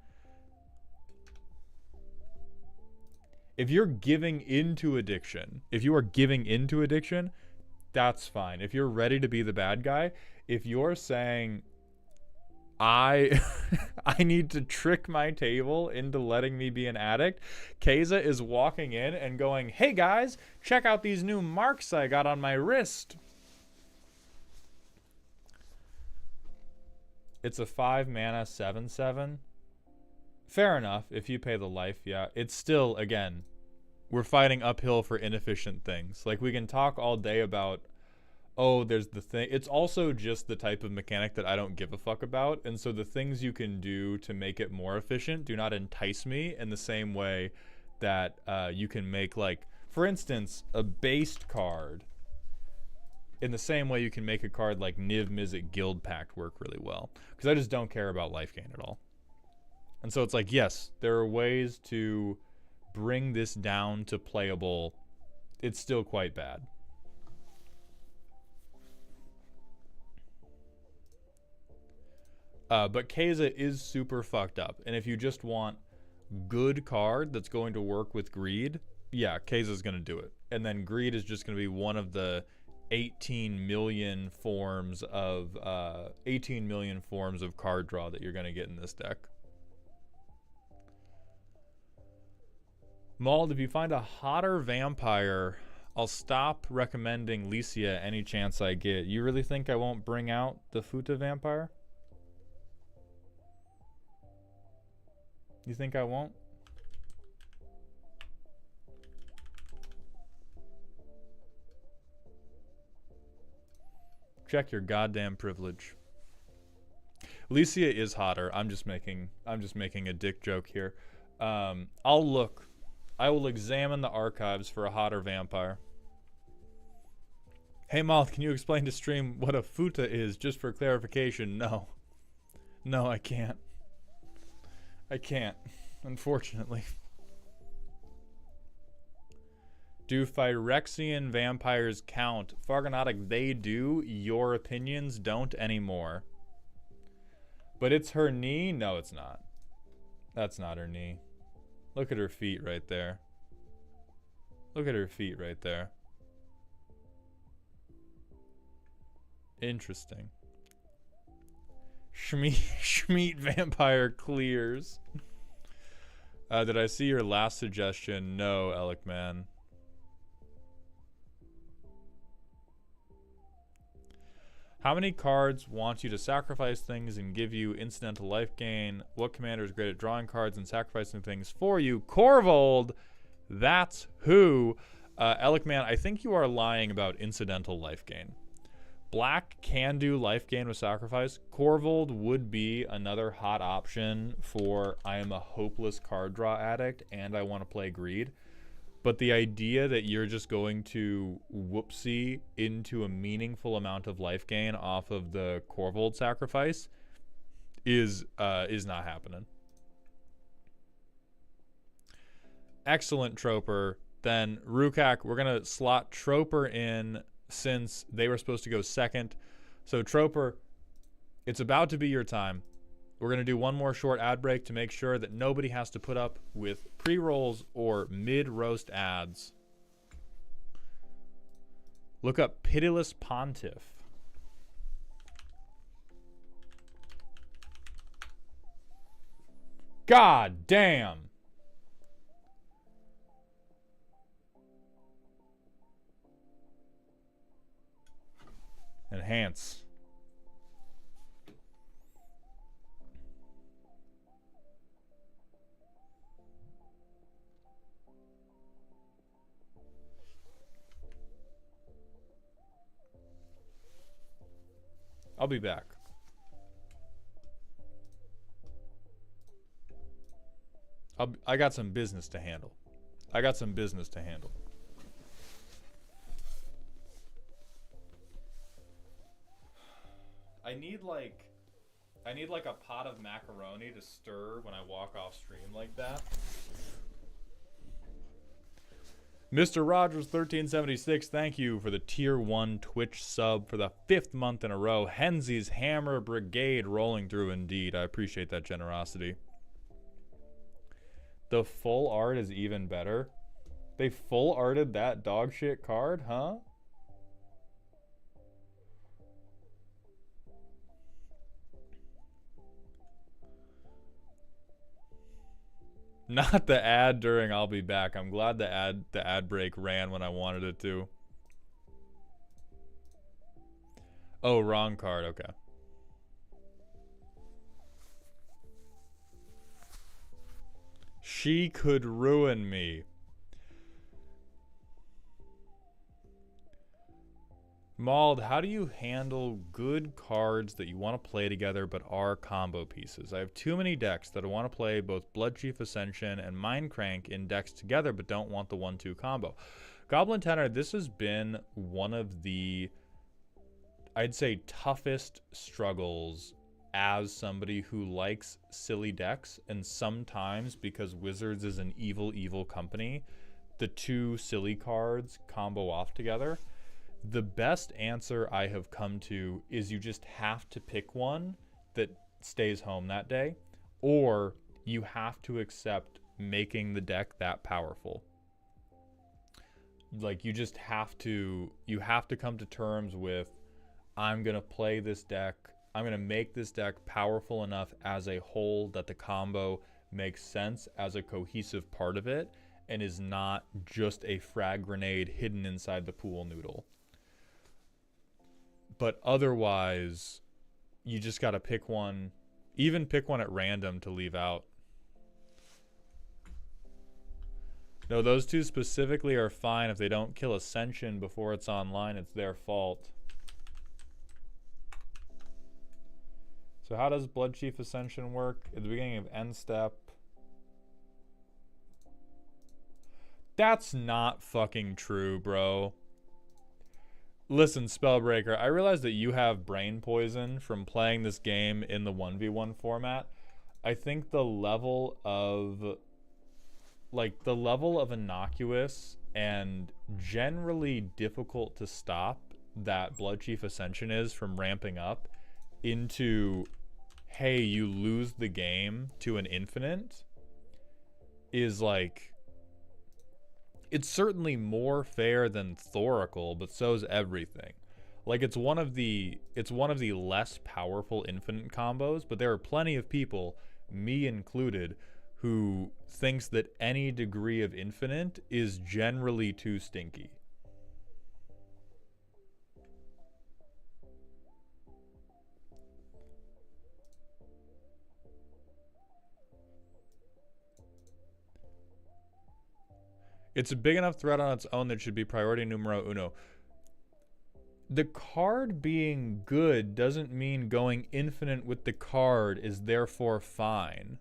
if you're giving into addiction, that's fine. If you're ready to be the bad guy, if you're saying, I need to trick my table into letting me be an addict, Keza is walking in and going, hey guys, check out these new marks I got on my wrist. It's a 5 mana 7/7. Fair enough, if you pay the life, yeah. It's still, again, we're fighting uphill for inefficient things. Like, we can talk all day about, oh, there's the thing. It's also just the type of mechanic that I don't give a fuck about. And so the things you can do to make it more efficient do not entice me in the same way that you can make, like, for instance, a based card. In the same way you can make a card like Niv Mizzet Guild Pact work really well. Because I just don't care about life gain at all. And so it's like, yes, there are ways to bring this down to playable. It's still quite bad. But Keza is super fucked up. And if you just want good card that's going to work with Greed, yeah, Keza's going to do it. And then Greed is just going to be one of the 18 million forms of card draw that you're going to get in this deck. Mauled, if you find a hotter vampire, I'll stop recommending Lycia any chance I get. You really think I won't bring out the Futa vampire? You think I won't? Check your goddamn privilege. Lycia is hotter. I'm just making a dick joke here. I'll look. I will examine the archives for a hotter vampire. Hey Moth, can you explain to stream what a Futa is, just for clarification? No. No, I can't. I can't, unfortunately. Do Phyrexian vampires count? Fargonatic, they do. Your opinions don't anymore. But it's her knee? No, it's not. That's not her knee. Look at her feet right there. Look at her feet right there. Interesting. Schmeat vampire clears. Did I see your last suggestion? No, Alec man. How many cards want you to sacrifice things and give you incidental life gain? What commander is great at drawing cards and sacrificing things for you? Corvold, that's who. Alec man, I think you are lying about incidental life gain. Black can do life gain with sacrifice. Corvold would be another hot option for I am a hopeless card draw addict and I want to play greed. But the idea that you're just going to whoopsie into a meaningful amount of life gain off of the Corvold sacrifice is not happening. Excellent, Troper. Then Rukak, we're gonna slot Troper in since they were supposed to go second. So Troper, it's about to be your time. We're going to do one more short ad break to make sure that nobody has to put up with pre-rolls or mid-roast ads. Look up Pitiless Pontiff. God damn. Enhance. I'll be back. I got some business to handle. I need like a pot of macaroni to stir when I walk off stream like that. Mr. Rogers 1376, thank you for the tier 1 Twitch sub for the 5th month in a row. Henzy's Hammer Brigade rolling through indeed. I appreciate that generosity. The full art is even better. They full arted that dog shit card, huh? Not the ad during I'll be back. I'm glad the ad break ran when I wanted it to. Oh, wrong card. Okay. She could ruin me. Mauled, how do you handle good cards that you want to play together but are combo pieces? I have too many decks that I want to play both Bloodchief Ascension and Mindcrank in decks together but don't want the 1-2 combo. Goblin Tenor, this has been one of the, I'd say, toughest struggles as somebody who likes silly decks, and sometimes because Wizards is an evil, evil company, the two silly cards combo off together. The best answer I have come to is you just have to pick one that stays home that day, or you have to accept making the deck that powerful. like you just have to come to terms with, I'm going to play this deck. I'm going to make this deck powerful enough as a whole that the combo makes sense as a cohesive part of it and is not just a frag grenade hidden inside the pool noodle. But otherwise, you just got to pick one, even pick one at random to leave out. No, those two specifically are fine. If they don't kill Ascension before it's online, it's their fault. So how does Bloodchief Ascension work? At the beginning of end step. That's not fucking true, bro. Listen, Spellbreaker, I realize that you have brain poison from playing this game in the 1v1 format. I think the level of innocuous and generally difficult to stop that Bloodchief Ascension is from ramping up into, hey, you lose the game to an infinite is like, it's certainly more fair than Thoracle, but so's everything. Like it's one of the less powerful infinite combos, but there are plenty of people, me included, who thinks that any degree of infinite is generally too stinky. It's a big enough threat on its own that it should be priority numero uno. The card being good doesn't mean going infinite with the card is therefore fine.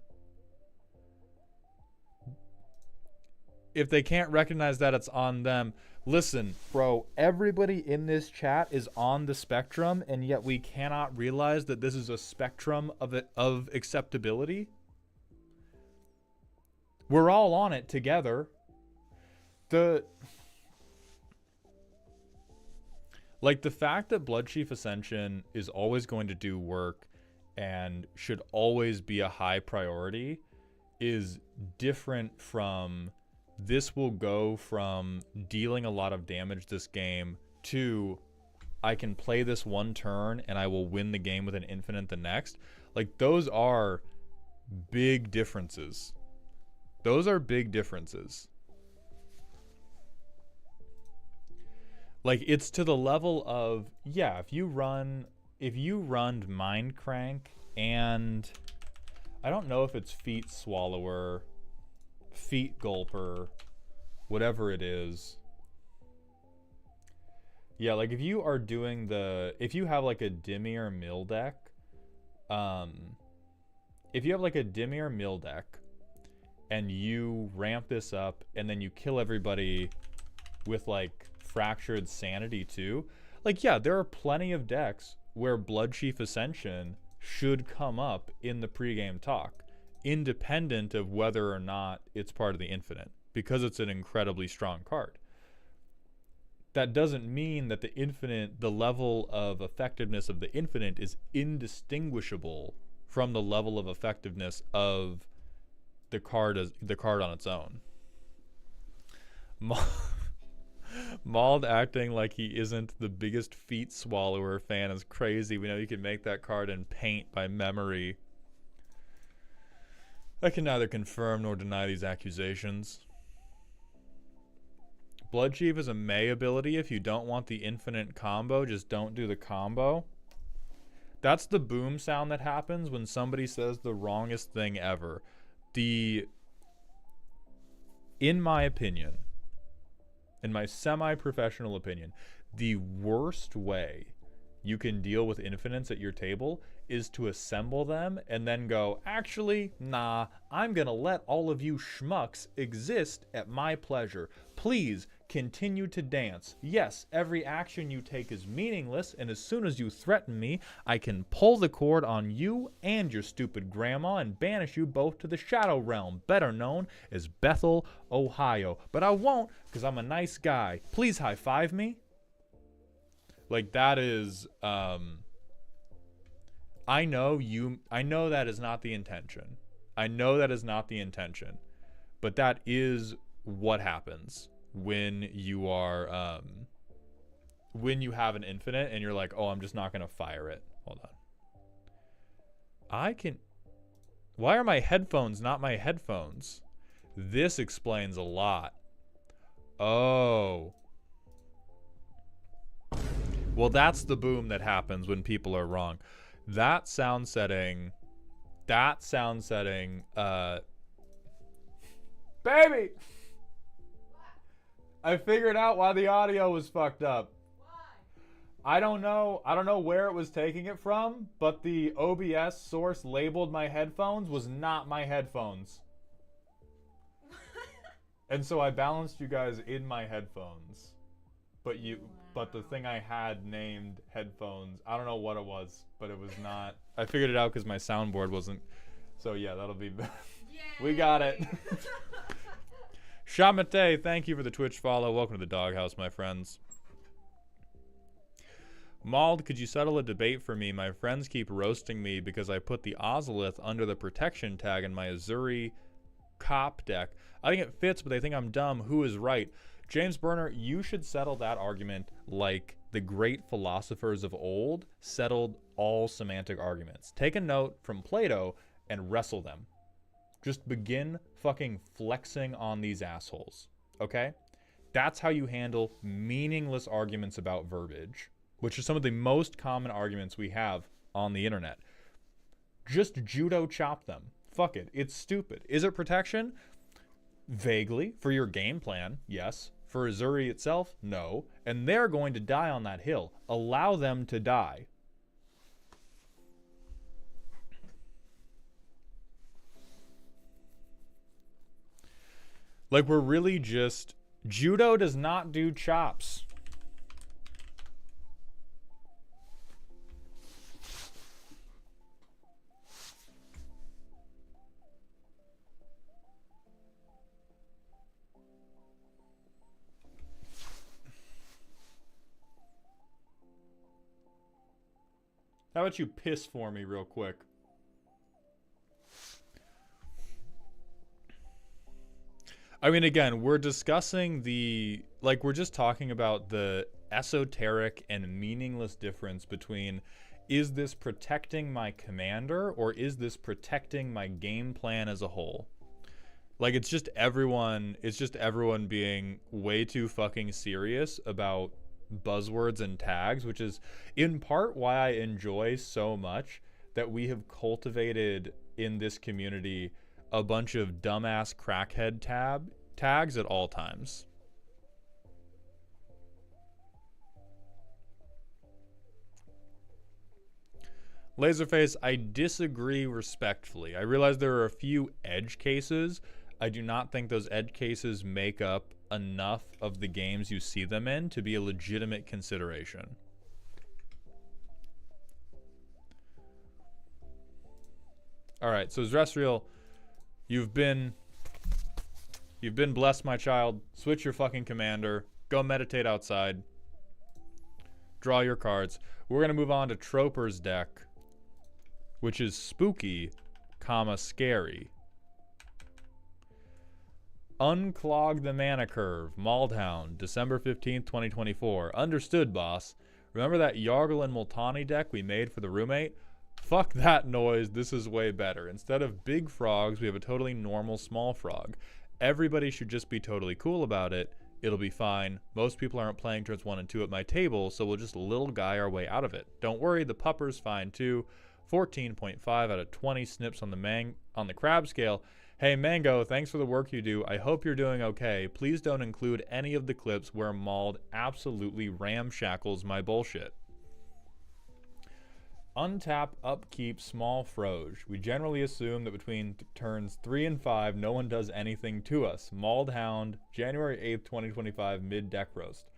If they can't recognize that, it's on them. Listen, bro, everybody in this chat is on the spectrum, and yet we cannot realize that this is a spectrum of acceptability. We're all on it together. The fact that Bloodchief Ascension is always going to do work and should always be a high priority is different from, this will go from dealing a lot of damage this game to, I can play this one turn and I will win the game with an infinite the next. Like, those are big differences. Those are big differences. Like, it's to the level of, yeah, if you run Mind Crank and I don't know if it's Feet Swallower, Feet Gulper, whatever it is. Yeah, like if you are doing if you have like a Dimir Mill deck, if you have like a Dimir Mill deck and you ramp this up and then you kill everybody with like Fractured Sanity too, like, yeah, there are plenty of decks where Bloodchief Ascension should come up in the pregame talk, independent of whether or not it's part of the infinite, because it's an incredibly strong card. That doesn't mean that the level of effectiveness of the infinite is indistinguishable from the level of effectiveness of the card on its own. Mauled acting like he isn't the biggest Feet Swallower fan is crazy. We know you can make that card in Paint by memory. I can neither confirm nor deny these accusations. Bloodchief is a May ability. If you don't want the infinite combo, just don't do the combo. That's the boom sound that happens when somebody says the wrongest thing ever. In my opinion, in my semi-professional opinion, the worst way you can deal with infinites at your table is to assemble them and then go, actually, nah, I'm gonna let all of you schmucks exist at my pleasure. Please continue to dance. Yes, every action you take is meaningless, and as soon as you threaten me, I can pull the cord on you and your stupid grandma and banish you both to the Shadow Realm, better known as Bethel, Ohio. But I won't, because I'm a nice guy. Please high-five me. Like, that is, I know that is not the intention. I know that is not the intention. But that is what happens when you are when you have an infinite and you're like, oh, I'm just not gonna fire it. Hold on. Why are my headphones not my headphones? This explains a lot. Oh. Well, that's the boom that happens when people are wrong. That sound setting, baby! I figured out why the audio was fucked up. I don't know where it was taking it from, but the OBS source labeled my headphones was not my headphones. And so I balanced you guys in my headphones. But the thing I had named headphones, I don't know what it was, but it was not. I figured it out because my soundboard wasn't. So yeah, that'll be. We got it. Shamate, thank you for the Twitch follow. Welcome to the doghouse, my friends. Mauled, could you settle a debate for me? My friends keep roasting me because I put the Ozolith under the protection tag in my Azuri cop deck. I think it fits, but they think I'm dumb. Who is right? James Burner, you should settle that argument like the great philosophers of old settled all semantic arguments. Take a note from Plato and wrestle them. Just begin fucking flexing on these assholes, okay? That's how you handle meaningless arguments about verbiage, which are some of the most common arguments we have on the internet. Just judo chop them. Fuck it. It's stupid. Is it protection? Vaguely. For your game plan, yes. For Azuri itself, no. And they're going to die on that hill. Allow them to die. Like, we're really just... Judo does not do chops. How about you piss for me real quick? I mean, again, we're discussing we're just talking about the esoteric and meaningless difference between, is this protecting my commander or is this protecting my game plan as a whole? Like, it's just everyone being way too fucking serious about buzzwords and tags, which is in part why I enjoy so much that we have cultivated in this community a bunch of dumbass crackhead tags at all times. Laserface, I disagree respectfully. I realize there are a few edge cases. I do not think those edge cases make up enough of the games you see them in to be a legitimate consideration. All right, so Zrestriel, you've been blessed, my child. Switch your fucking commander. Go meditate outside. Draw your cards. We're gonna move on to Troper's deck, which is spooky, scary. Unclog the Mana Curve, Maldhound, December 15th, 2024. Understood, boss. Remember that Yargle and Multani deck we made for the roommate? Fuck that noise, this is way better. Instead of big frogs, we have a totally normal small frog. Everybody should just be totally cool about it. It'll be fine. Most people aren't playing turns 1 and 2 at my table, so we'll just little guy our way out of it. Don't worry, the pupper's fine too. 14.5 out of 20 snips on the crab scale. Hey Mango, thanks for the work you do. I hope you're doing okay. Please don't include any of the clips where Mauled absolutely ramshackles my bullshit. Untap, upkeep, small froge. We generally assume that between turns 3 and 5, no one does anything to us. Mauled Hound, January 8th, 2025, mid-deck roast.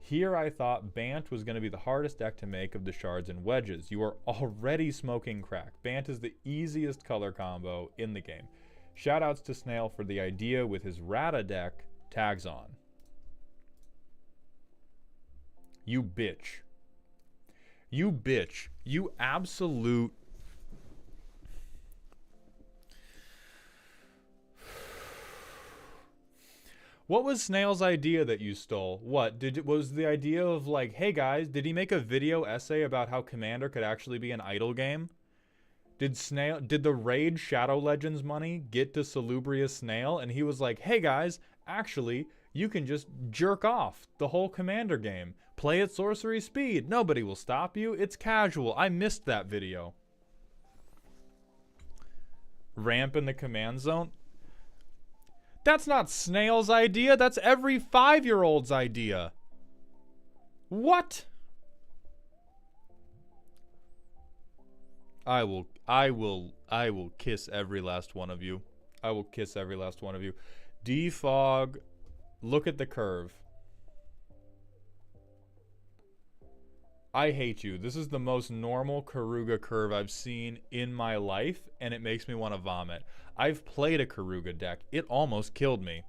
Here I thought Bant was going to be the hardest deck to make of the shards and wedges. You are already smoking crack. Bant is the easiest color combo in the game. Shoutouts to Snail for the idea with his Rata deck, tags on. You bitch. You bitch. You absolute... What was Snail's idea that you stole? What was the idea of like, hey guys, did he make a video essay about how Commander could actually be an idle game? Did the Raid Shadow Legends money get to Salubrious Snail and he was like, hey guys, actually, you can just jerk off the whole Commander game. Play at sorcery speed. Nobody will stop you. It's casual. I missed that video. Ramp in the command zone? That's not Snail's idea. That's every 5-year-old's idea. What? I will kiss every last one of you. I will kiss every last one of you. Defog, look at the curve. I hate you. This is the most normal Karuga curve I've seen in my life, and it makes me want to vomit. I've played a Karuga deck. It almost killed me.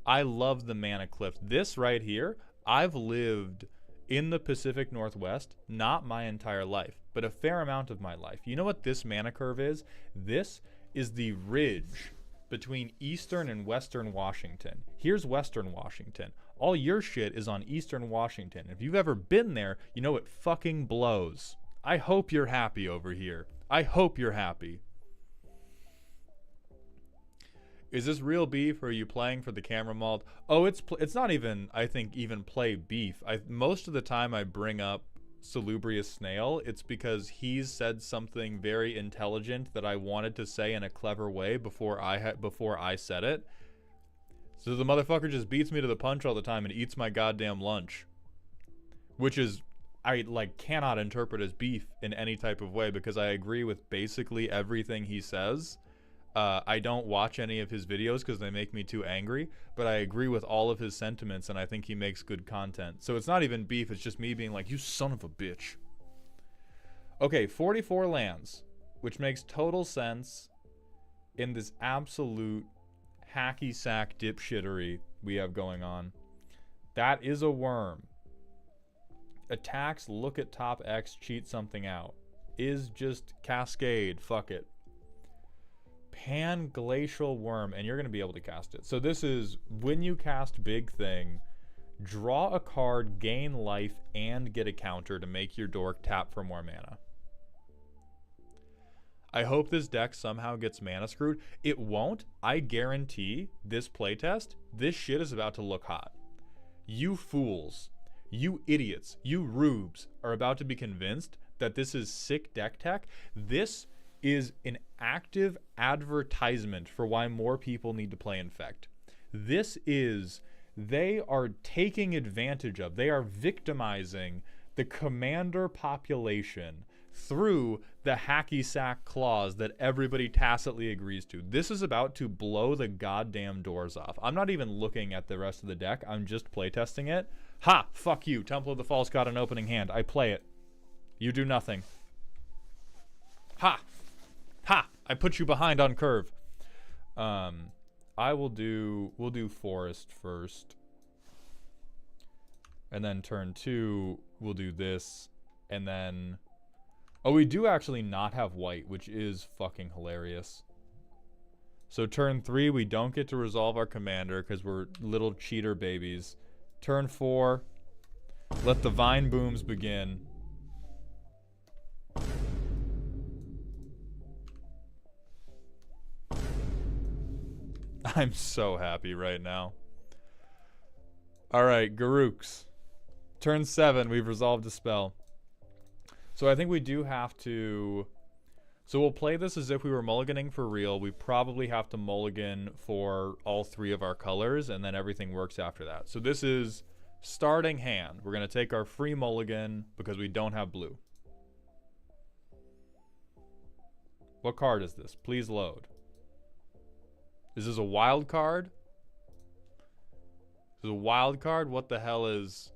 I love the Mana Cliff. This right here, I've lived in the Pacific Northwest, not my entire life, but a fair amount of my life. You know what this mana curve is? This is the ridge between Eastern and Western Washington. Here's Western Washington. All your shit is on Eastern Washington. If you've ever been there, you know it fucking blows. I hope you're happy over here. I hope you're happy. Is this real beef or are you playing for the camera mold? Oh, it's not even, I think, even play beef. Most of the time I bring up Salubrious Snail, it's because he's said something very intelligent that I wanted to say in a clever way before I said it. So the motherfucker just beats me to the punch all the time and eats my goddamn lunch. Which is, I cannot interpret as beef in any type of way because I agree with basically everything he says. I don't watch any of his videos because they make me too angry, but I agree with all of his sentiments and I think he makes good content. So it's not even beef, it's just me being like, you son of a bitch. Okay, 44 lands, which makes total sense in this absolute hacky sack dipshittery we have going on. That is a worm. Attacks, look at top X, cheat something out. Is just Cascade, fuck it. Pan Glacial Worm, and you're going to be able to cast it. So this is, when you cast Big Thing, draw a card, gain life, and get a counter to make your dork tap for more mana. I hope this deck somehow gets mana screwed. It won't. I guarantee this playtest, this shit is about to look hot. You fools, you idiots, you rubes are about to be convinced that this is sick deck tech. This is an active advertisement for why more people need to play Infect. This is, they are taking advantage of, they are victimizing the Commander population through the hacky sack clause that everybody tacitly agrees to. This is about to blow the goddamn doors off. I'm not even looking at the rest of the deck, I'm just playtesting it. Ha! Fuck you, Temple of the False God an opening hand. I play it. You do nothing. Ha! Ha! I put you behind on curve. We'll do Forest first. And then turn 2, we'll do this. And then, oh, we do actually not have white, which is fucking hilarious. So turn 3, we don't get to resolve our commander because we're little cheater babies. Turn 4, let the vine booms begin. I'm so happy right now. Alright, Garruk's. Turn 7, we've resolved a spell. So I think we do have to... So we'll play this as if we were mulliganing for real. We probably have to mulligan for all 3 of our colors, and then everything works after that. So this is starting hand. We're going to take our free mulligan because we don't have blue. What card is this? Please load. Is this a wild card? Is it a wild card? What the hell is...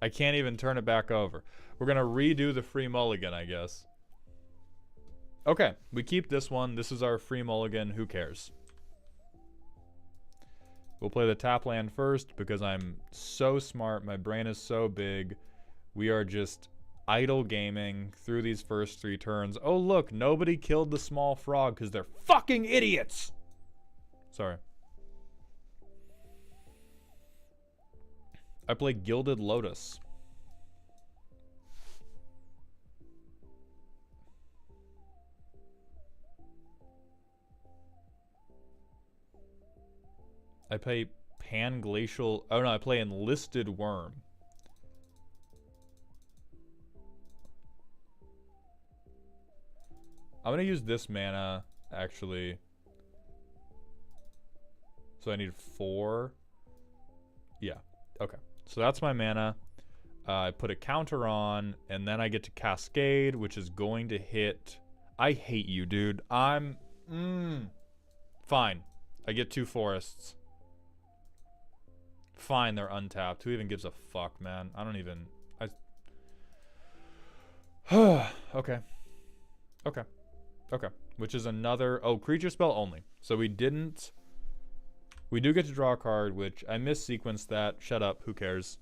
I can't even turn it back over. We're going to redo the free mulligan, I guess. Okay, we keep this one. This is our free mulligan. Who cares? We'll play the tap land first because I'm so smart. My brain is so big. We are just idle gaming through these first 3 turns. Oh, look, nobody killed the small frog because they're fucking idiots. Sorry. I play Gilded Lotus. I play Panglacial. Oh no, I play Enlisted Worm. I'm gonna use this mana actually. So I need 4. Yeah. Okay. So that's my mana. I put a counter on, and then I get to Cascade, which is going to hit. I hate you, dude. I'm fine. I get 2 forests. Fine, they're untapped. Who even gives a fuck, man? I don't even. Okay. Okay. Okay. Which is another. Oh, creature spell only. So we didn't. We do get to draw a card, which I missequenced that. Shut up. Who cares?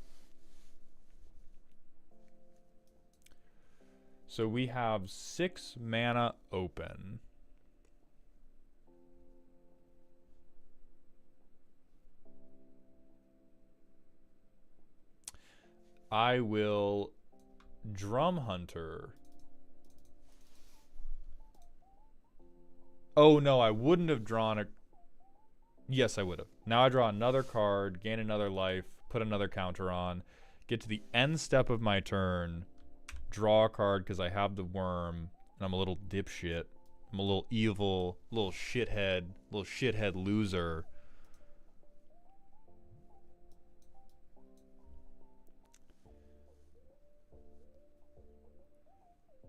So we have 6 mana open. I will Drum Hunter. Oh no, I wouldn't have drawn a... Yes, I would have. Now I draw another card, gain another life, put another counter on, get to the end step of my turn, draw a card because I have the worm, and I'm a little dipshit. I'm a little evil, little shithead loser.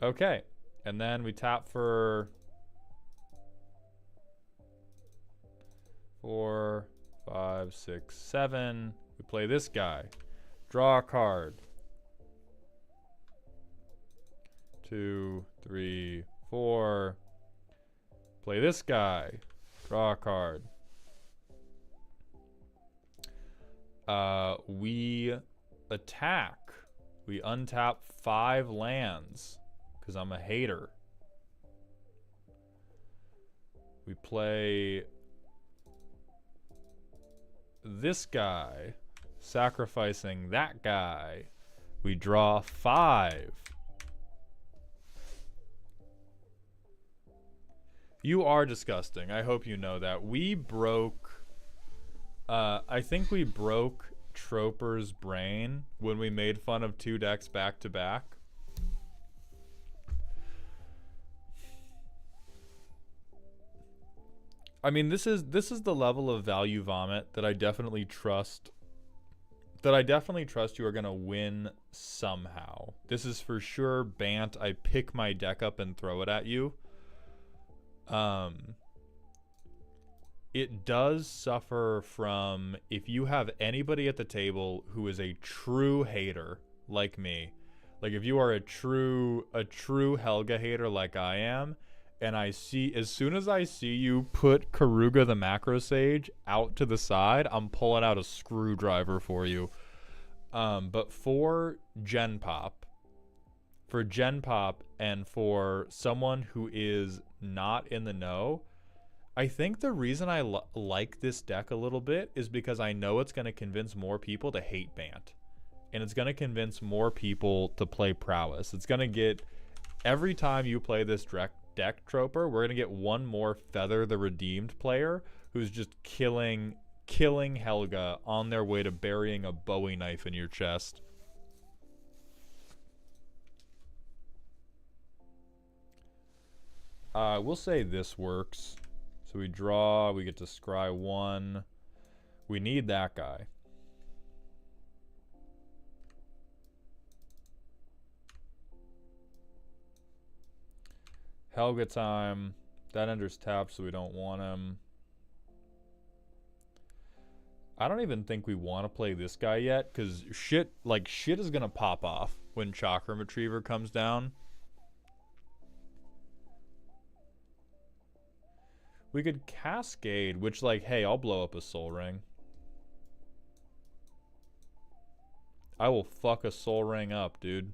Okay, and then we tap for 4, 5, 6, 7. We play this guy. Draw a card. 2, 3, 4. Play this guy. Draw a card. We attack. We untap 5 lands. Because I'm a hater. We play this guy, sacrificing that guy. We draw 5. You are disgusting. I hope you know that. We broke... I think we broke Troper's brain when we made fun of 2 decks back to back. I mean, this is the level of value vomit that I definitely trust. That I definitely trust you are gonna win somehow. This is for sure Bant. I pick my deck up and throw it at you. It does suffer from, if you have anybody at the table who is a true hater like me, like if you are a true Helga hater like I am. And I see, as soon as I see you put Karuga the Macro Sage out to the side, I'm pulling out a screwdriver for you. But for Gen Pop and for someone who is not in the know, I think the reason I like this deck a little bit is because I know it's going to convince more people to hate Bant. And it's going to convince more people to play Prowess. It's going to get, every time you play this deck, Troper, we're gonna get one more Feather the Redeemed player who's just killing Helga on their way to burying a Bowie knife in your chest. We'll say this works. So we draw, we get to scry 1. We need that guy. Helga time. That ender's tapped, so we don't want him. I don't even think we want to play this guy yet, because shit is gonna pop off when Chakram Retriever comes down. We could Cascade, which, like, hey, I'll blow up a Soul Ring. I will fuck a Soul Ring up, dude.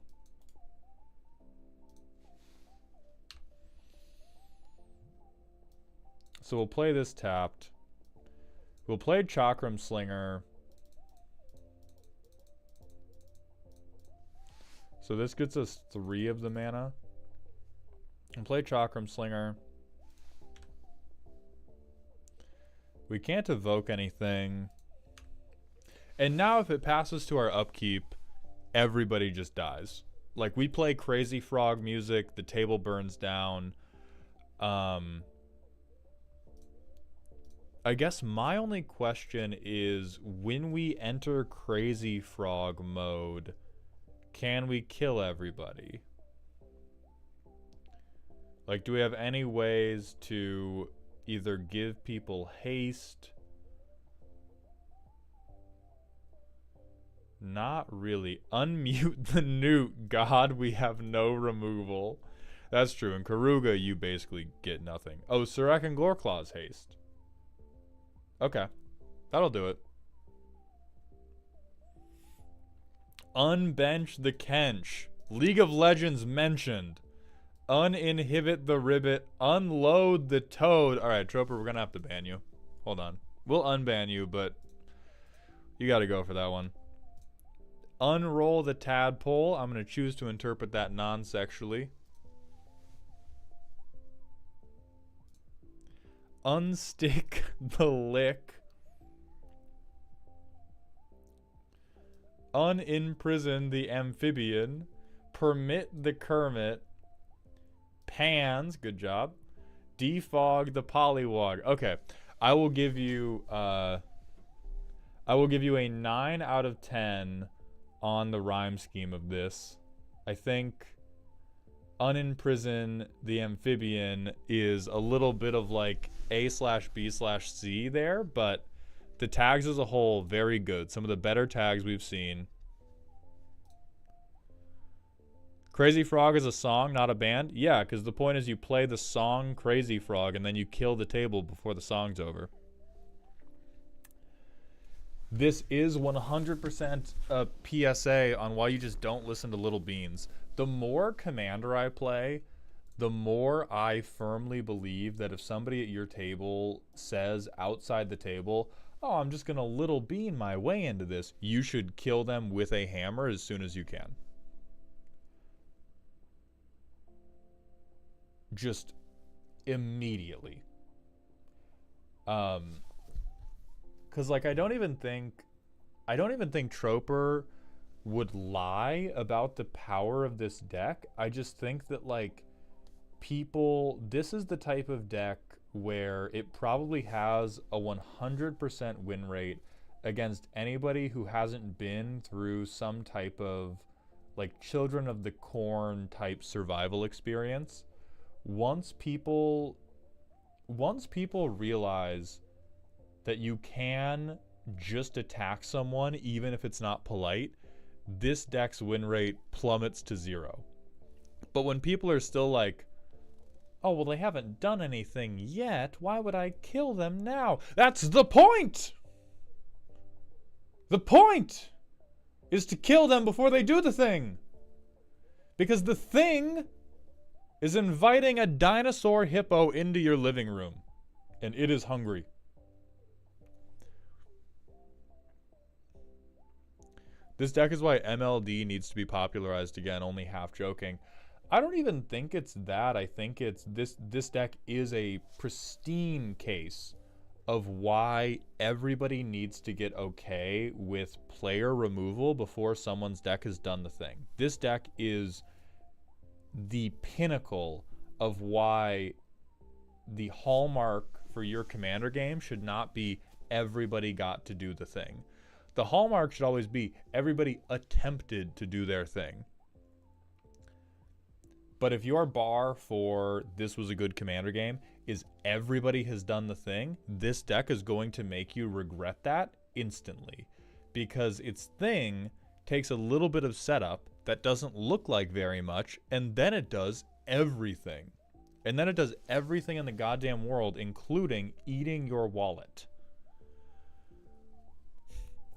So we'll play this tapped. We'll play Chakram Slinger. So this gets us 3 of the mana. And play Chakram Slinger. We can't evoke anything. And now if it passes to our upkeep, everybody just dies. Like, we play Crazy Frog music, the table burns down. I guess my only question is, when we enter Crazy Frog mode, can we kill everybody? Like, do we have any ways to either give people haste? Not really. Unmute the Newt. God, we have no removal. That's true. In Karuga, you basically get nothing. Oh, Surek and Glorclaw's haste. Okay. That'll do it. Unbench the Kench. League of Legends mentioned. Uninhibit the Ribbit. Unload the Toad. Alright, Troper, we're gonna have to ban you. Hold on. We'll unban you, but you gotta go for that one. Unroll the Tadpole. I'm gonna choose to interpret that non-sexually. Unstick the Lick. Unimprison the Amphibian. Permit the Kermit. Pans, good job. Defog the Pollywog. Okay, I will give you a 9 out of 10 on the rhyme scheme of this. I think unimprison the Amphibian is a little bit of like A/B/C there, but the tags as a whole, very good. Some of the better tags we've seen. Crazy Frog is a song, not a band? Yeah, because the point is you play the song Crazy Frog and then you kill the table before the song's over. This is 100% a PSA on why you just don't listen to Little Beans. The more Commander I play, the more I firmly believe that if somebody at your table says outside the table, oh, I'm just going to Little Bean my way into this, you should kill them with a hammer as soon as you can. Just immediately. Cause like I don't even think Troper would lie about the power of this deck. I just think that like this is the type of deck where it probably has a 100% win rate against anybody who hasn't been through some type of like Children of the Corn type survival experience. Once people realize that you can just attack someone even if it's not polite, this deck's win rate plummets to 0. But when people are still like, oh, well, they haven't done anything yet, why would I kill them now? That's the point! The point is to kill them before they do the thing. Because the thing is inviting a dinosaur hippo into your living room. And it is hungry. This deck is why MLD needs to be popularized again, only half joking. I don't even think it's that. I think it's this deck is a pristine case of why everybody needs to get okay with player removal before someone's deck has done the thing. This deck is the pinnacle of why the hallmark for your Commander game should not be everybody got to do the thing. The hallmark should always be everybody attempted to do their thing. But if your bar for this was a good Commander game is everybody has done the thing, this deck is going to make you regret that instantly. Because its thing takes a little bit of setup that doesn't look like very much, and then it does everything. And then it does everything in the goddamn world, including eating your wallet.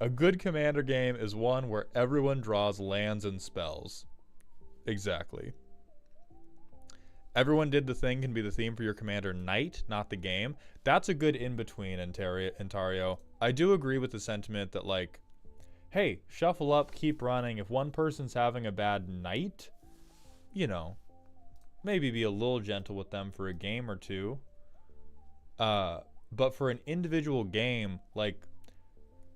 A good Commander game is one where everyone draws lands and spells. Exactly. Everyone did the thing can be the theme for your commander night, not the game. That's a good in-between, Ontario. I do agree with the sentiment that, like, hey, shuffle up, keep running. If one person's having a bad night, you know, maybe be a little gentle with them for a game or two. But for an individual game, like,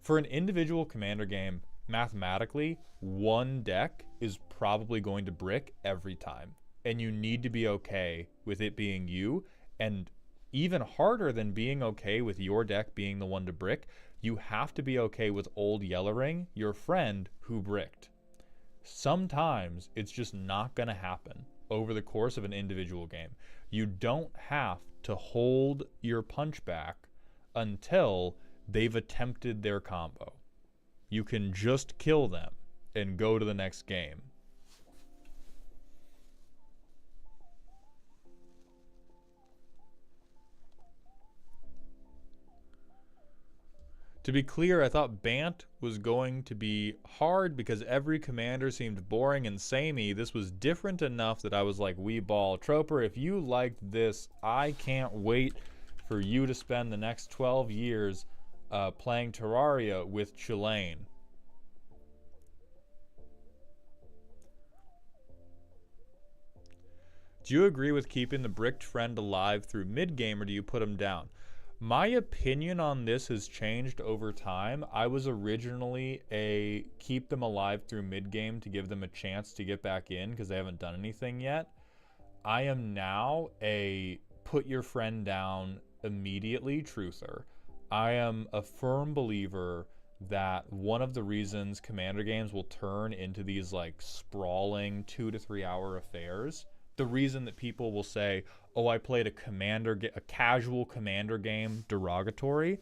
for an individual commander game, mathematically, one deck is probably going to brick every time. And you need to be okay with it being you. And even harder than being okay with your deck being the one to brick, you have to be okay with old Yellowring, your friend, who bricked. Sometimes it's just not going to happen over the course of an individual game. You don't have to hold your punch back until they've attempted their combo. You can just kill them and go to the next game. To be clear, I thought Bant was going to be hard because every commander seemed boring and samey. This was different enough that I was like, wee ball. Troper, if you liked this, I can't wait for you to spend the next 12 years playing Terraria with Chillane. Do you agree with keeping the bricked friend alive through mid-game, or do you put him down? My opinion on this has changed over time. I was originally a keep them alive through mid-game to give them a chance to get back in because they haven't done anything yet. I am now a put your friend down immediately truther. I am a firm believer that one of the reasons commander games will turn into these like sprawling 2 to 3 hour affairs, the reason that people will say, oh, I played a casual commander game derogatory,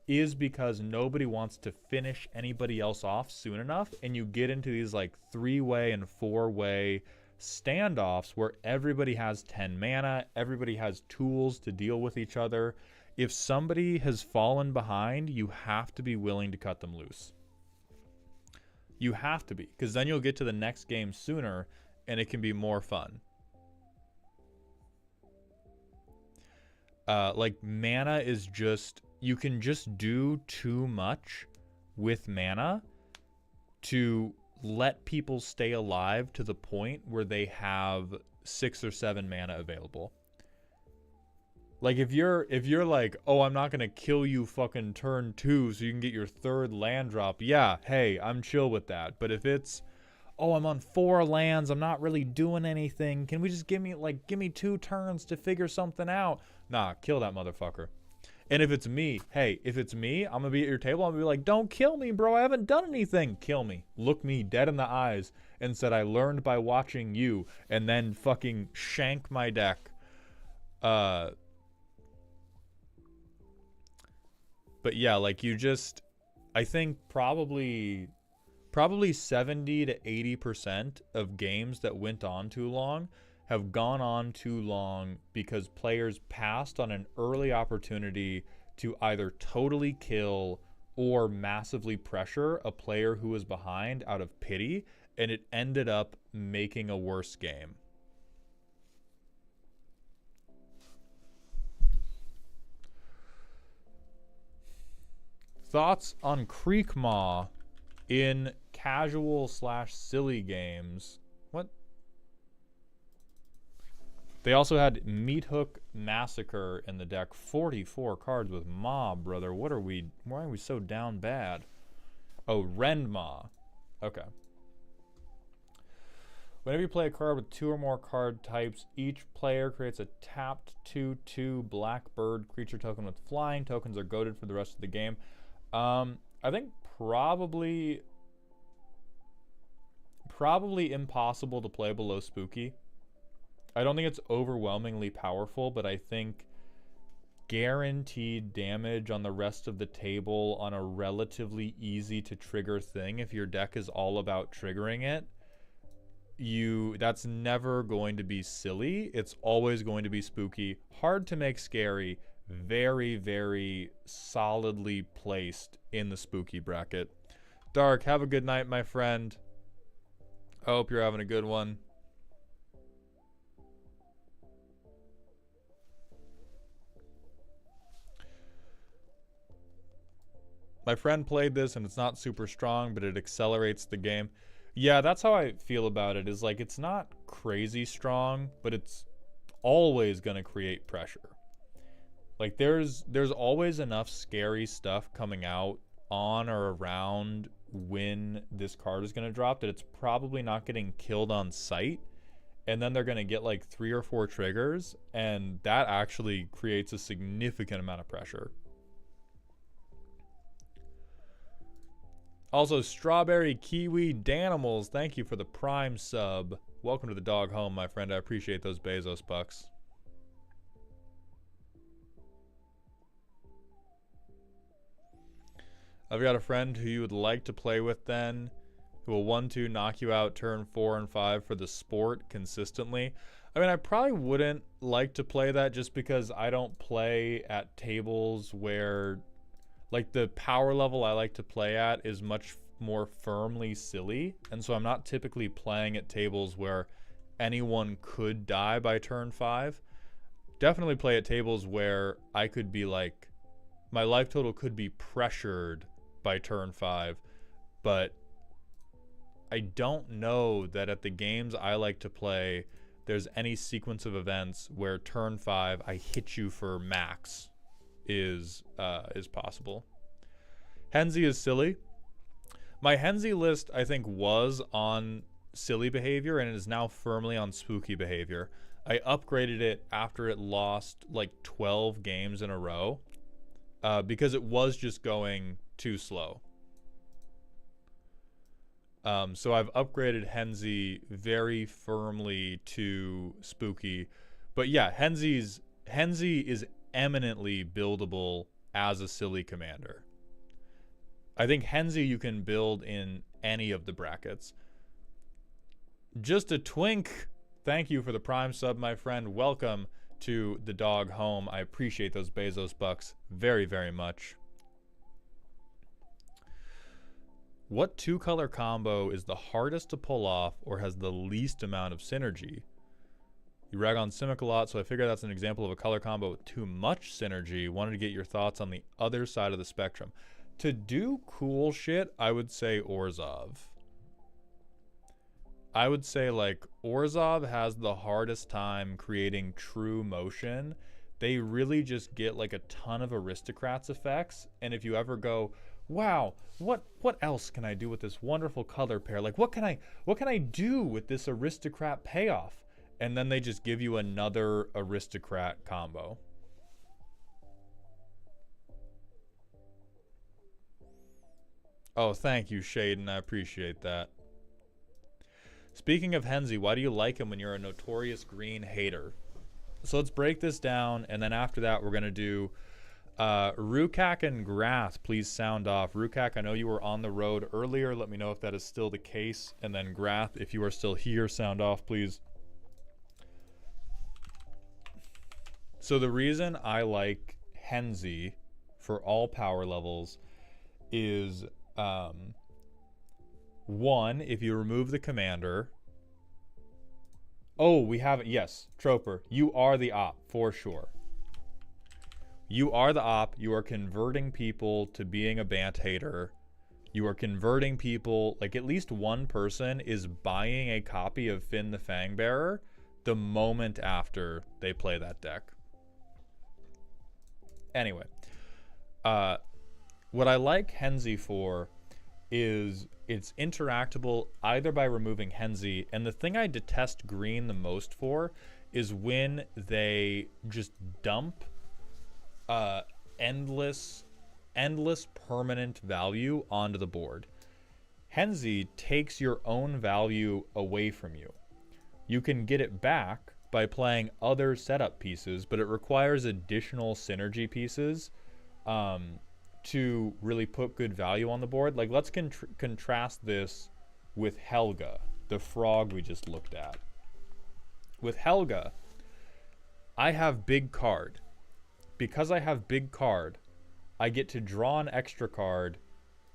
is because nobody wants to finish anybody else off soon enough, and you get into these like 3-way and 4-way standoffs where everybody has 10 mana, everybody has tools to deal with each other. If somebody has fallen behind, you have to be willing to cut them loose. You have to be, because then you'll get to the next game sooner, and it can be more fun. Like, mana is just, you can just do too much with mana to let people stay alive to the point where they have 6 or 7 mana available. Like, if you're like, oh, I'm not gonna kill you fucking turn 2 so you can get your 3rd land drop, yeah, hey, I'm chill with that. But if it's, oh, I'm on 4 lands, I'm not really doing anything, can we just give me 2 turns to figure something out? Nah, kill that motherfucker. And if it's me, hey, if it's me, I'm gonna be at your table, I'm gonna be like, don't kill me, bro, I haven't done anything. Kill me. Look me dead in the eyes and said, I learned by watching you, and then fucking shank my deck. But yeah, like, you just, I think probably 70 to 80% of games that went on too long have gone on too long because players passed on an early opportunity to either totally kill or massively pressure a player who was behind out of pity, and it ended up making a worse game. Thoughts on Creekmaw in casual/silly games? What? They also had Meathook Massacre in the deck. 44 cards with Maw, brother. Why are we so down bad? Oh, Rendmaw. Okay. Whenever you play a card with 2 or more card types, each player creates a tapped 2/2 Blackbird creature token with flying. Tokens are goaded for the rest of the game. I think probably impossible to play below Spooky. I don't think it's overwhelmingly powerful, but I think guaranteed damage on the rest of the table on a relatively easy to trigger thing, if your deck is all about triggering it, that's never going to be silly. It's always going to be spooky, hard to make scary, very, very solidly placed in the spooky bracket. Dark, have a good night, my friend. I hope you're having a good one. My friend played this and it's not super strong, but it accelerates the game. Yeah, that's how I feel about it. Is like it's not crazy strong, but it's always going to create pressure. Like there's always enough scary stuff coming out on or around when this card is going to drop that it's probably not getting killed on sight, and then they're going to get like 3 or 4 triggers, and that actually creates a significant amount of pressure. Also, Strawberry Kiwi Danimals, thank you for the Prime sub. Welcome to the dog home, my friend. I appreciate those Bezos bucks. I've got a friend who you would like to play with then, who will 1-2 knock you out turn 4 and 5 for the sport consistently. I mean, I probably wouldn't like to play that just because I don't play at tables where, like, the power level I like to play at is much more firmly silly. And so I'm not typically playing at tables where anyone could die by turn 5. Definitely play at tables where I could be like, my life total could be pressured by turn 5, but I don't know that at the games I like to play there's any sequence of events where turn 5 I hit you for max is possible. Henzi is silly. My Henzi list I think was on silly behavior and it is now firmly on spooky behavior. I upgraded it after it lost like 12 games in a row because it was just going too slow. So I've upgraded Henzi very firmly to spooky. But yeah, Henzi is eminently buildable as a silly commander. I think Henzi you can build in any of the brackets. Just a twink. Thank you for the Prime sub, my friend. Welcome to the dog home. I appreciate those Bezos bucks very, very much. What 2-color combo is the hardest to pull off or has the least amount of synergy? You rag on Simic a lot, so I figure that's an example of a color combo with too much synergy. Wanted to get your thoughts on the other side of the spectrum. To do cool shit, I would say Orzhov. I would say like Orzhov has the hardest time creating true motion. They really just get like a ton of aristocrats effects, and if you ever go, wow, what else can I do with this wonderful color pair? Like what can I do with this aristocrat payoff? And then they just give you another aristocrat combo. Oh, thank you, Shaden. I appreciate that. Speaking of Henzi, why do you like him when you're a notorious green hater? So let's break this down, and then after that we're going to do Rukak and Grath, please sound off. Rukak, I know you were on the road earlier. Let me know if that is still the case. And then Grath, if you are still here, sound off, please. So the reason I like Henzi for all power levels is, one, if you remove the commander. Oh, we have it. Yes, Troper, you are the op for sure. You are the op. You are converting people to being a Bant hater. You are converting people, like at least one person is buying a copy of Finn the Fangbearer the moment after they play that deck. Anyway, what I like Henzi for is it's interactable either by removing Henzi, and the thing I detest green the most for is when they just dump endless permanent value onto the board. Henzi takes your own value away from you. You can get it back by playing other setup pieces, but it requires additional synergy pieces to really put good value on the board. Like, let's contrast this with Helga, the frog we just looked at. With Helga, I have big card. Because I have big card, I get to draw an extra card,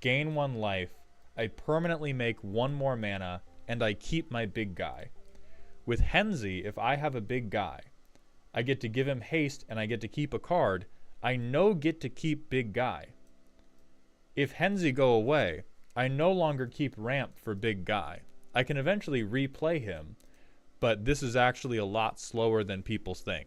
gain 1 life, I permanently make 1 more mana, and I keep my big guy. With Henzi, if I have a big guy, I get to give him haste and I get to keep a card. I get to keep big guy. If Henzi go away, I no longer keep ramp for big guy. I can eventually replay him, but this is actually a lot slower than people think.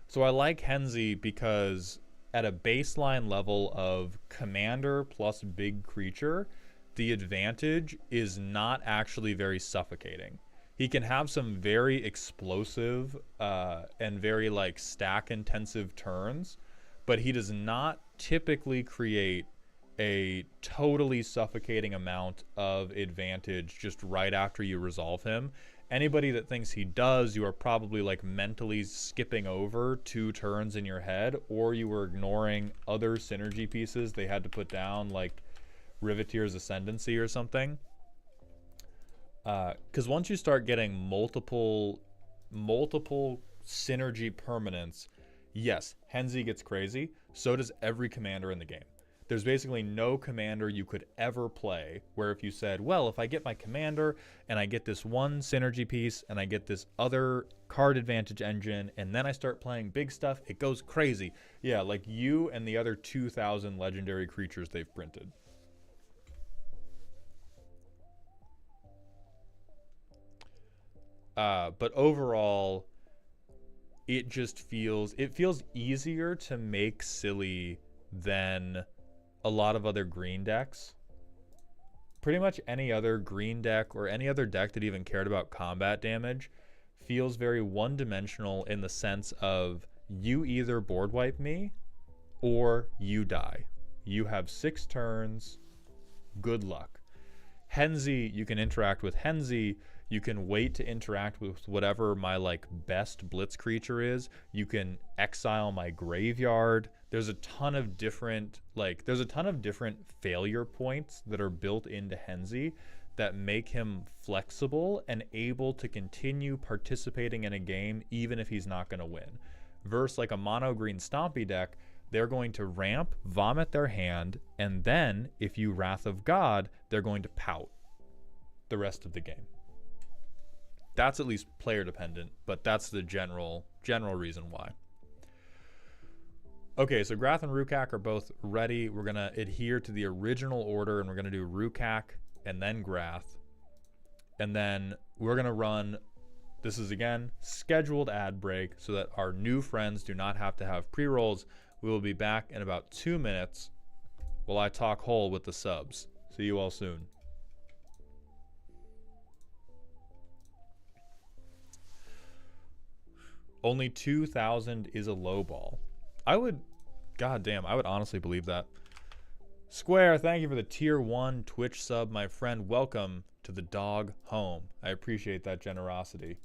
So I like Henzi because at a baseline level of commander plus big creature, the advantage is not actually very suffocating. He can have some very explosive and very like stack intensive turns, but he does not typically create a totally suffocating amount of advantage just right after you resolve him. Anybody that thinks he does, you are probably like mentally skipping over 2 turns in your head, or you were ignoring other synergy pieces they had to put down, like Riveteer's Ascendancy or something. Because once you start getting multiple synergy permanents, yes, Henzi gets crazy. So does every commander in the game. There's basically no commander you could ever play where if you said, well, if I get my commander and I get this one synergy piece and I get this other card advantage engine and then I start playing big stuff, it goes crazy. Yeah, like you and the other 2,000 legendary creatures they've printed. But overall, it feels easier to make silly than a lot of other green decks. Pretty much any other green deck or any other deck that even cared about combat damage feels very one-dimensional in the sense of you either board wipe me or you die. You have 6 turns. Good luck. Henzi, you can interact with Henzi. You can wait to interact with whatever my like best blitz creature is. You can exile my graveyard. There's a ton of different failure points that are built into Henzi that make him flexible and able to continue participating in a game even if he's not going to win. Versus like a mono green Stompy deck, they're going to ramp, vomit their hand, and then if you Wrath of God, they're going to pout the rest of the game. That's at least player dependent, but that's the general reason why. Okay, so Grath and Rukak are both ready. We're going to adhere to the original order, and we're going to do Rukak and then Grath. And then we're going to run, this is again, scheduled ad break so that our new friends do not have to have pre-rolls. We will be back in about 2 minutes while I talk whole with the subs. See you all soon. Only 2,000 is a low ball. I would honestly believe that. Square, thank you for the tier 1 Twitch sub, my friend. Welcome to the dog home. I appreciate that generosity.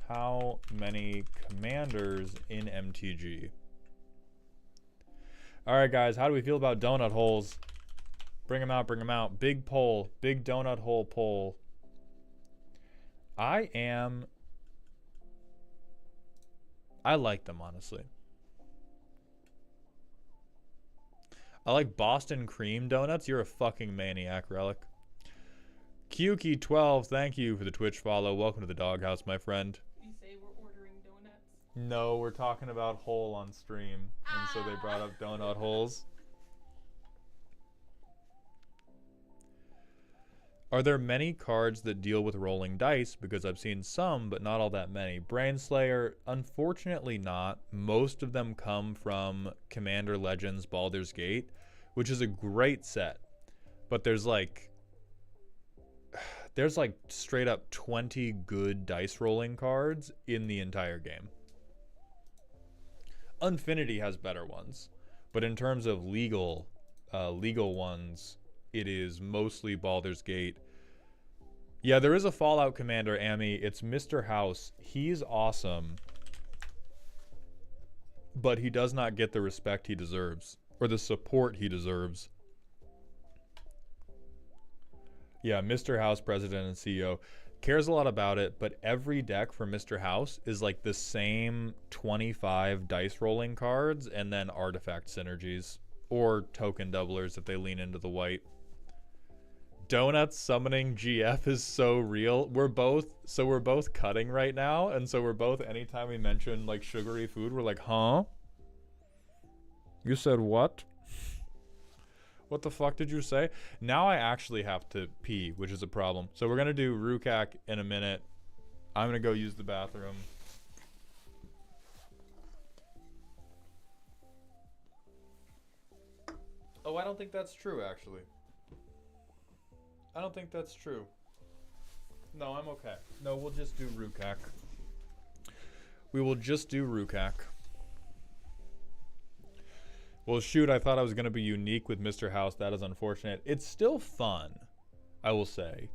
How many commanders in MTG? All right, guys, how do we feel about donut holes? Bring them out, bring them out. Big poll, big donut hole poll. I like them, honestly. I like Boston cream donuts. You're a fucking maniac, Relic. Qkey12, thank you for the Twitch follow. Welcome to the doghouse, my friend. You say we're ordering donuts? No, we're talking about hole on stream. And so they brought up donut holes. Are there many cards that deal with rolling dice? Because I've seen some, but not all that many. Brainslayer, unfortunately not. Most of them come from Commander Legends Baldur's Gate, which is a great set. But there's like straight up 20 good dice rolling cards in the entire game. Unfinity has better ones, but in terms of legal ones, it is mostly Baldur's Gate. Yeah, there is a Fallout commander, Amy. It's Mr. House. He's awesome, but he does not get the respect he deserves, or the support he deserves. Yeah, Mr. House, president and CEO, cares a lot about it, but every deck for Mr. House is like the same 25 dice rolling cards and then artifact synergies or token doublers if they lean into the white. Donuts summoning GF is so real. We're both cutting right now, and so we're both, anytime we mention like sugary food, we're like, huh? You said what? What the fuck did you say? Now I actually have to pee, which is a problem. So we're going to do Rukak in a minute. I'm going to go use the bathroom. Oh, I don't think that's true, actually. I don't think that's true. No, I'm okay. No, we'll just do Rukak. We will just do Rukak. Well, shoot, I thought I was going to be unique with Mr. House. That is unfortunate. It's still fun, I will say.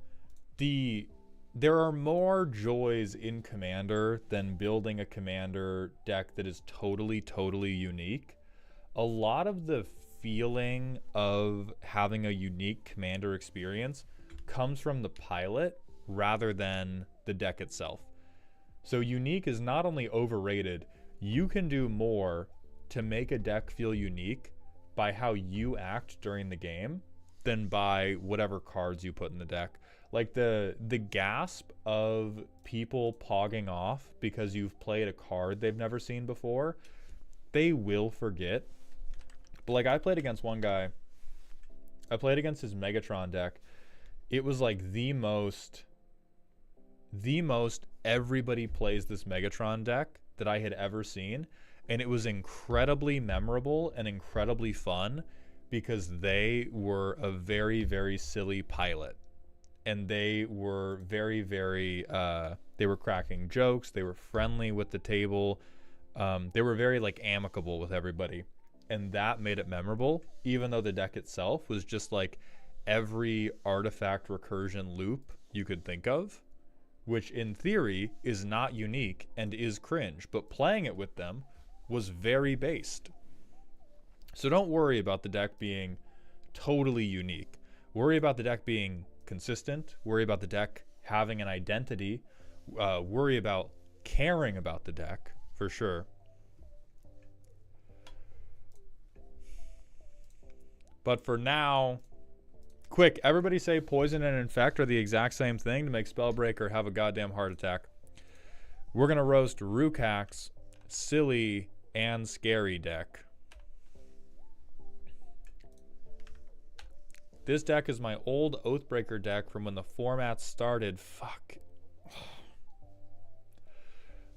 There are more joys in Commander than building a Commander deck that is totally, totally unique. A lot of the feeling of having a unique Commander experience comes from the pilot rather than the deck itself. So unique is not only overrated, you can do more to make a deck feel unique by how you act during the game than by whatever cards you put in the deck. Like the gasp of people pogging off because you've played a card they've never seen before, they will forget. But like I played against one guy, I played against his Megatron deck. It was like the most everybody plays this Megatron deck that I had ever seen. And it was incredibly memorable and incredibly fun because they were a very, very silly pilot. And they were very, very, they were cracking jokes. They were friendly with the table. They were very like amicable with everybody. And that made it memorable, even though the deck itself was just like every artifact recursion loop you could think of, which in theory is not unique and is cringe, but playing it with them was very based. So don't worry about the deck being totally unique. Worry about the deck being consistent. Worry about the deck having an identity. Worry about caring about the deck, for sure. But for now, quick, everybody say poison and infect are the exact same thing to make Spellbreaker have a goddamn heart attack. We're going to roast Rukak's silly and scary deck. This deck is my old Oathbreaker deck from when the format started. Fuck.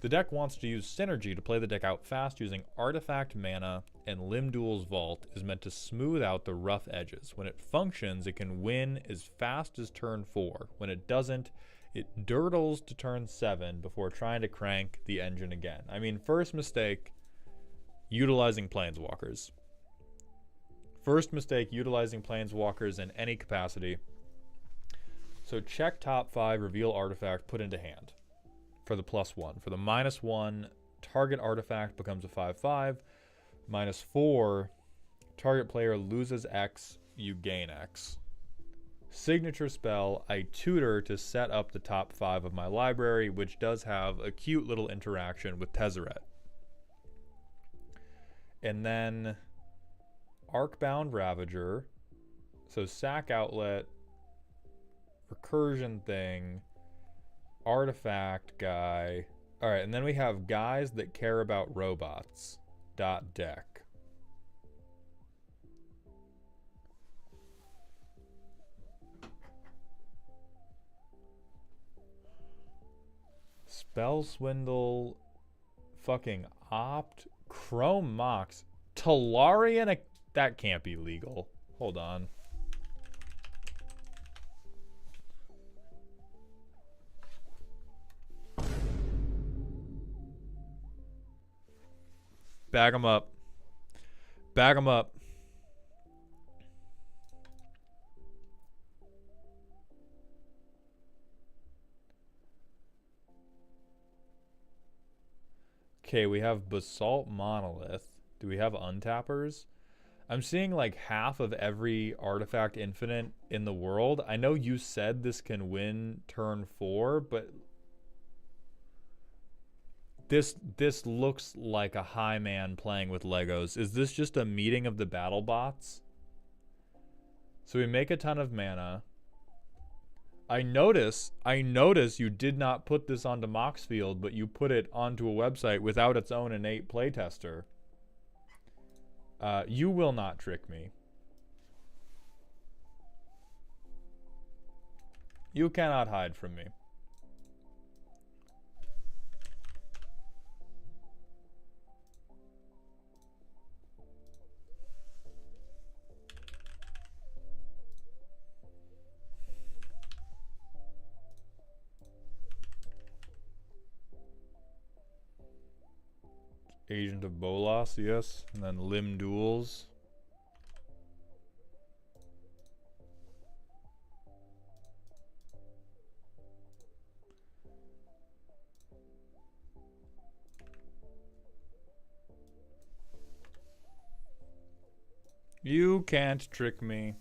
The deck wants to use synergy to play the deck out fast using artifact mana, and Lim-Dûl's Vault is meant to smooth out the rough edges. When it functions, it can win as fast as turn 4. When it doesn't, it dirtles to turn 7 before trying to crank the engine again. I mean, first mistake, utilizing Planeswalkers. First mistake, utilizing Planeswalkers in any capacity. So check top 5, reveal artifact, put into hand. For the +1. For the -1, target artifact becomes a 5/5. -4, target player loses X, you gain X. Signature spell, I tutor to set up the top 5 of my library, which does have a cute little interaction with Tezzeret. And then Arcbound Ravager. So sack outlet, recursion thing, artifact guy. All right, and then we have guys that care about robots. .deck. Spell Swindle, fucking Opt, Chrome Mox, Talarian. That can't be legal. Hold on. Bag them up. Bag them up. Okay, we have Basalt Monolith. Do we have untappers? I'm seeing like half of every artifact infinite in the world. I know you said this can win turn 4, but This looks like a high man playing with Legos. Is this just a meeting of the battle bots? So we make a ton of mana. I notice you did not put this onto Moxfield, but you put it onto a website without its own innate playtester. You will not trick me. You cannot hide from me. Agent of Bolas, yes. And then Limb Duels. You can't trick me.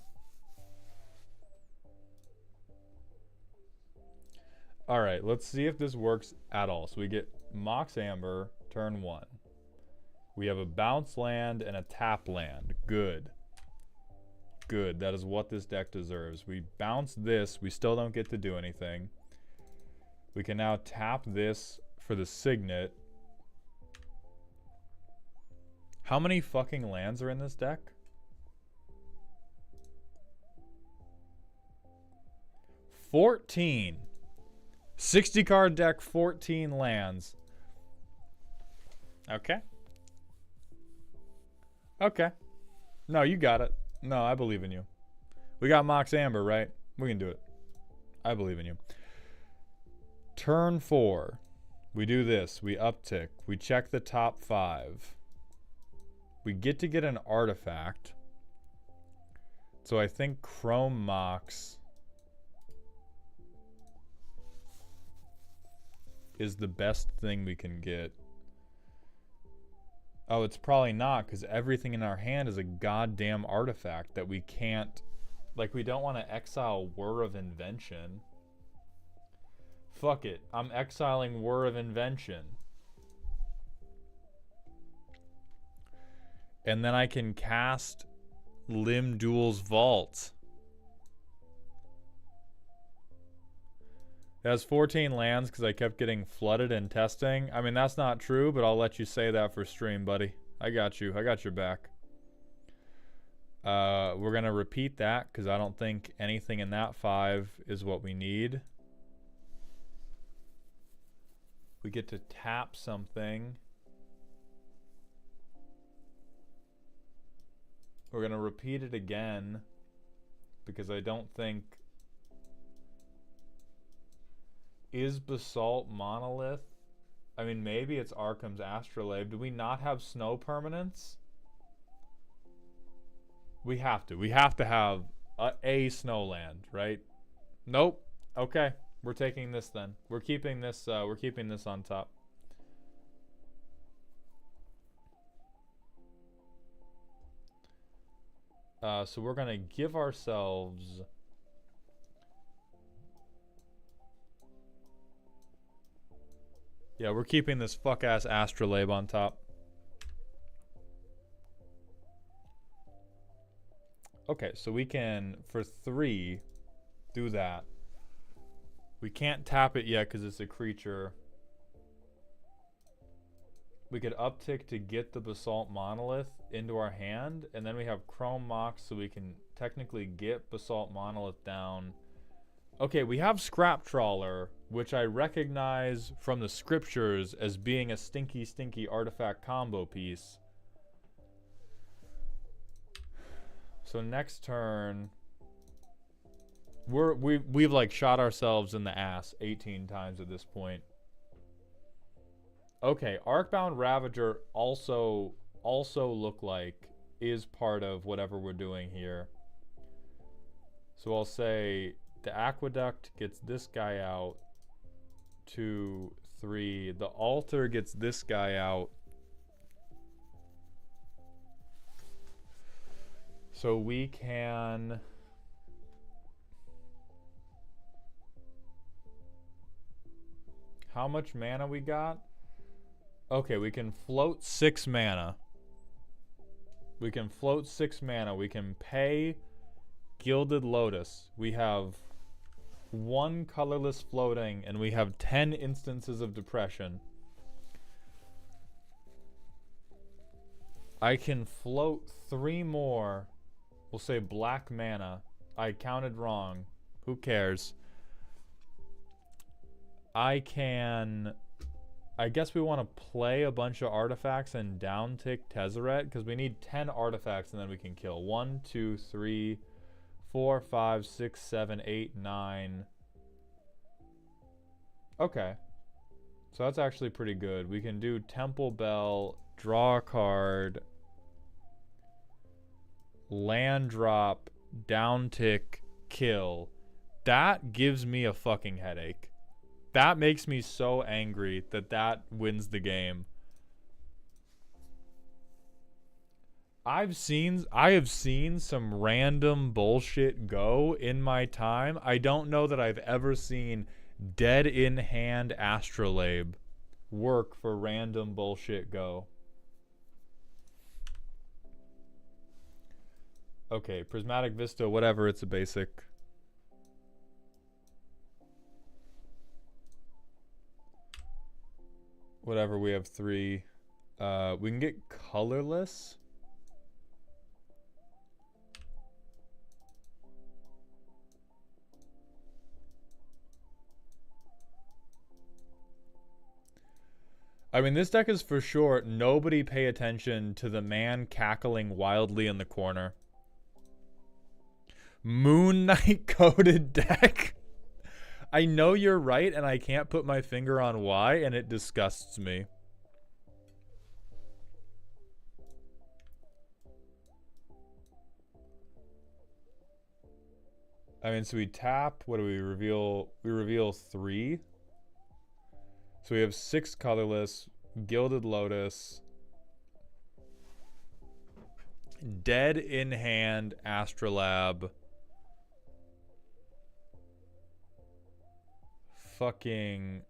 Alright, let's see if this works at all. So we get Mox Amber, turn 1. We have a bounce land and a tap land. Good. Good. That is what this deck deserves. We bounce this. We still don't get to do anything. We can now tap this for the Signet. How many fucking lands are in this deck? 14. 60 card deck, 14 lands. Okay. Okay. No, you got it. No, I believe in you. We got Mox Amber, right? We can do it. I believe in you. Turn 4. We do this. We uptick. We check the top 5. We get to get an artifact. So I think Chrome Mox is the best thing we can get. Oh, it's probably not, because everything in our hand is a goddamn artifact that we can't... Like, we don't want to exile Whir of Invention. Fuck it. I'm exiling Whir of Invention. And then I can cast Limb Duel's Vault. It has 14 lands because I kept getting flooded in testing. I mean, that's not true, but I'll let you say that for stream, buddy. I got you. I got your back. We're going to repeat that because I don't think anything in that 5 is what we need. We get to tap something. We're going to repeat it again because I don't think... Is Basalt Monolith? I mean, maybe it's Arkham's Astrolabe. Do we not have snow permanents? We have to. We have to have a snowland, right? Nope. Okay. We're taking this then. We're keeping this on top. So we're going to give ourselves... Yeah, we're keeping this fuck-ass Astrolabe on top. Okay, so we can, for 3, do that. We can't tap it yet because it's a creature. We could uptick to get the Basalt Monolith into our hand, and then we have Chrome Mox, so we can technically get Basalt Monolith down. Okay, we have Scrap Trawler, which I recognize from the scriptures as being a stinky, stinky artifact combo piece. So next turn, we've like shot ourselves in the ass 18 times at this point. Okay, Arcbound Ravager also look like is part of whatever we're doing here. So I'll say the Aqueduct gets this guy out. 2, 3. The Altar gets this guy out. So we can... How much mana we got? Okay, we can float 6 mana. We can float 6 mana. We can pay Gilded Lotus. We have 1 colorless floating, and we have 10 instances of depression. I can float 3 more. We'll say black mana. I counted wrong. Who cares? I guess we want to play a bunch of artifacts and downtick Tezzeret because we need 10 artifacts and then we can kill. 1, 2, 3, 4, 5, 6, 7, 8, 9. Okay. So that's actually pretty good. We can do Temple Bell, draw a card, land drop, downtick, kill. That gives me a fucking headache. That makes me so angry that wins the game. I have seen some random bullshit go in my time. I don't know that I've ever seen dead in hand Astrolabe work for random bullshit go. Okay, Prismatic Vista, whatever, it's a basic. Whatever, we have 3. We can get colorless. I mean, this deck is for sure nobody pay attention to the man cackling wildly in the corner. Moon Knight coded deck. I know you're right, and I can't put my finger on why, and it disgusts me. I mean, so we tap. What do we reveal? We reveal 3. So we have 6 colorless, Gilded Lotus, dead in hand Astrolabe, fucking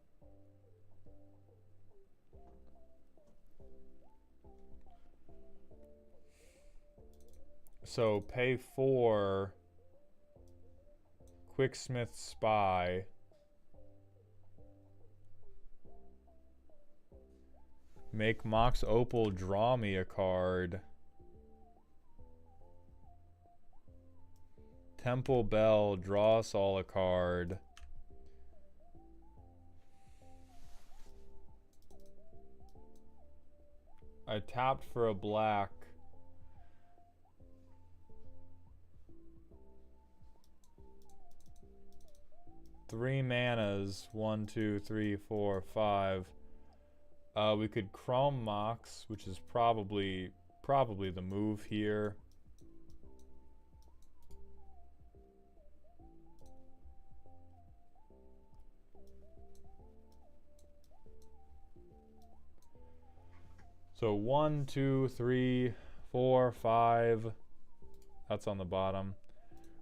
so pay 4 Quicksmith Spy. Make Mox Opal draw me a card. Temple Bell draw us all a card. I tapped for a black. Three manas. 1, 2, 3, 4, 5. We could Chrome Mox, which is probably the move here. So 1, 2, 3, 4, 5. That's on the bottom.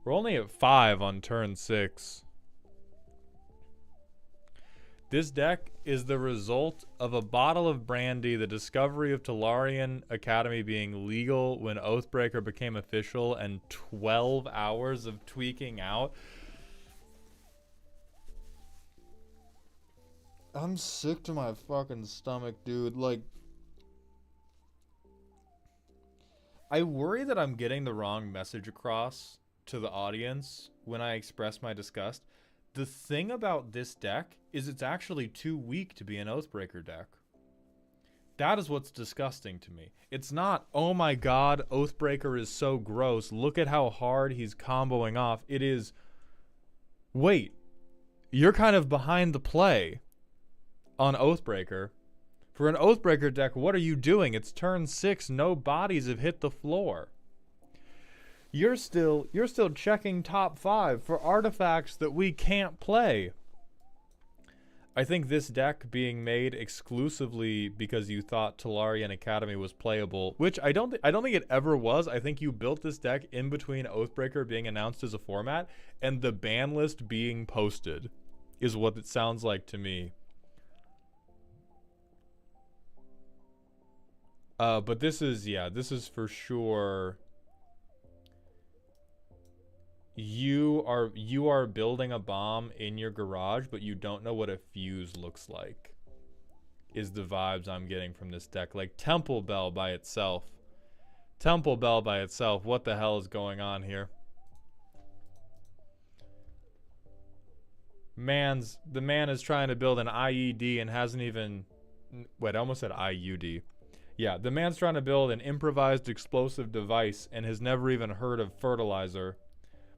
We're only at 5 on turn 6. This deck is the result of a bottle of brandy, the discovery of Tolarian Academy being legal when Oathbreaker became official, and 12 hours of tweaking out. I'm sick to my fucking stomach, dude. Like, I worry that I'm getting the wrong message across to the audience when I express my disgust. The thing about this deck is it's actually too weak to be an Oathbreaker deck. That is what's disgusting to me. It's not, oh my god, Oathbreaker is so gross, look at how hard he's comboing off. It is, wait, you're kind of behind the play on Oathbreaker. For an Oathbreaker deck, what are you doing? It's turn 6, no bodies have hit the floor. You're still checking top 5 for artifacts that we can't play. I think this deck being made exclusively because you thought Tolarian Academy was playable, which I don't think it ever was. I think you built this deck in between Oathbreaker being announced as a format and the ban list being posted, is what it sounds like to me. But this is for sure. You are building a bomb in your garage, but you don't know what a fuse looks like, is the vibes I'm getting from this deck. Like, Temple Bell by itself Temple Bell by itself. What the hell is going on here? The man is trying to build an IED and hasn't even... Wait, I almost said IUD. Yeah, the man's trying to build an improvised explosive device and has never even heard of fertilizer.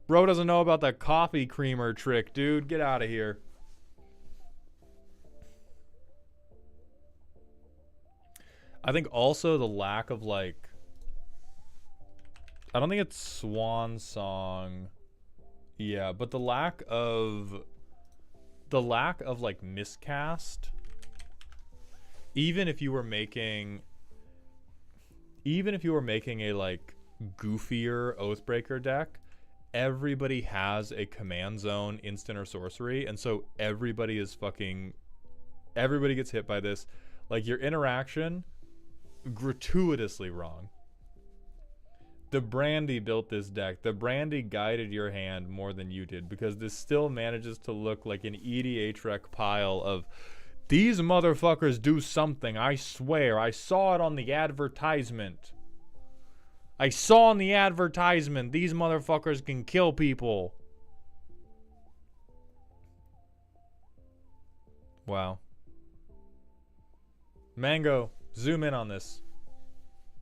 Bro doesn't know about the coffee creamer trick, dude. Get out of here. I think also the lack of, like... I don't think it's Swan Song. Yeah, but the lack of like miscast. Even if you were making a like goofier Oathbreaker deck, everybody has a command zone, instant or sorcery, and so everybody gets hit by this. Like your interaction, gratuitously wrong. The Brandy built this deck. The Brandy guided your hand more than you did, because this still manages to look like an EDH-Rec pile of, these motherfuckers do something, I swear. I saw it on the advertisement. These motherfuckers can kill people. Wow. Mango, zoom in on this.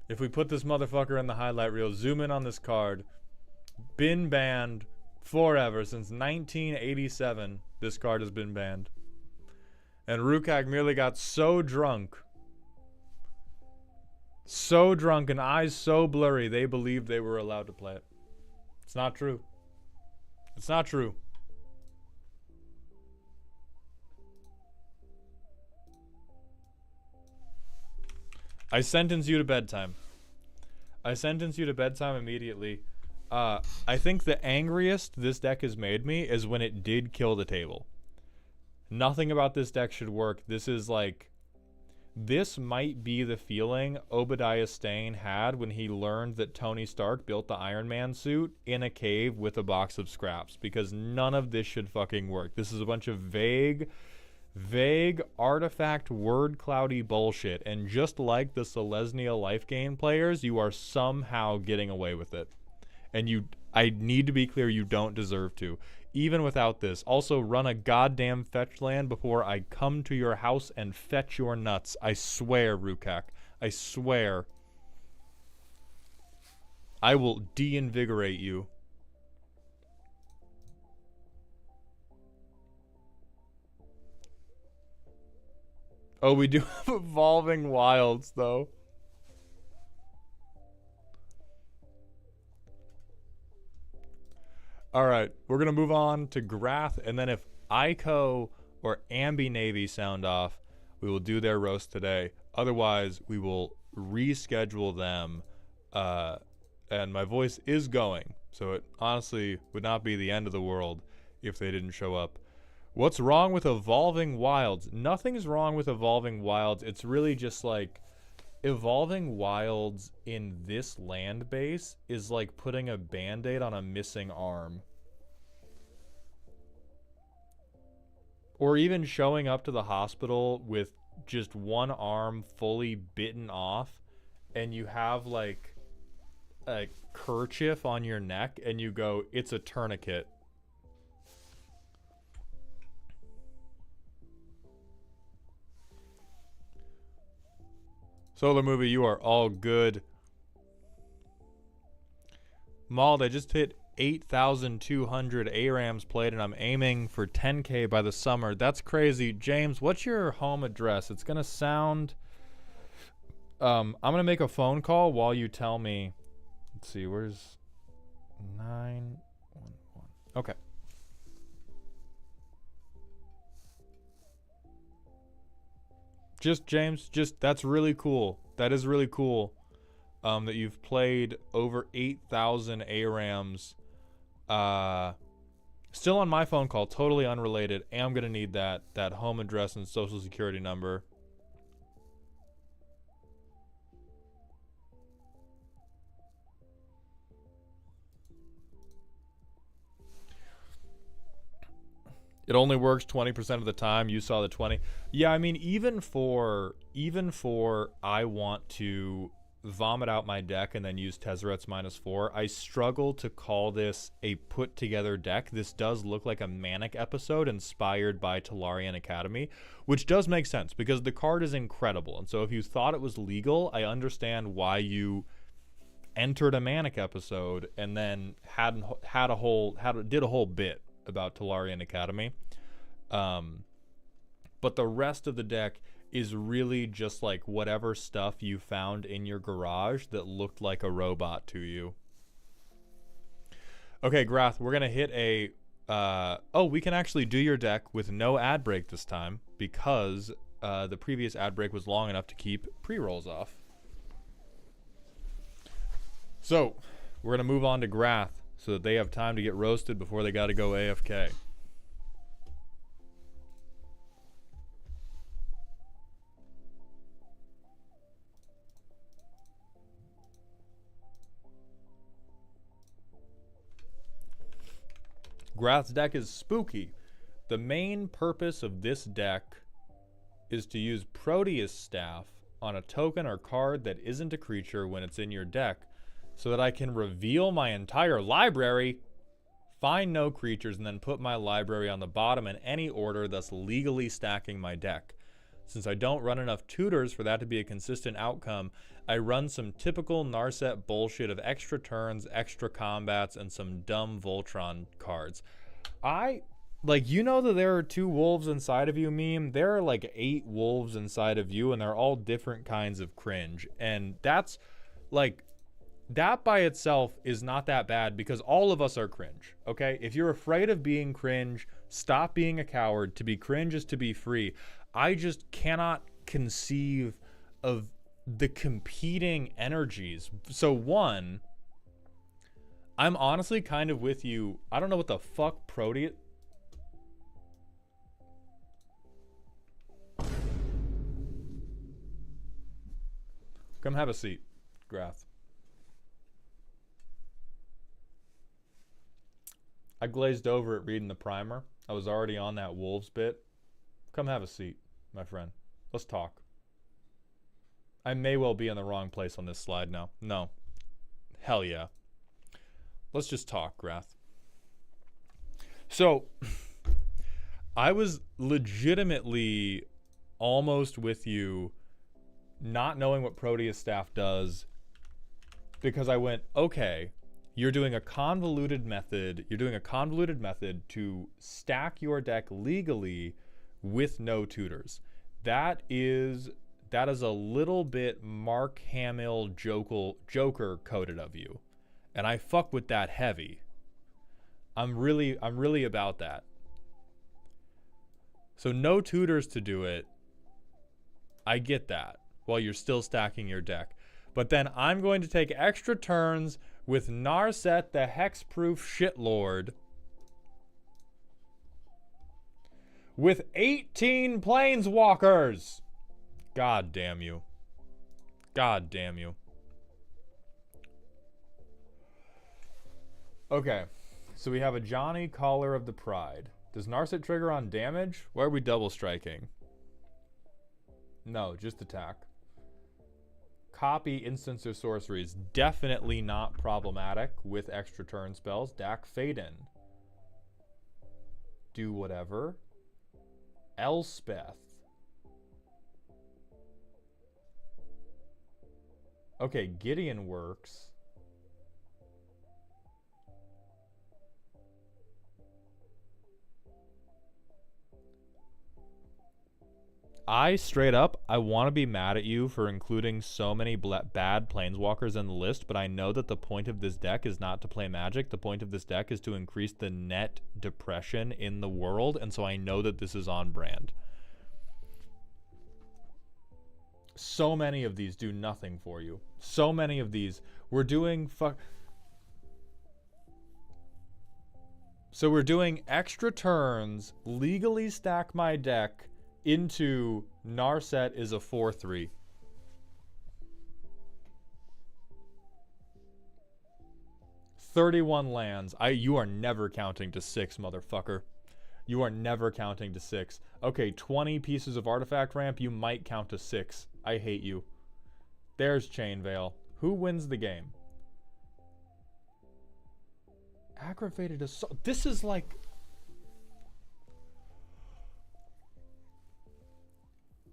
If we put this motherfucker in the highlight reel, zoom in on this card. Been banned forever. Since 1987, this card has been banned. And Rukak merely got so drunk and eyes so blurry, they believed they were allowed to play it. It's not true. It's not true. I sentence you to bedtime. Immediately. I think the angriest this deck has made me is when it did kill the table. Nothing about this deck should work. This might be the feeling Obadiah Stane had when he learned that Tony Stark built the Iron Man suit in a cave with a box of scraps, because none of this should fucking work. This is a bunch of vague artifact word cloudy bullshit, and just like the Selesnya life gain players, you are somehow getting away with it. And I need to be clear, you don't deserve to. Even without this. Also, run a goddamn fetch land before I come to your house and fetch your nuts. I swear, Rukak. I swear. I will de-invigorate you. Oh, we do have Evolving Wilds, though. Alright, we're going to move on to Grath, and then if Ico or Ambi Navy sound off, we will do their roast today. Otherwise, we will reschedule them, and my voice is going, so it honestly would not be the end of the world if they didn't show up. What's wrong with Evolving Wilds? Nothing's wrong with Evolving Wilds. It's really just like Evolving Wilds in this land base is like putting a band-aid on a missing arm. Or even showing up to the hospital with just one arm fully bitten off, and you have like a kerchief on your neck, and you go, it's a tourniquet. Solar Movie, you are all good. Mauled, I just hit 8,200 ARAMs played, and I'm aiming for 10K by the summer. That's crazy. James, what's your home address? It's going to sound... I'm going to make a phone call while you tell me... Let's see, where's... 911. Okay. James, that's really cool. That is really cool. That you've played over 8,000 ARAMs. Still on my phone call, totally unrelated. Am gonna need that home address and social security number. It only works 20% of the time. You saw the 20. Yeah, I mean, even for I want to vomit out my deck and then use Tezzeret's -4. I struggle to call this a put together deck. This does look like a Manic episode inspired by Tolarian Academy, which does make sense because the card is incredible. And so if you thought it was legal, I understand why you entered a Manic episode and then did a whole bit about Tolarian Academy. But the rest of the deck is really just like whatever stuff you found in your garage that looked like a robot to you. Okay, Grath, we're gonna hit a we can actually do your deck with no ad break this time because the previous ad break was long enough to keep pre-rolls off. So we're gonna move on to Grath so that they have time to get roasted before they gotta go AFK. Grath's deck is spooky. The main purpose of this deck is to use Proteus Staff on a token or card that isn't a creature when it's in your deck so that I can reveal my entire library, find no creatures, and then put my library on the bottom in any order, thus legally stacking my deck. Since I don't run enough tutors for that to be a consistent outcome, I run some typical Narset bullshit of extra turns, extra combats, and some dumb Voltron cards. You know that there are 2 wolves inside of you meme? There are like 8 wolves inside of you, and they're all different kinds of cringe. And that's, like, that by itself is not that bad because all of us are cringe, okay? If you're afraid of being cringe, stop being a coward. To be cringe is to be free. I just cannot conceive of the competing energies. So one, I'm honestly kind of with you. I don't know what the fuck Proteus. Come have a seat, Grath. I glazed over at reading the primer. I was already on that wolves bit. Come have a seat, my friend. Let's talk. I may well be in the wrong place on this slide now. No. Hell yeah. Let's just talk, Grath. So, I was legitimately almost with you not knowing what Proteus Staff does because I went, okay, you're doing a convoluted method. You're doing a convoluted method to stack your deck legally with no tutors. That is a little bit Mark Hamill Joker coded of you. And I fuck with that heavy. I'm really about that. So no tutors to do it. I get that while you're still stacking your deck. But then I'm going to take extra turns with Narset the Hexproof Shitlord with 18 Planeswalkers. God damn you. God damn you. Okay, so we have a Johnny Caller of the Pride. Does Narset trigger on damage? Why are we double striking? No, just attack. Copy instants or sorceries. Definitely not problematic with extra turn spells. Dack Faden. Do whatever. Elspeth. Okay, Gideon works. I straight up, I want to be mad at you for including so many bad planeswalkers in the list, but I know that the point of this deck is not to play Magic. The point of this deck is to increase the net depression in the world, and so I know that this is on brand. So many of these do nothing for you. So many of these. We're doing So we're doing extra turns, legally stack my deck into Narset is a 4/3. $31 lands. You are never counting to 6, motherfucker. You are never counting to 6. Okay, 20 pieces of artifact ramp, you might count to 6. I hate you. There's Chain Veil. Who wins the game? Aggravated assault. This is like...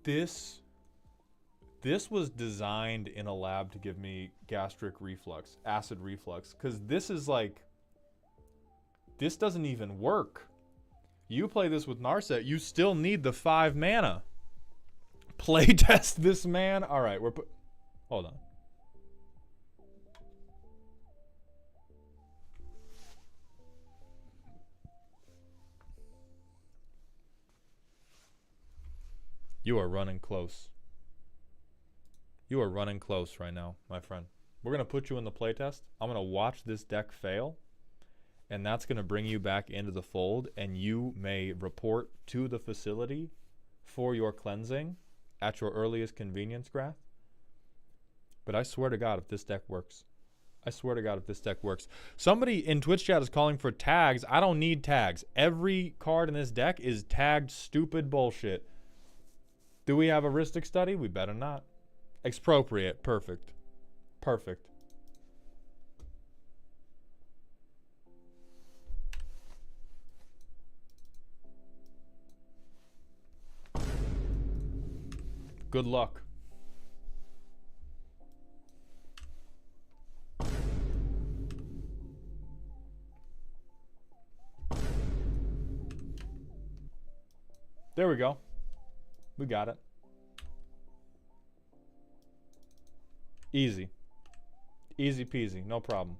This was designed in a lab to give me gastric reflux, acid reflux. Because this is like... This doesn't even work. You play this with Narset, you still need the 5 mana. Playtest this man. All right, hold on. You are running close. You are running close right now, my friend. We're going to put you in the playtest. I'm going to watch this deck fail. And that's going to bring you back into the fold. And you may report to the facility for your cleansing at your earliest convenience, Grath. But I swear to God, if this deck works. I swear to God, if this deck works. Somebody in Twitch chat is calling for tags. I don't need tags. Every card in this deck is tagged stupid bullshit. Do we have a Rhystic Study? We better not. Expropriate. Perfect. Perfect. Good luck. There we go. We got it. Easy. Easy peasy. No problem.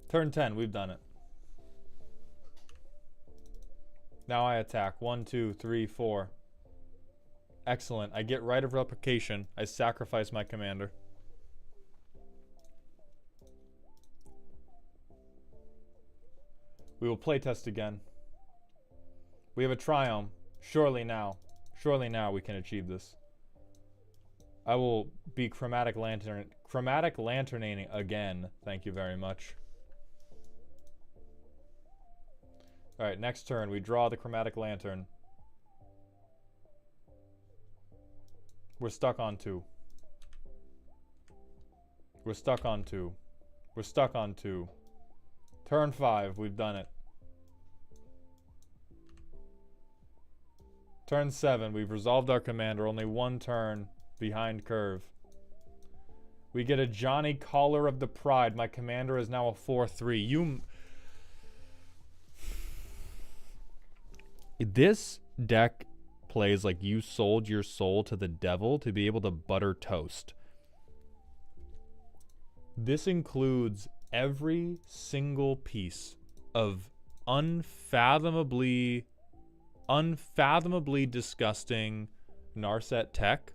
Turn 10, we've done it. Now I attack. 1, 2, 3, 4. Excellent. I get right of replication. I sacrifice my commander. We will playtest again. We have a Triumph. Surely now we can achieve this. I will be chromatic lanterning again. Thank you very much. Alright, next turn, we draw the Chromatic Lantern. We're stuck on 2. We're stuck on 2. We're stuck on 2. Turn 5, we've done it. Turn 7, we've resolved our commander, only 1 turn behind curve. We get a Johnny Caller of the Pride. My commander is now a 4/3. This deck plays like you sold your soul to the devil to be able to butter toast. This includes every single piece of unfathomably disgusting Narset tech,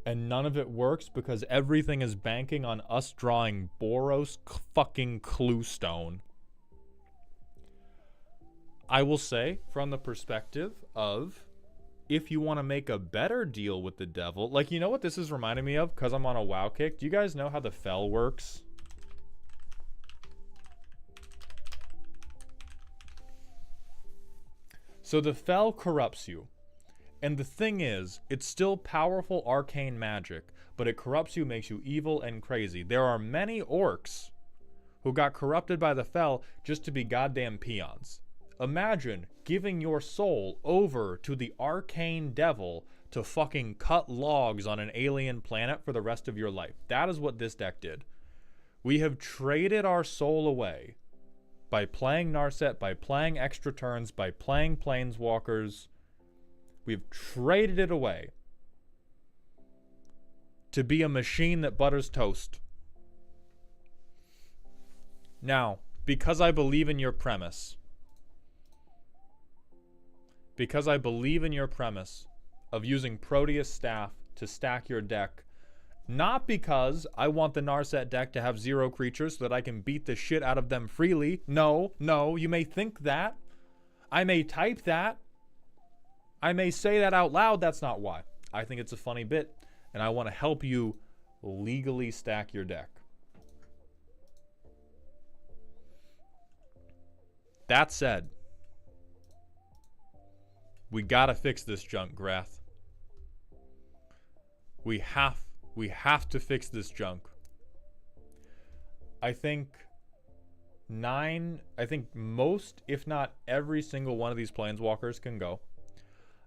and none of it works because everything is banking on us drawing Boros fucking Cluestone. I will say, from the perspective of, if you want to make a better deal with the devil, like, you know what this is reminding me of? Because I'm on a WoW kick. Do you guys know how the Fel works? So the Fel corrupts you. And the thing is, it's still powerful arcane magic, but it corrupts you, makes you evil and crazy. There are many orcs who got corrupted by the Fel just to be goddamn peons. Imagine giving your soul over to the arcane devil to fucking cut logs on an alien planet for the rest of your life. That is what this deck did. We have traded our soul away by playing Narset, by playing extra turns, by playing Planeswalkers. We've traded it away to be a machine that butters toast. Now, because I believe in your premise, of using Proteus Staff to stack your deck, not because I want the Narset deck to have 0 creatures so that I can beat the shit out of them freely. No, you may think that. I may type that. I may say that out loud, that's not why. I think it's a funny bit, and I want to help you legally stack your deck. That said, we gotta fix this junk, Grath. We have to fix this junk. I think most, if not every single one of these planeswalkers can go.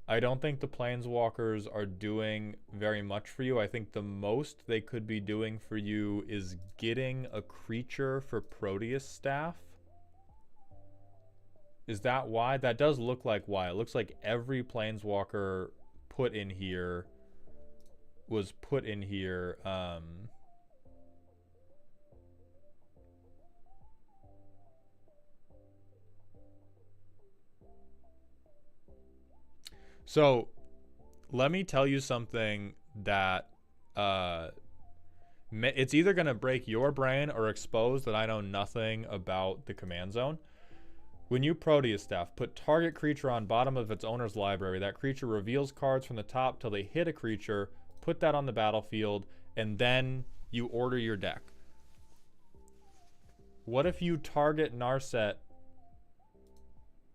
I don't think the planeswalkers are doing very much for you. I think the most they could be doing for you is getting a creature for Proteus Staff. Is that why? That does look like why. It looks like every planeswalker put in here was put in here. So let me tell you something that it's either going to break your brain or expose that I know nothing about the command zone. When you Proteus Staff, put target creature on bottom of its owner's library. That creature reveals cards from the top till they hit a creature. Put that on the battlefield, and then you order your deck. What if you target Narset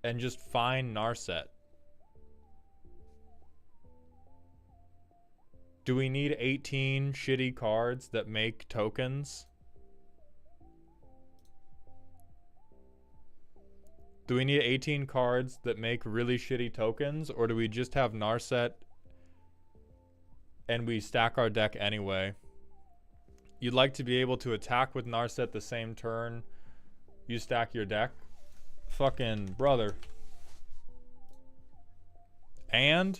and just find Narset? Do we need 18 shitty cards that make tokens? Do we need 18 cards that make really shitty tokens? Or do we just have Narset and we stack our deck anyway? You'd like to be able to attack with Narset the same turn you stack your deck? Fucking brother. And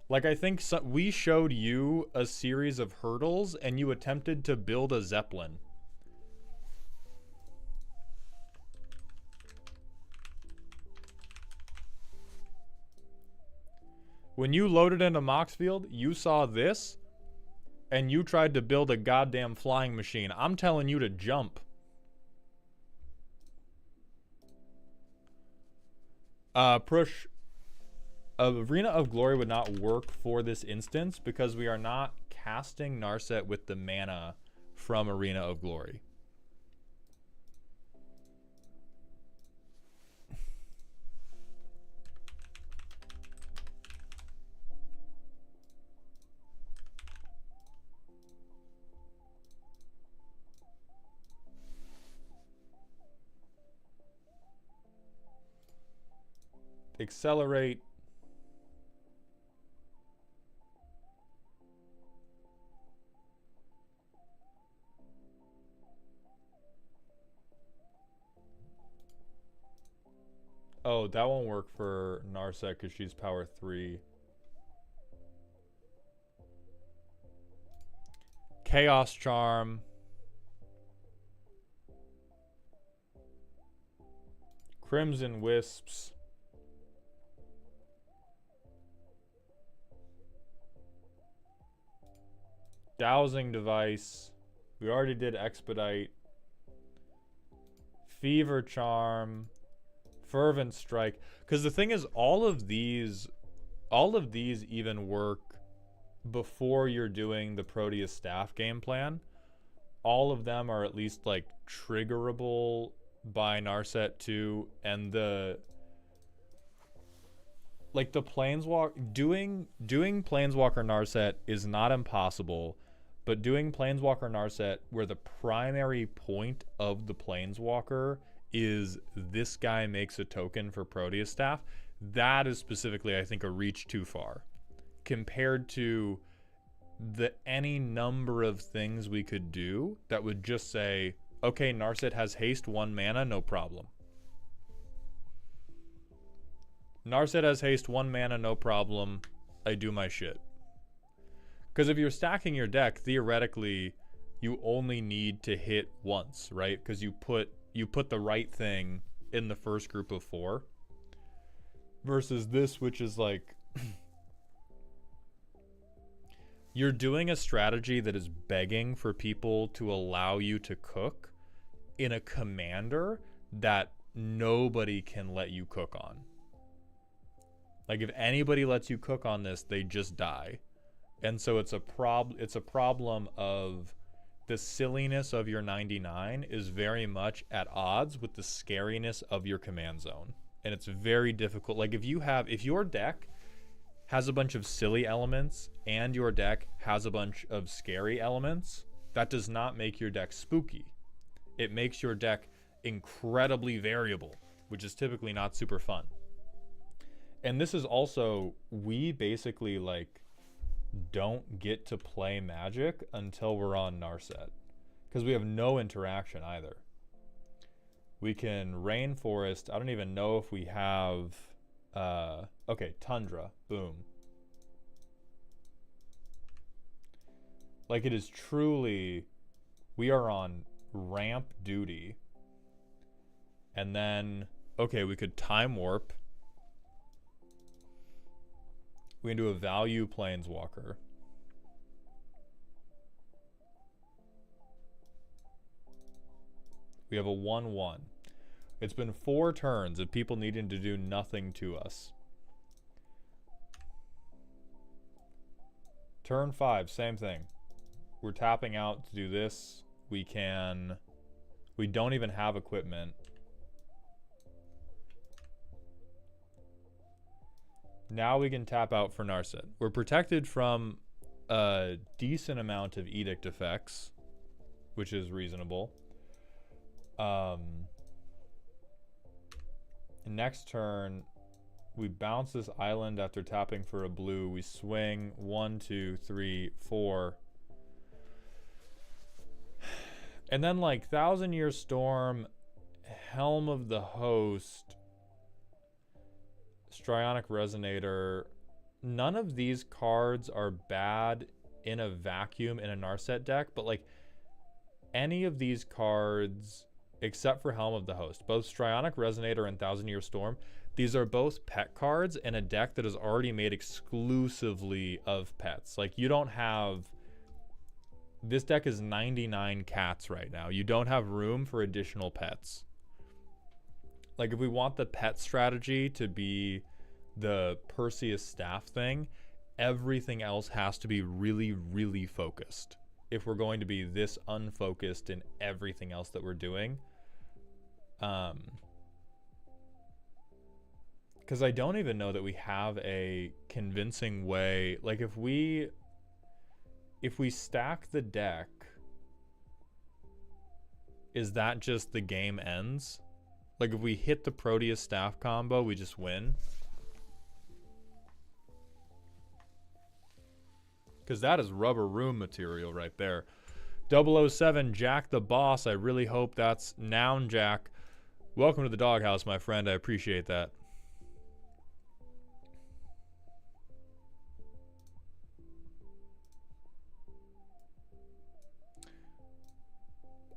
like, I think we showed you a series of hurdles and you attempted to build a Zeppelin. When you loaded into Moxfield, you saw this, and you tried to build a goddamn flying machine. I'm telling you to jump. Prush, Arena of Glory would not work for this instance because we are not casting Narset with the mana from Arena of Glory. Accelerate. Oh, that won't work for Narset because she's power 3. Chaos Charm. Crimson Wisps. Dowsing Device. We already did Expedite. Fever Charm. Fervent Strike. Because the thing is, all of these even work before you're doing the Proteus Staff game plan. All of them are at least like triggerable by Narset 2, and the Planeswalker doing Planeswalker Narset is not impossible, but doing Planeswalker Narset where the primary point of the Planeswalker is this guy makes a token for Proteus Staff, that is specifically, I think, a reach too far compared to any number of things we could do that would just say, okay, Narset has haste 1 mana, no problem. Narset has haste 1 mana, no problem. I do my shit. Because if you're stacking your deck, theoretically, you only need to hit once, right? Because you put the right thing in the first group of 4. Versus this, which is like you're doing a strategy that is begging for people to allow you to cook in a commander that nobody can let you cook on. Like, if anybody lets you cook on this, they just die. And so it's a problem of the silliness of your 99 is very much at odds with the scariness of your command zone. And it's very difficult. Like, if your deck has a bunch of silly elements and your deck has a bunch of scary elements, that does not make your deck spooky. It makes your deck incredibly variable, which is typically not super fun. And this is also, we basically like don't get to play Magic until we're on Narset, because we have no interaction either. We can Rainforest. I don't even know if we have okay, Tundra. Boom. Like, it is truly, we are on ramp duty. And then, okay, we could Time Warp. We can do a value Planeswalker. We have a 1/1. It's been 4 turns of people needing to do nothing to us. Turn 5, same thing. We're tapping out to do this. We don't even have equipment. Now we can tap out for Narset. We're protected from a decent amount of Edict effects, which is reasonable. Next turn, we bounce this island after tapping for a blue. We swing 1, 2, 3, 4. And then, like, Thousand Year Storm, Helm of the Host, Strionic Resonator. None of these cards are bad in a vacuum in a Narset deck, but like any of these cards, except for Helm of the Host, both Strionic Resonator and Thousand Year Storm, these are both pet cards in a deck that is already made exclusively of pets. Like, you don't have, this deck is 99 cats right now. You don't have room for additional pets. Like, if we want the pet strategy to be the Perseus staff thing, everything else has to be really, really focused. If we're going to be this unfocused in everything else that we're doing. Because I don't even know that we have a convincing way. Like, if we stack the deck, is that just the game ends? Like, if we hit the Proteus staff combo, we just win? Because that is rubber room material right there. 007, Jack the Boss. I really hope that's Noun Jack. Welcome to the doghouse, my friend. I appreciate that.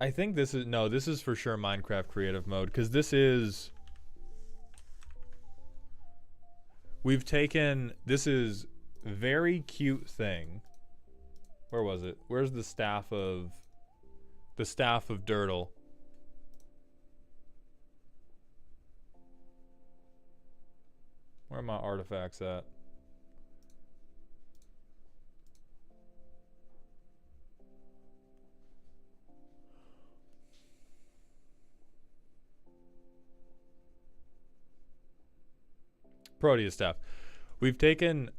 I think this is, no, this is for sure Minecraft creative mode, because this is, we've taken, this is very cute thing. Where was it? Where's the staff of Dirtle? Where are my artifacts at? Proteus staff. We've taken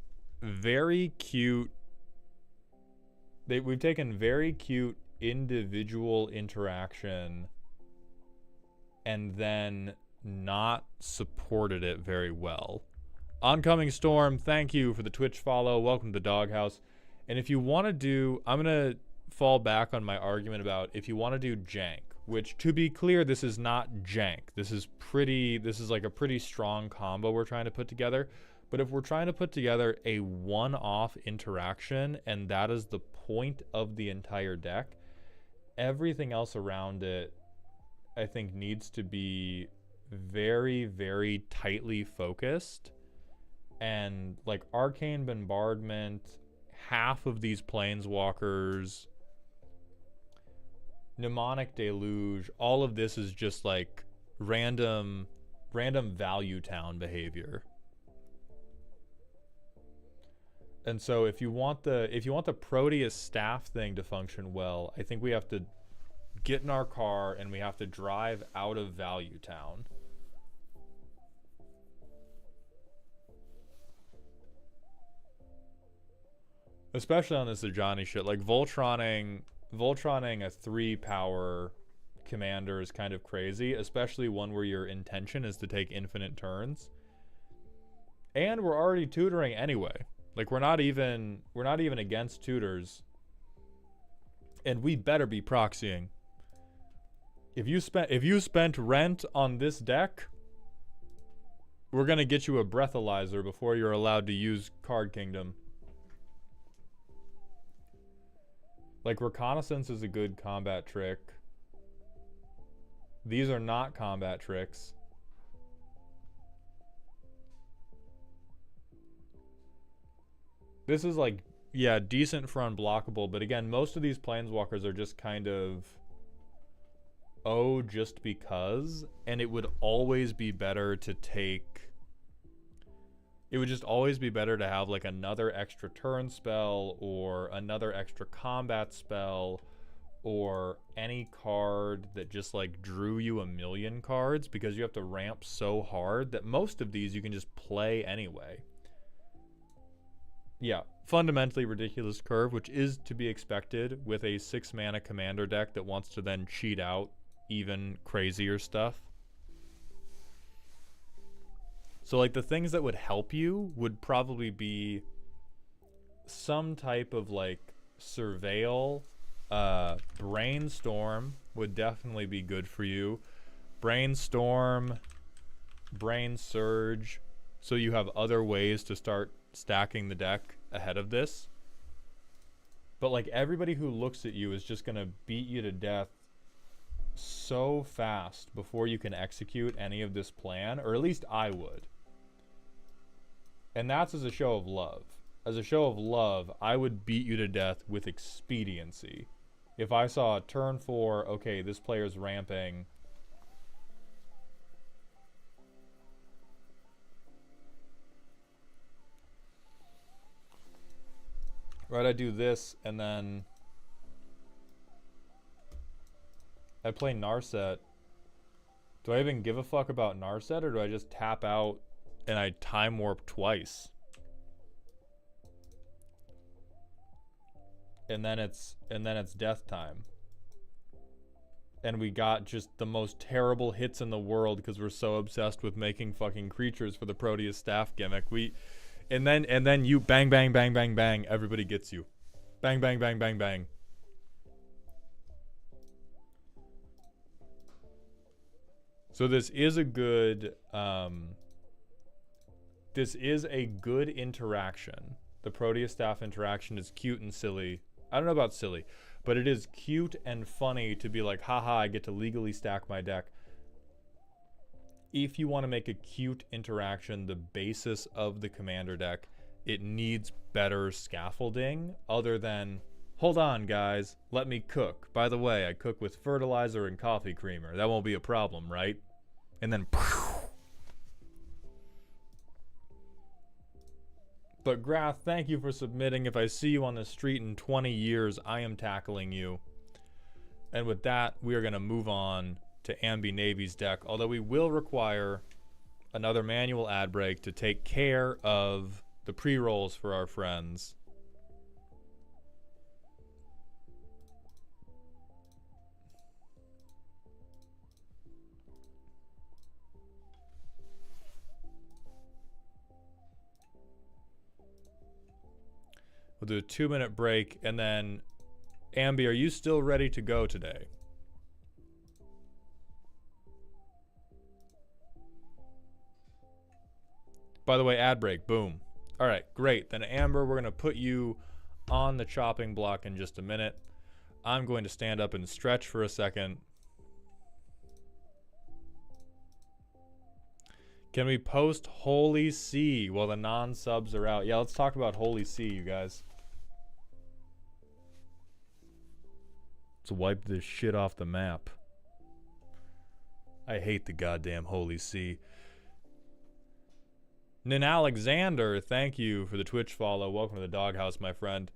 very cute individual interaction and then not supported it very well. Oncoming Storm, thank you for the Twitch follow. Welcome to the doghouse. And if you want to do, I'm going to fall back on my argument about if you want to do jank, which, to be clear, this is not jank. This is like a pretty strong combo we're trying to put together. But if we're trying to put together a one-off interaction, and that is the point of the entire deck, everything else around it, I think, needs to be very, very tightly focused. And like Arcane Bombardment, half of these Planeswalkers, Mnemonic Deluge, all of this is just like random value town behavior. And so if you want the Proteus staff thing to function well, I think we have to get in our car and we have to drive out of Value Town. Especially on this Ajani shit, like Voltroning a 3 power commander is kind of crazy, especially one where your intention is to take infinite turns. And we're already tutoring anyway. Like we're not even against tutors. And we better be proxying. If you spent rent on this deck, we're gonna get you a breathalyzer before you're allowed to use Card Kingdom. Like reconnaissance is a good combat trick. These are not combat tricks. This is like, yeah, decent for unblockable, but again, most of these planeswalkers are just kind of just because, and it would always be better to take, it would just always be better to have like another extra turn spell or another extra combat spell or any card that just like drew you a million cards, because you have to ramp so hard that most of these you can just play anyway. Yeah, fundamentally ridiculous curve, which is to be expected with a 6 mana commander deck that wants to then cheat out even crazier stuff. So like the things that would help you would probably be some type of like surveil. Brainstorm would definitely be good for you. Brainstorm, Brain Surge, so you have other ways to start stacking the deck ahead of this. But like everybody who looks at you is just gonna beat you to death so fast before you can execute any of this plan, or at least I would. And that's as a show of love. As a show of love, I would beat you to death with expediency. If I saw a turn 4, okay, this player's ramping. Right, I do this, and then I play Narset. Do I even give a fuck about Narset, or do I just tap out and I time warp twice? And then it's death time. And we got just the most terrible hits in the world because we're so obsessed with making fucking creatures for the Proteus staff gimmick. And then you bang bang bang bang bang, everybody gets you. Bang bang bang bang bang. So this is a good interaction. The Proteus staff interaction is cute and silly. I don't know about silly, but it is cute and funny to be like, haha, I get to legally stack my deck. If you want to make a cute interaction the basis of the commander deck, it needs better scaffolding other than, hold on guys, let me cook. By the way, I cook with fertilizer and coffee creamer. That won't be a problem, right? And then But Grath, thank you for submitting. If I see you on the street in 20 years, I am tackling you. And with that, we are going to move on to Ambi Navy's deck, although we will require another manual ad break to take care of the pre-rolls for our friends. We'll do a 2-minute break, and then, Ambi, are you still ready to go today? By the way, ad break, boom. All right, great. Then Amber, we're gonna put you on the chopping block in just a minute. I'm going to stand up and stretch for a second. Can we post Holy See while the non-subs are out? Yeah, let's talk about Holy See, you guys. Let's wipe this shit off the map. I hate the goddamn Holy See. Nin Alexander, thank you for the Twitch follow. Welcome to the doghouse, my friend.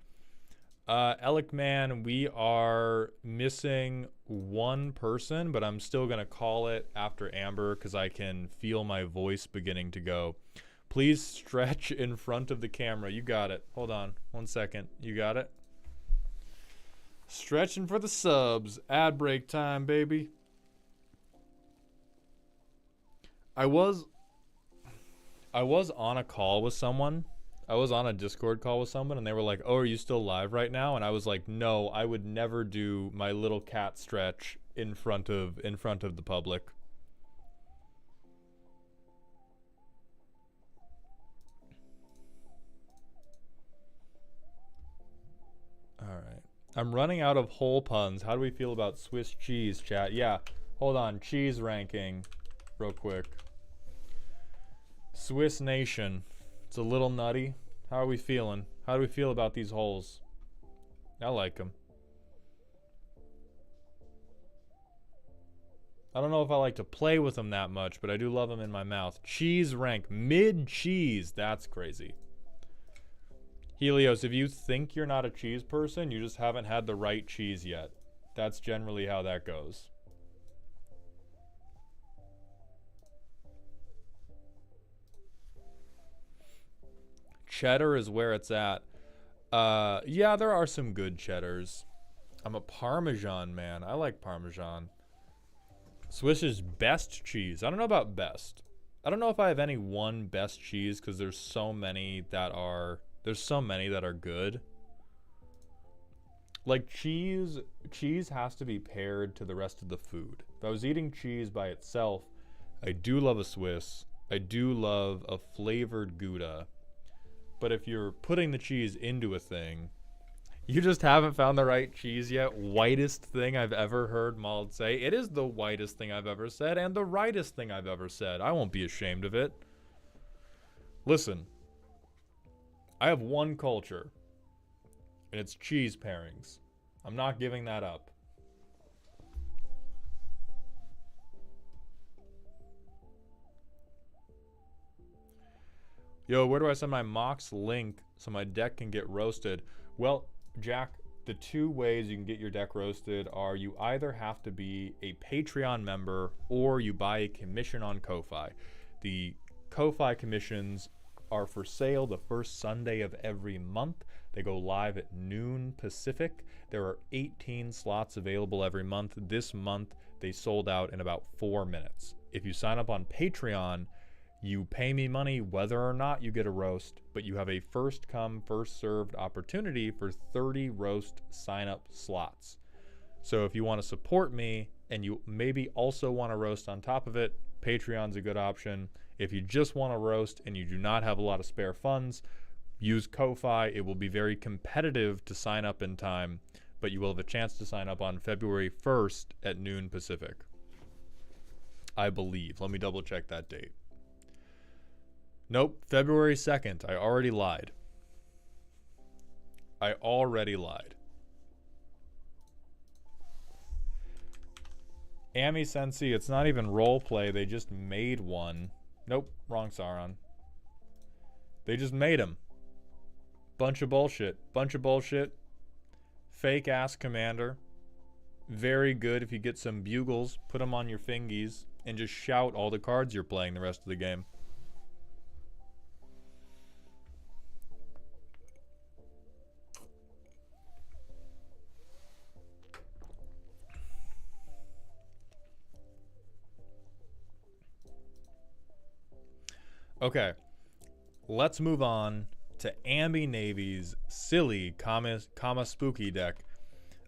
Elikman, we are missing one person, but I'm still going to call it after Amber because I can feel my voice beginning to go. Please stretch in front of the camera. You got it. Hold on 1 second. You got it? Stretching for the subs. Ad break time, baby. I was on a call with someone. I was on a Discord call with someone, and they were like, "Oh, are you still live right now?" And I was like, "No, I would never do my little cat stretch in front of the public." All right. I'm running out of whole puns. How do we feel about Swiss cheese, chat? Yeah. Hold on. Cheese ranking real quick. Swiss Nation. It's a little nutty. How are we feeling? How do we feel about these holes? I like them. I don't know if I like to play with them that much, but I do love them in my mouth. Cheese rank. Mid-cheese. That's crazy. Helios, if you think you're not a cheese person, you just haven't had the right cheese yet. That's generally how that goes. Cheddar is where it's at. Yeah, there are some good cheddars. I'm a Parmesan man. I like Parmesan. Swiss's best cheese. I don't know about best. I don't know if I have any one best cheese because there's so many that are good. Like cheese has to be paired to the rest of the food. If I was eating cheese by itself, I do love a Swiss. I do love a flavored Gouda. But if you're putting the cheese into a thing, you just haven't found the right cheese yet. Whitest thing I've ever heard Mauled say. It is the whitest thing I've ever said and the rightest thing I've ever said. I won't be ashamed of it. Listen, I have one culture, and it's cheese pairings. I'm not giving that up. Yo, where do I send my Mox link so my deck can get roasted? Well, Jack, the two ways you can get your deck roasted are you either have to be a Patreon member or you buy a commission on Ko-Fi. The Ko-Fi commissions are for sale the first Sunday of every month. They go live at noon Pacific. There are 18 slots available every month. This month, they sold out in about 4 minutes. If you sign up on Patreon, you pay me money whether or not you get a roast, but you have a first come, first served opportunity for 30 roast sign up slots. So if you want to support me and you maybe also want to roast on top of it, Patreon's a good option. If you just want to roast and you do not have a lot of spare funds, use Ko-Fi. It will be very competitive to sign up in time, but you will have a chance to sign up on February 1st at noon Pacific. I believe. Let me double check that date. Nope, February 2nd. I already lied. Ami Sensi, it's not even roleplay. They just made one. Nope, wrong Sauron. They just made him. Bunch of bullshit. Fake ass commander. Very good if you get some bugles, put them on your fingies, and just shout all the cards you're playing the rest of the game. Okay, let's move on to Ambi Navy's silly comma spooky deck.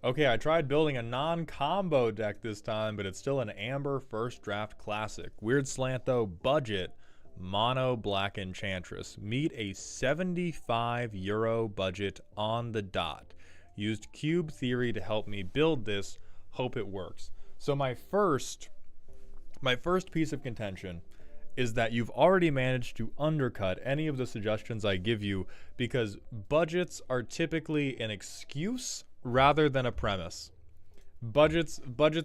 Okay, I tried building a non-combo deck this time, but it's still an Amber first draft classic. Weird slant though, budget, mono black enchantress. Meet a €75 budget on the dot. Used cube theory to help me build this, hope it works. So my first piece of contention is that you've already managed to undercut any of the suggestions I give you because budgets are typically an excuse rather than a premise. Budgets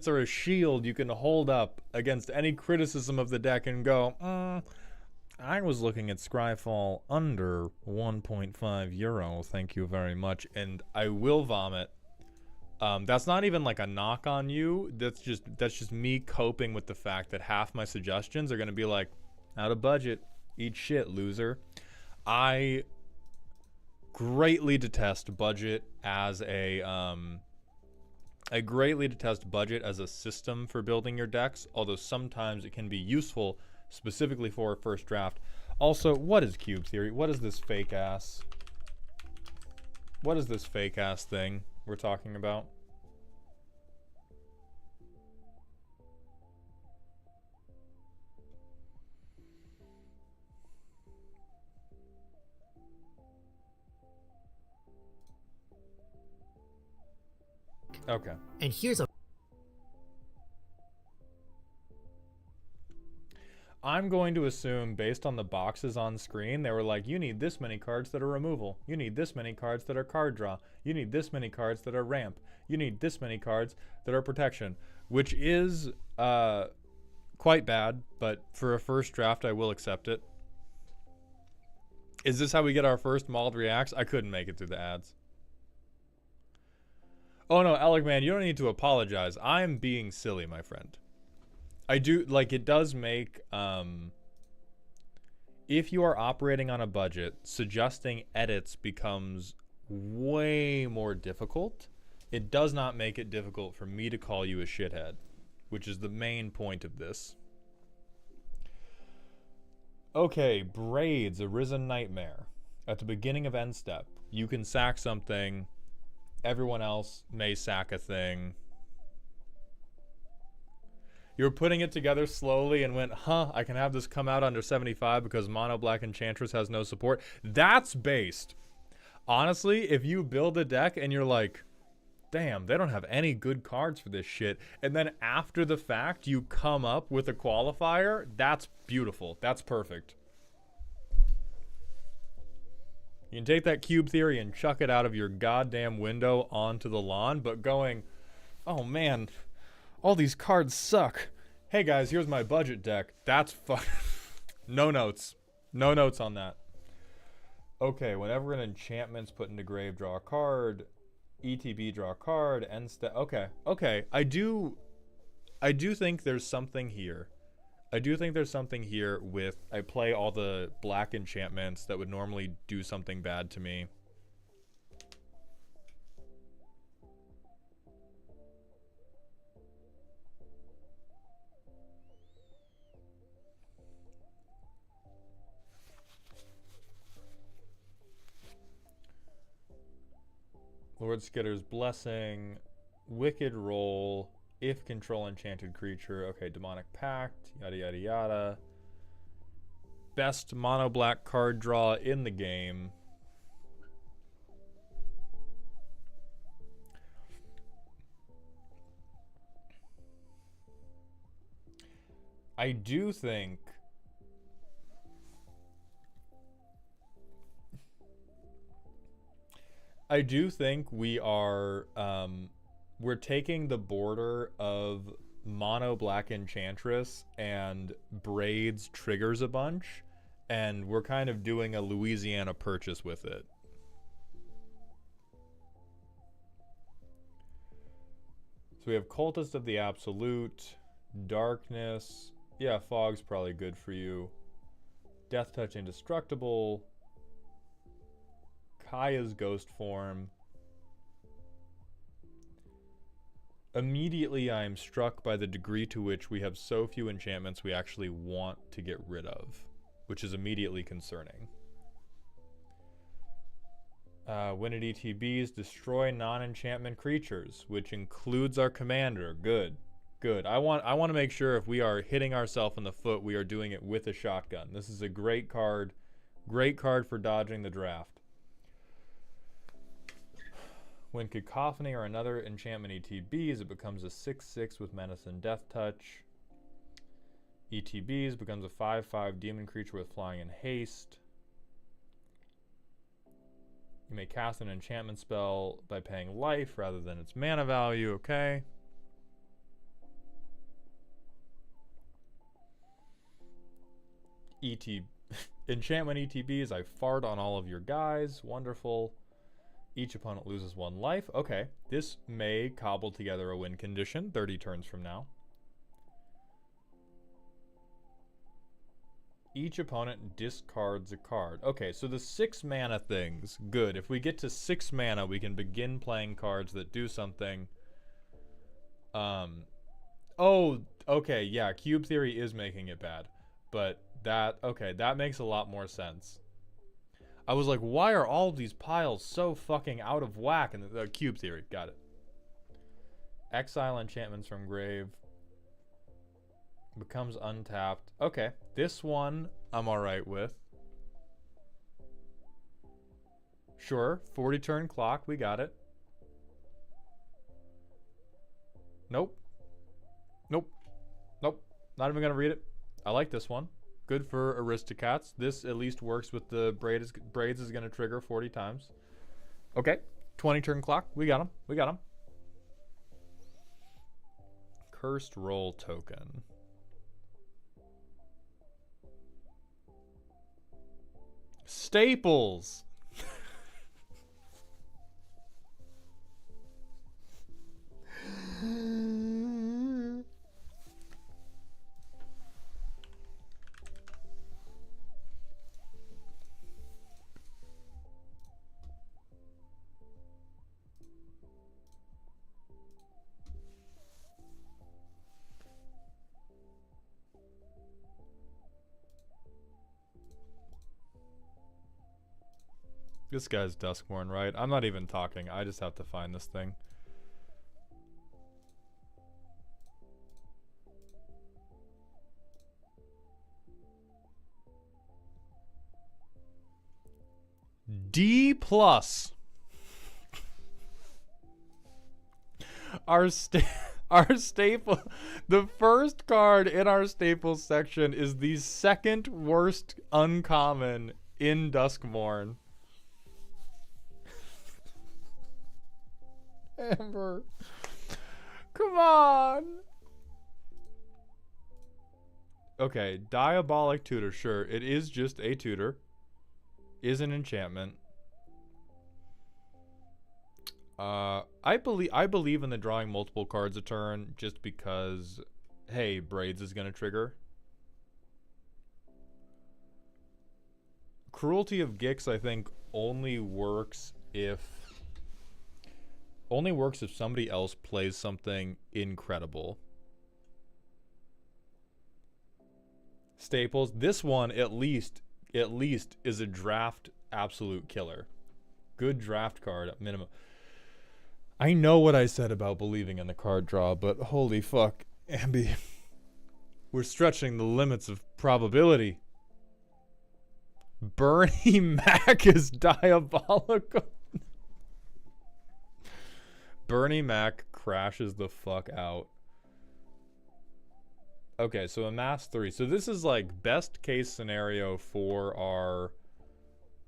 are a shield you can hold up against any criticism of the deck and go, I was looking at Scryfall under 1.5 euro, thank you very much, and I will vomit. That's not even like a knock on you. That's just me coping with the fact that half my suggestions are gonna be like, out of budget, eat shit, loser. I greatly detest budget as I greatly detest budget as a system for building your decks, although sometimes it can be useful specifically for a first draft. Also, what is cube theory? What is this fake ass? What is this fake ass thing we're talking about? Okay. And here's a I'm going to assume, based on the boxes on screen, they were like, you need this many cards that are removal. You need this many cards that are card draw. You need this many cards that are ramp. You need this many cards that are protection, which is quite bad, but for a first draft, I will accept it. Is this how we get our first mauled reacts? I couldn't make it through the ads. Oh no, Alec, man, you don't need to apologize. I'm being silly, my friend. I do, like, it does make, if you are operating on a budget, suggesting edits becomes way more difficult. It does not make it difficult for me to call you a shithead, which is the main point of this. Okay, Braids, Arisen Nightmare. At the beginning of end step, you can sack something. Everyone else may sack a thing. You were putting it together slowly and went, huh, I can have this come out under 75 because Mono Black Enchantress has no support. That's based. Honestly, if you build a deck and you're like, damn, they don't have any good cards for this shit, and then after the fact you come up with a qualifier, that's beautiful. That's perfect. You can take that cube theory and chuck it out of your goddamn window onto the lawn, but going, oh man, all these cards suck. Hey guys, here's my budget deck. That's fuck. No notes. No notes on that. Okay, whenever an enchantment's put into grave, draw a card. ETB, draw a card. End step. Okay, okay. I do think there's something here. I do think there's something here with I play all the black enchantments that would normally do something bad to me. Lord Skitter's Blessing, Wicked Roll, if control enchanted creature, okay, Demonic Pact, yada yada yada. Best mono black card draw in the game. I do think we are we're taking the border of mono black enchantress and Braids triggers a bunch, and we're kind of doing a Louisiana Purchase with it. So we have Cultist of the Absolute, Darkness. Yeah, Fog's probably good for you. Death Touch Indestructible. Kaya's Ghost Form. Immediately I am struck by the degree to which we have so few enchantments we actually want to get rid of, which is immediately concerning. When it ETBs, destroy non-enchantment creatures, which includes our commander. Good. Good. I want to make sure if we are hitting ourselves in the foot, we are doing it with a shotgun. This is a great card. Great card for dodging the draft. When Cacophony or another enchantment ETBs, it becomes a 6/6 with Menace and Death Touch. ETBs becomes a 5/5 demon creature with flying and haste. You may cast an enchantment spell by paying life rather than its mana value, okay? ET enchantment ETBs. I fart on all of your guys. Wonderful. Each opponent loses 1 life. Okay, this may cobble together a win condition 30 turns from now. Each opponent discards a card. Okay, so the 6 mana things, good. If we get to 6 mana, we can begin playing cards that do something. Oh, okay, yeah, Cube Theory is making it bad. But that makes a lot more sense. I was like, why are all these piles so fucking out of whack? And the Cube Theory, got it. Exile enchantments from grave. Becomes untapped. Okay, this one I'm alright with. Sure, 40 turn clock, we got it. Nope. Nope. Nope. Not even gonna read it. I like this one. Good for Aristocats. This at least works with the braids is gonna trigger 40 times. Okay, 20 turn clock. We got him. We got him. Cursed Roll token. Staples. This guy's Duskmourn, right? I'm not even talking. I just have to find this thing. D+. Our staple, the first card in our staples section is the second worst uncommon in Duskmourn. Amber. Come on. Okay, Diabolic Tutor, sure. It is just a tutor. Is an enchantment. I believe in the drawing multiple cards a turn just because, hey, Braids is gonna trigger. Cruelty of Gix, I think, only works if somebody else plays something incredible. Staples, this one at least is a draft absolute killer. Good draft card at minimum. I know what I said about believing in the card draw, but holy fuck, Ambi. We're stretching the limits of probability. Bernie Mac is diabolical. Bernie Mac crashes the fuck out. Okay, so amass 3. So this is like best case scenario for our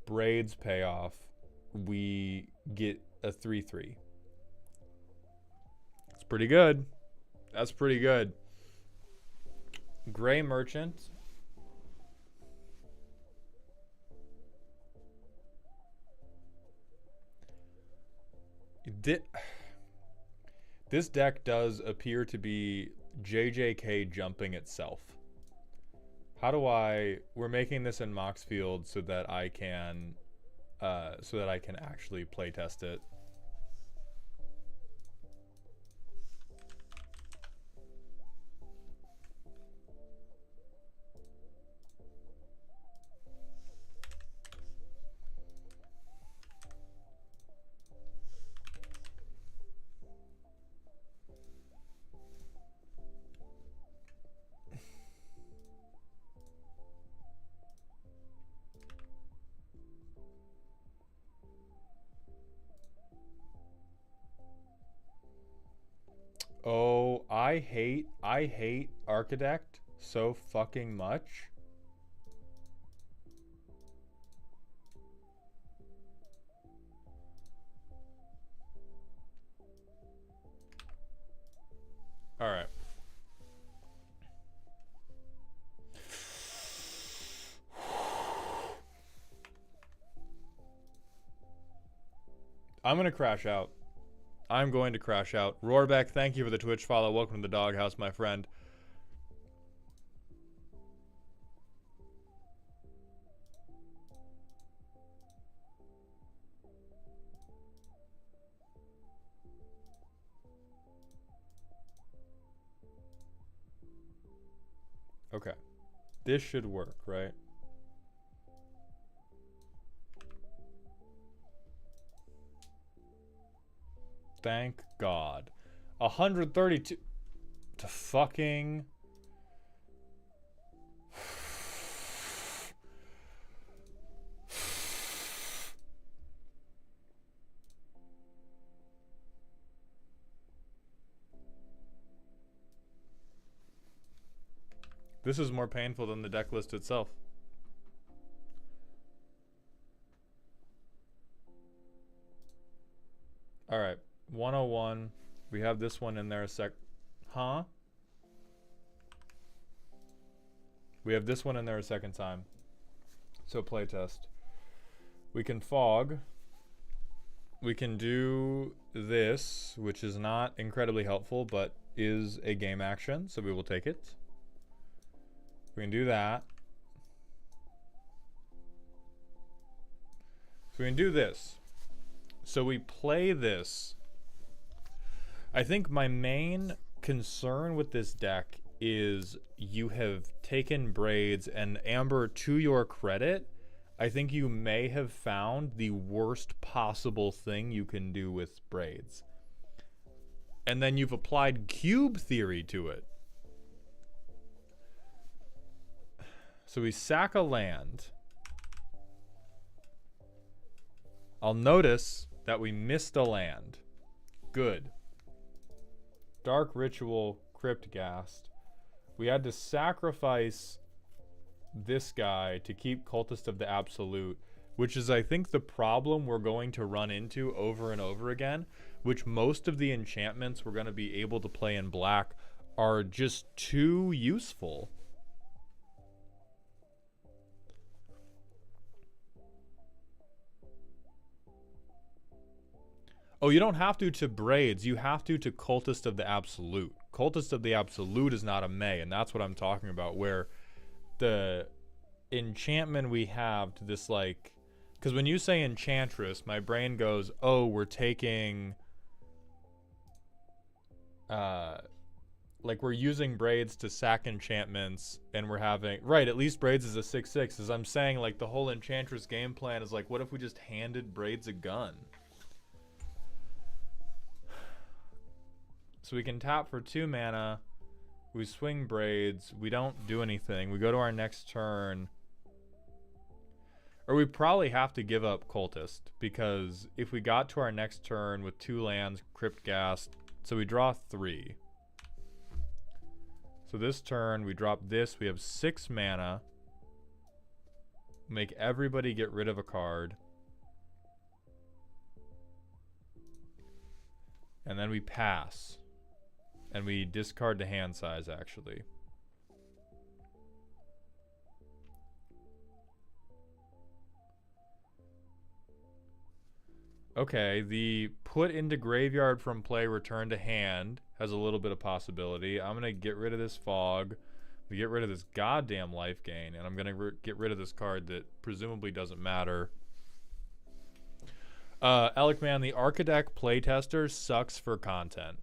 Braids payoff. We get a 3/3. It's pretty good. That's pretty good. Gray Merchant. This deck does appear to be JJK jumping itself. How do we're making this in Moxfield so that I can actually playtest it. Oh, I hate Architect so fucking much. All right. I'm going to crash out. I'm going to crash out. Roarbeck, thank you for the Twitch follow. Welcome to the doghouse, my friend. Okay. This should work, right? Thank God. 132 to fucking... This is more painful than the deck list itself. All right, 101. We have this one in there a sec. Huh? We have this one in there a second time. So playtest. We can fog. We can do this, which is not incredibly helpful, but is a game action, so we will take it. We can do that. So we can do this. So we play this. I think my main concern with this deck is you have taken Braids, and Amber, to your credit, I think you may have found the worst possible thing you can do with Braids. And then you've applied cube theory to it. So we sack a land. I'll notice that we missed a land. Good. Dark Ritual, Cryptghast. We had to sacrifice this guy to keep Cultist of the Absolute, which is, I think, the problem we're going to run into over and over again, which most of the enchantments we're going to be able to play in black are just too useful. Oh, you don't have to Braids. You have to Cultist of the Absolute. Cultist of the Absolute is not a May, and that's what I'm talking about, where the enchantment we have to this, like... Because when you say Enchantress, my brain goes, oh, we're taking... like, we're using Braids to sack enchantments, and we're having... Right, at least Braids is a 6/6. As I'm saying, like, the whole Enchantress game plan is like, what if we just handed Braids a gun? So we can tap for 2 mana. We swing Braids. We don't do anything. We go to our next turn. Or we probably have to give up Cultist, because if we got to our next turn with 2 lands, Cryptghast, so we draw 3. So this turn, we drop this. We have 6 mana. Make everybody get rid of a card. And then we pass. And we discard the hand size, actually. Okay, the put into graveyard from play, return to hand has a little bit of possibility. I'm going to get rid of this fog. We get rid of this goddamn life gain. And I'm going to get rid of this card that presumably doesn't matter. Alec Man, the Architect playtester sucks for content.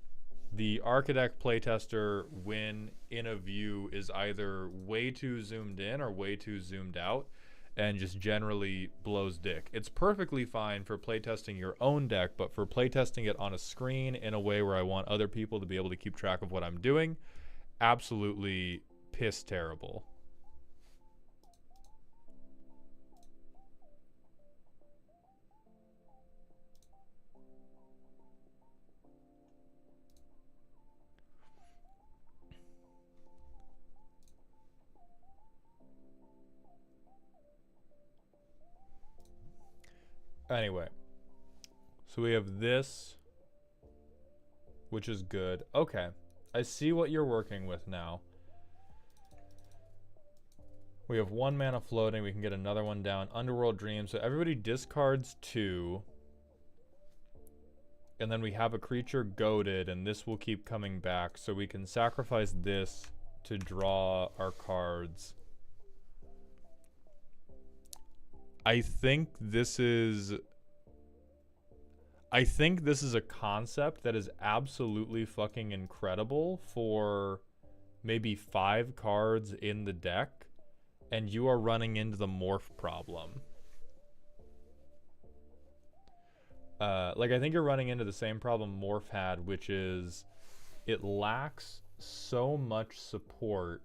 The Architect playtester, when in a view, is either way too zoomed in or way too zoomed out, and just generally blows dick. It's perfectly fine for playtesting your own deck, but for playtesting it on a screen in a way where I want other people to be able to keep track of what I'm doing, absolutely piss terrible. Anyway, so we have this, which is good. Okay, I see what you're working with now. We have 1 mana floating. We can get another one down. Underworld Dream. So everybody discards 2. And then we have a creature goaded, and this will keep coming back. So we can sacrifice this to draw our cards. I think this is a concept that is absolutely fucking incredible for maybe 5 cards in the deck, and you are running into the morph problem. Like, I think you're running into the same problem Morph had, which is it lacks so much support,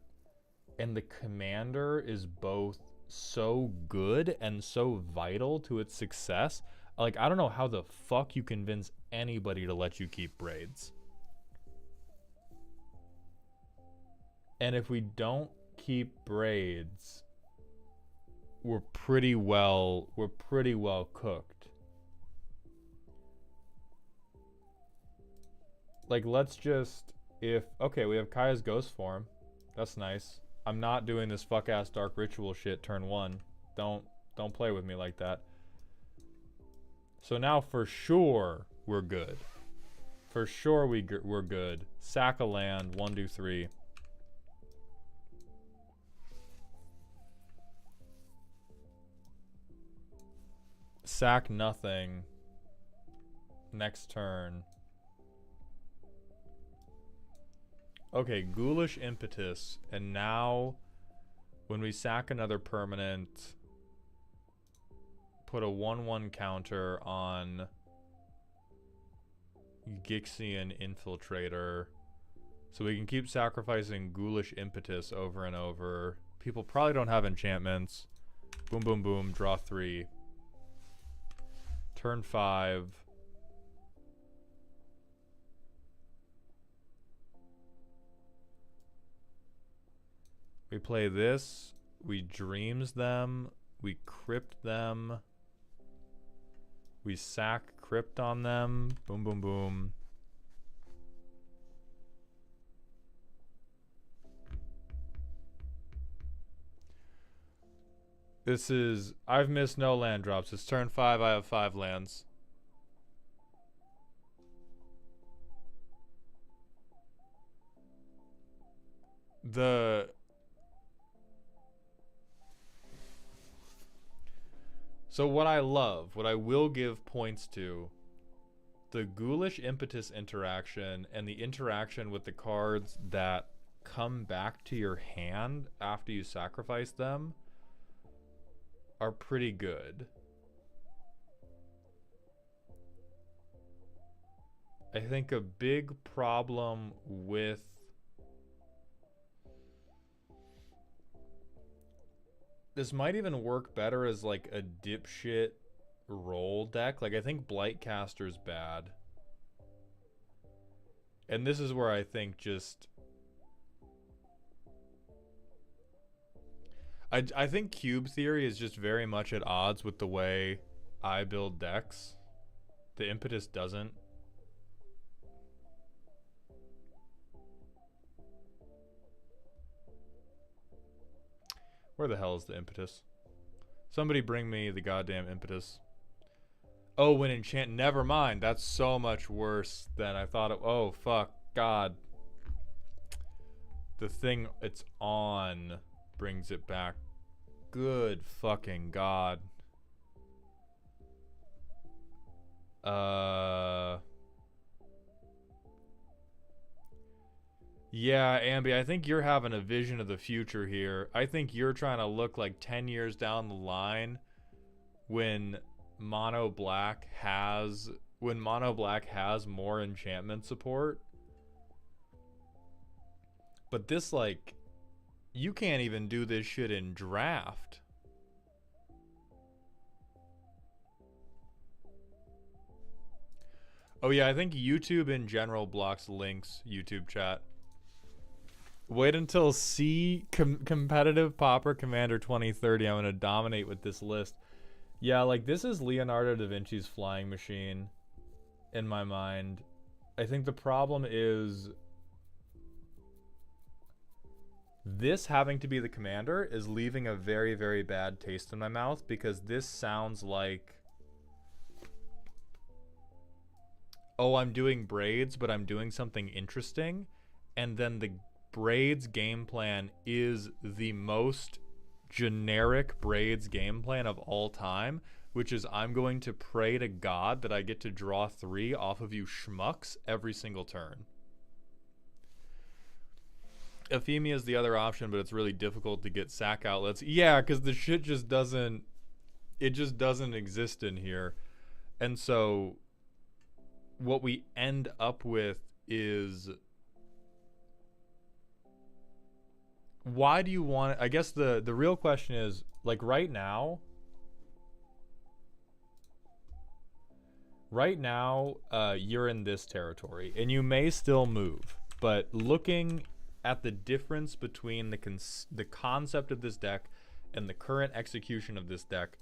and the commander is both so good and so vital to its success. Like, I don't know how the fuck you convince anybody to let you keep Braids. And if we don't keep Braids, we're pretty well cooked. Like, let's just, okay, we have Kaya's Ghost Form. That's nice. I'm not doing this fuck-ass Dark Ritual shit turn 1. Don't play with me like that. So now for sure, we're good. For sure we're good. Sack a land, 1, 2, 3. Sack nothing. Next turn. Okay, Ghoulish Impetus, and now when we sack another permanent, put a 1/1 counter on Gixian Infiltrator, so we can keep sacrificing Ghoulish Impetus over and over. People probably don't have enchantments. Boom, boom, boom, draw 3. Turn 5. We play this, we Dreams them, we Crypt them, we sack Crypt on them, boom, boom, boom. This is, I've missed no land drops. It's turn 5, I have 5 lands. So what I love, what I will give points to, the Ghoulish Impetus interaction and the interaction with the cards that come back to your hand after you sacrifice them are pretty good. I think a big problem with this might even work better as like a dipshit roll deck. Like, I think Blightcaster's bad. And this is where I think just I think cube theory is just very much at odds with the way I build decks. The Impetus doesn't. Where the hell is the Impetus? Somebody bring me the goddamn Impetus. Oh, when enchant. Never mind. That's so much worse than I thought it. Oh, fuck. God. The thing it's on brings it back. Good fucking God. Yeah, Ambi, I think you're having a vision of the future here. I think you're trying to look like 10 years down the line when Mono Black has more enchantment support. But this, like, you can't even do this shit in draft. Oh yeah, I think YouTube in general blocks links, YouTube chat. Wait until competitive Pauper Commander 2030. I'm going to dominate with this list. Yeah, like, this is Leonardo da Vinci's flying machine in my mind. I think the problem is this having to be the commander is leaving a very, very bad taste in my mouth, because this sounds like oh, I'm doing braids, but I'm doing something interesting. And then the braids game plan is the most generic braids game plan of all time, which is I'm going to pray to God that I get to draw 3 off of you schmucks every single turn. Euphemia is the other option, but it's really difficult to get sack outlets. Yeah, because the shit just doesn't, it just doesn't exist in here. And so what we end up with is, why do you want, I guess the real question is, like right now, you're in this territory and you may still move, but looking at the difference between the concept of this deck and the current execution of this deck,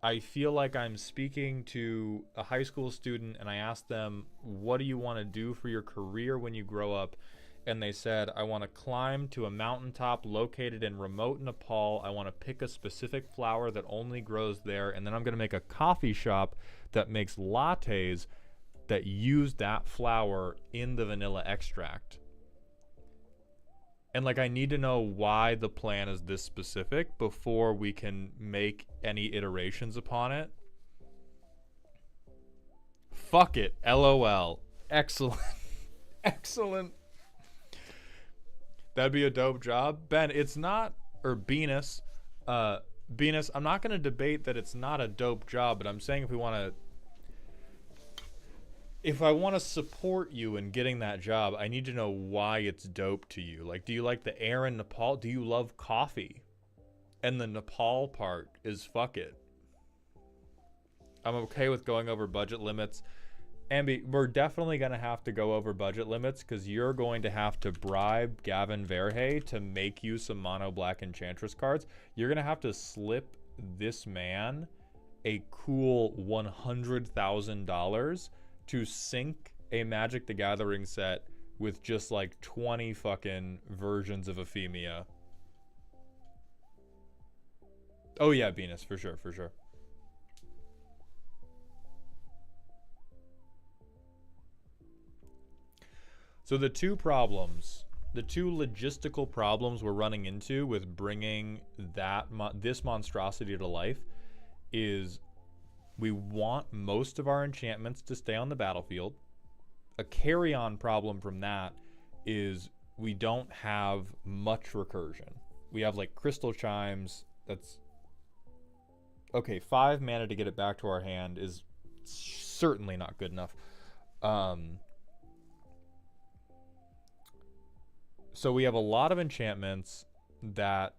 I feel like I'm speaking to a high school student and I asked them, what do you want to do for your career when you grow up? And they said, I want to climb to a mountaintop located in remote Nepal. I want to pick a specific flower that only grows there, and then I'm going to make a coffee shop that makes lattes that use that flower in the vanilla extract. And like, I need to know why the plan is this specific before we can make any iterations upon it. Fuck it. LOL. Excellent. Excellent. That'd be a dope job. Ben, it's not, or Venus, Venus, I'm not going to debate that it's not a dope job, but I'm saying if I want to support you in getting that job, I need to know why it's dope to you. Like, do you like the air in Nepal? Do you love coffee? And the Nepal part is fuck it. I'm okay with going over budget limits. Ambi, we're definitely going to have to go over budget limits because you're going to have to bribe Gavin Verhey to make you some mono black Enchantress cards. You're going to have to slip this man a cool $100,000 to sync a Magic the Gathering set with just like 20 fucking versions of Euphemia. Oh yeah, Venus, for sure, for sure. So the two logistical problems we're running into with bringing this monstrosity to life is we want most of our enchantments to stay on the battlefield. A carry-on problem from that is we don't have much recursion. We have like Crystal Chimes, that's... Okay, 5 mana to get it back to our hand is certainly not good enough. So we have a lot of enchantments that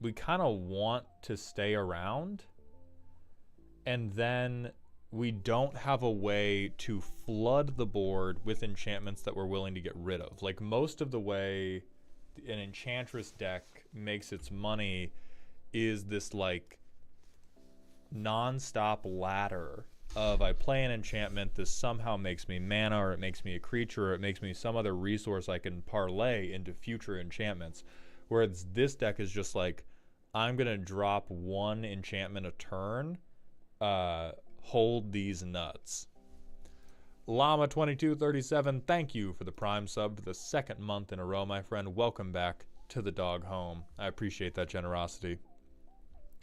we kind of want to stay around, and then we don't have a way to flood the board with enchantments that we're willing to get rid of. Like, most of the way an Enchantress deck makes its money is this like non-stop ladder of I play an enchantment, this somehow makes me mana, or it makes me a creature, or it makes me some other resource I can parlay into future enchantments. Whereas this deck is just like, I'm going to drop 1 enchantment a turn, hold these nuts. Llama2237, thank you for the Prime sub for the 2nd month in a row, my friend. Welcome back to the dog home. I appreciate that generosity.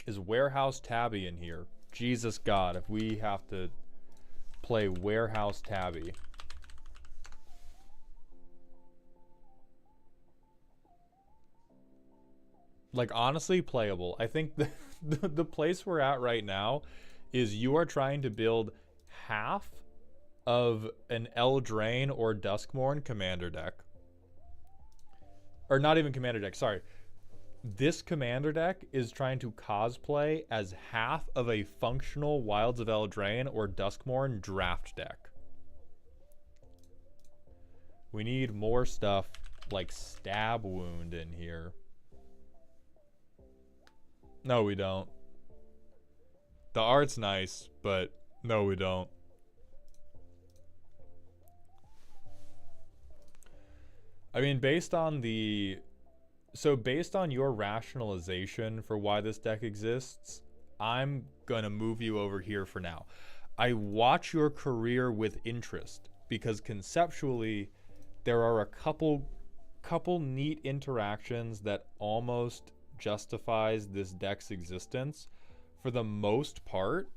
Is Warehouse Tabby in here? Jesus God, if we have to play Warehouse Tabby. Like, honestly, playable. I think the place we're at right now is you are trying to build half of an Eldraine or Duskmourn commander deck. Or not even commander deck, sorry. This commander deck is trying to cosplay as half of a functional Wilds of Eldraine or Duskmourn draft deck. We need more stuff like Stab Wound in here. No, we don't. The art's nice, but no, we don't. I mean, based on your rationalization for why this deck exists, I'm gonna move you over here for now. I watch your career with interest because conceptually there are a couple neat interactions that almost justifies this deck's existence. For the most part,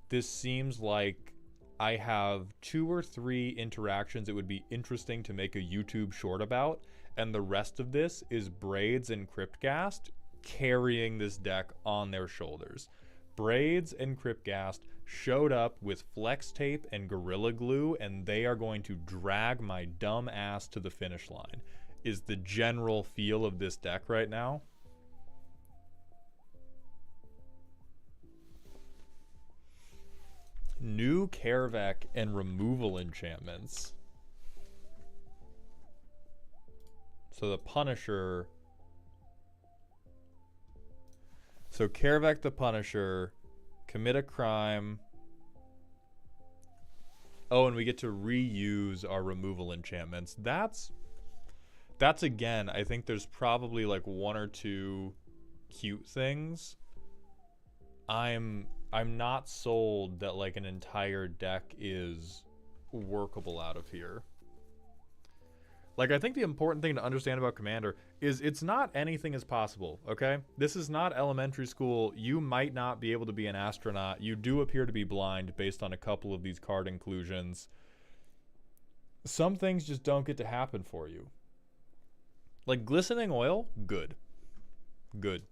this seems like I have 2 or 3 interactions it would be interesting to make a YouTube short about, and the rest of this is Braids and Cryptghast carrying this deck on their shoulders. Braids and Cryptghast showed up with flex tape and Gorilla Glue, and they are going to drag my dumb ass to the finish line, is the general feel of this deck right now. New Kaervek and removal enchantments. So the Punisher. So Kaervek the Punisher, commit a crime. Oh, and we get to reuse our removal enchantments. That's again, I think there's probably like 1 or 2 cute things. I'm not sold that like an entire deck is workable out of here. Like, I think the important thing to understand about Commander is it's not anything is possible, okay? This is not elementary school. You might not be able to be an astronaut. You do appear to be blind based on a couple of these card inclusions. Some things just don't get to happen for you. Like Glistening Oil, good. Good.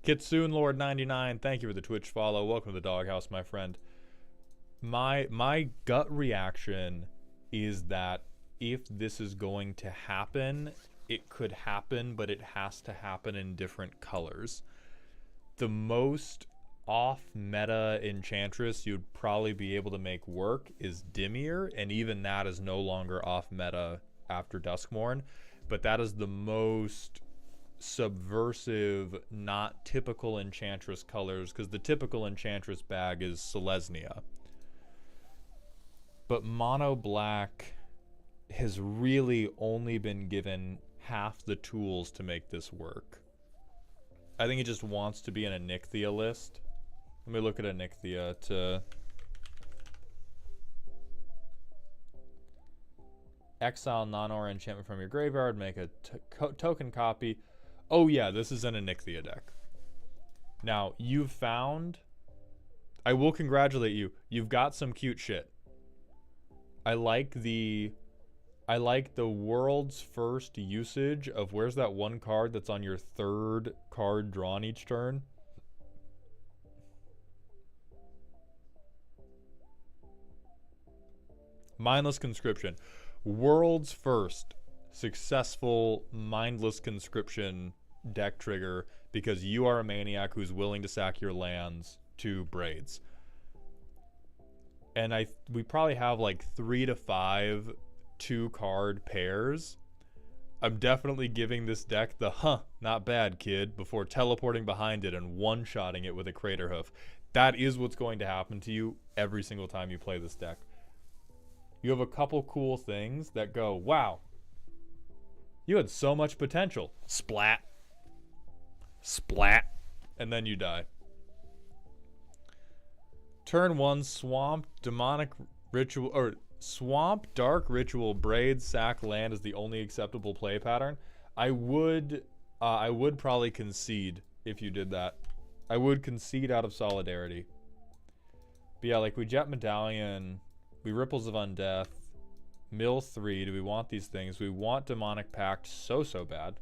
Kitsune Lord 99, thank you for the Twitch follow. Welcome to the doghouse, my friend. My gut reaction is that if this is going to happen, it could happen, but it has to happen in different colors. The most off-meta Enchantress you'd probably be able to make work is Dimir, and even that is no longer off-meta after Duskmourn, but that is the most subversive, not typical Enchantress colors, because the typical Enchantress bag is Selesnya. But Mono Black has really only been given half the tools to make this work. I think it just wants to be in a Nykthia list. Let me look at a Nykthia to exile non-aura enchantment from your graveyard, make a token copy. Oh yeah, this is in a Nykthia deck. Now, you've found, I will congratulate you, you've got some cute shit. I like the world's first usage of, where's that one card that's on your 3rd card drawn each turn? Mindless Conscription. World's first successful Mindless Conscription deck trigger, because you are a maniac who's willing to sack your lands to Braids. And we probably have like 3 to 5 2-card pairs. I'm definitely giving this deck the not bad, kid, before teleporting behind it and one-shotting it with a Crater Hoof. That is what's going to happen to you every single time you play this deck. You have a couple cool things that go, wow, you had so much potential. Splat. Splat. And then you die. Turn 1, Swamp Demonic Ritual, or Swamp Dark Ritual, Braid, sack land is the only acceptable play pattern. I would probably concede if you did that. I would concede out of solidarity. But yeah, like we Jet Medallion, we Ripples of Undeath, Mill 3. Do we want these things? We want Demonic Pact so bad.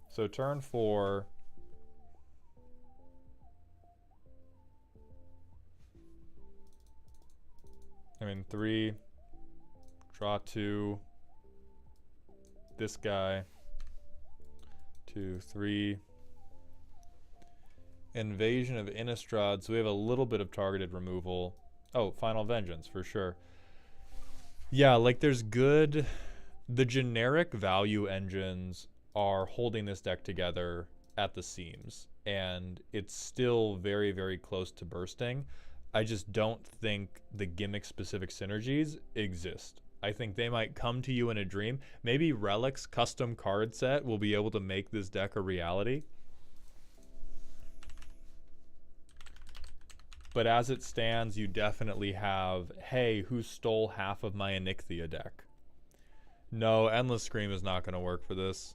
So turn 4. I mean, 3, draw 2, this guy, 2, 3, Invasion of Innistrad, so we have a little bit of targeted removal. Oh, Final Vengeance, for sure. Yeah, like there's good, the generic value engines are holding this deck together at the seams, and it's still very, very close to bursting. I just don't think the gimmick-specific synergies exist. I think they might come to you in a dream. Maybe Relic's custom card set will be able to make this deck a reality. But as it stands, you definitely have, hey, who stole half of my Onyxia deck? No, Endless Scream is not going to work for this.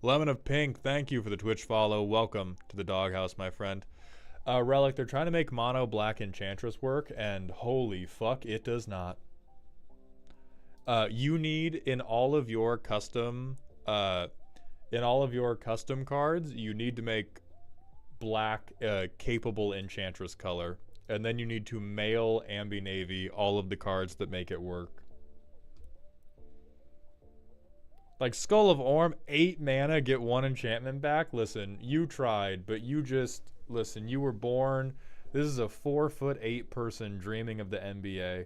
Lemon of Pink, thank you for the Twitch follow. Welcome to the doghouse, my friend. Relic, they're trying to make mono black Enchantress work, and holy fuck, it does not. You need in all of your custom cards, you need to make black capable Enchantress color, and then you need to mail Ambi Navy all of the cards that make it work. Like Skull of Orm, 8 mana, get 1 enchantment back. Listen, you tried, but you just listen. You were born. This is a 4'8" person dreaming of the NBA.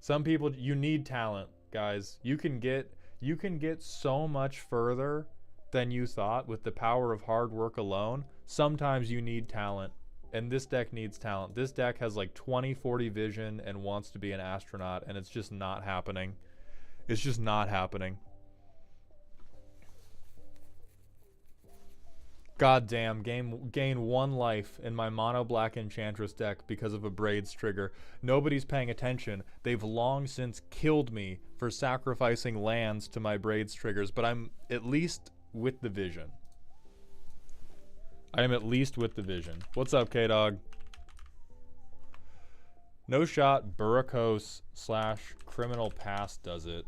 Some people, you need talent, guys. You can get so much further than you thought with the power of hard work alone. Sometimes you need talent, and this deck needs talent. This deck has like 20/40 vision and wants to be an astronaut, and it's just not happening. It's just not happening. God damn, gain 1 life in my mono black Enchantress deck because of a Braids trigger. Nobody's paying attention. They've long since killed me for sacrificing lands to my Braids triggers, but I'm at least with the vision. I am at least with the vision. What's up, K-Dog? No shot, Burricos / Criminal Pass does it.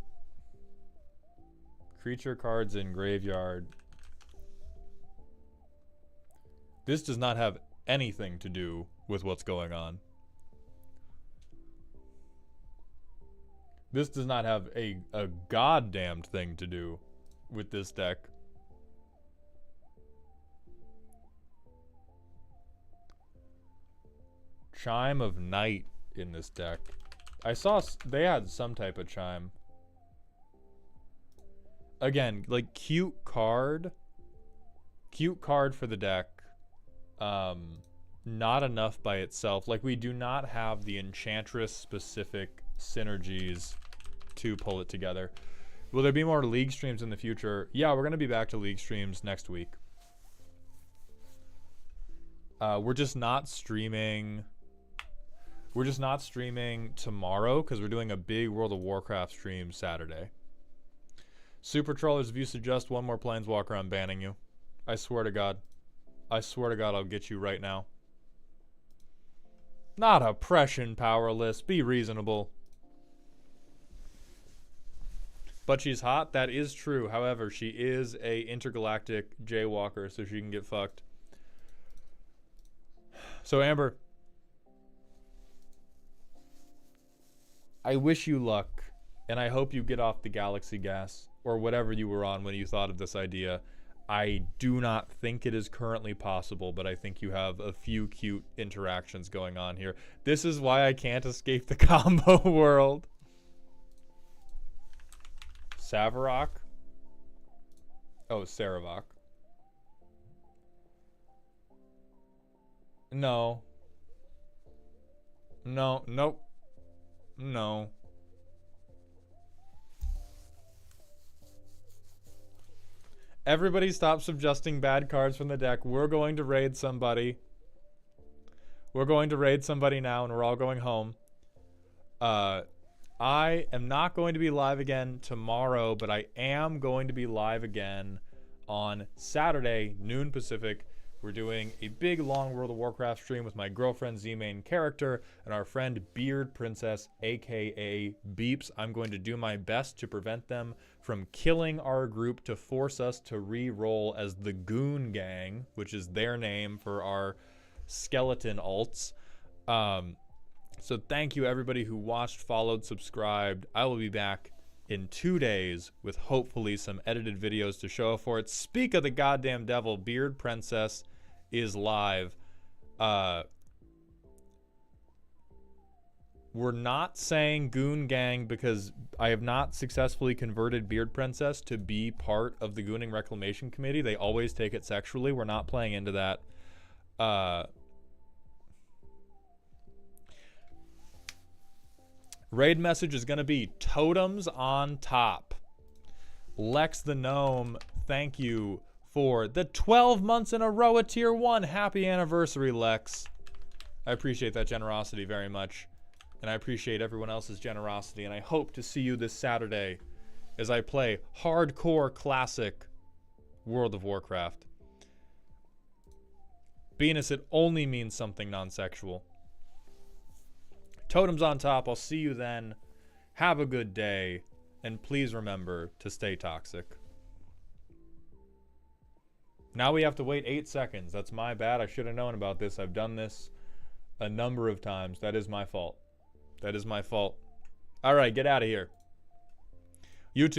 Creature cards in graveyard. This does not have anything to do with what's going on. This does not have a goddamned thing to do with this deck. Chime of Night in this deck. I saw they had some type of chime. Again, like cute card for the deck. Not enough by itself. Like, we do not have the Enchantress specific synergies to pull it together. Will there be more League streams in the future? Yeah, we're gonna be back to League streams next week. We're just not streaming tomorrow because we're doing a big World of Warcraft stream Saturday. Super Trollers, if you suggest one more Planeswalker, I'm banning you. I swear to God. I swear to God, I'll get you right now. Not oppression, Powerless. Be reasonable. But she's hot. That is true. However, she is a intergalactic jaywalker, so she can get fucked. So, Amber, I wish you luck, and I hope you get off the Galaxy Gas, or whatever you were on when you thought of this idea. I do not think it is currently possible, but I think you have a few cute interactions going on here. This is why I can't escape the combo world. Savarok? Oh, Saravok. No. No, nope. No. Everybody stop suggesting bad cards from the deck. We're going to raid somebody. We're going to raid somebody now, and we're all going home. I am not going to be live again tomorrow, but I am going to be live again on Saturday, noon Pacific. We're doing a big, long World of Warcraft stream with my girlfriend, Z-Main Character, and our friend Beard Princess, a.k.a. Beeps. I'm going to do my best to prevent them from killing our group to force us to re-roll as the Goon Gang, which is their name for our skeleton alts. So thank you, everybody who watched, followed, subscribed. I will be back in 2 days with hopefully some edited videos to show for it. Speak of the goddamn devil, Beard Princess is live. We're not saying Goon Gang because I have not successfully converted Beard Princess to be part of the Gooning Reclamation Committee. They always take it sexually. We're not playing into that. Raid message is going to be totems on top. Lex the Gnome, thank you for the 12 months in a row at tier 1. Happy anniversary, Lex. I appreciate that generosity very much. And I appreciate everyone else's generosity. And I hope to see you this Saturday as I play hardcore classic World of Warcraft. Venus, it only means something non-sexual. Totems on top. I'll see you then. Have a good day. And please remember to stay toxic. Now we have to wait 8 seconds. That's my bad. I should have known about this. I've done this a number of times. That is my fault. That is my fault. All right, get out of here.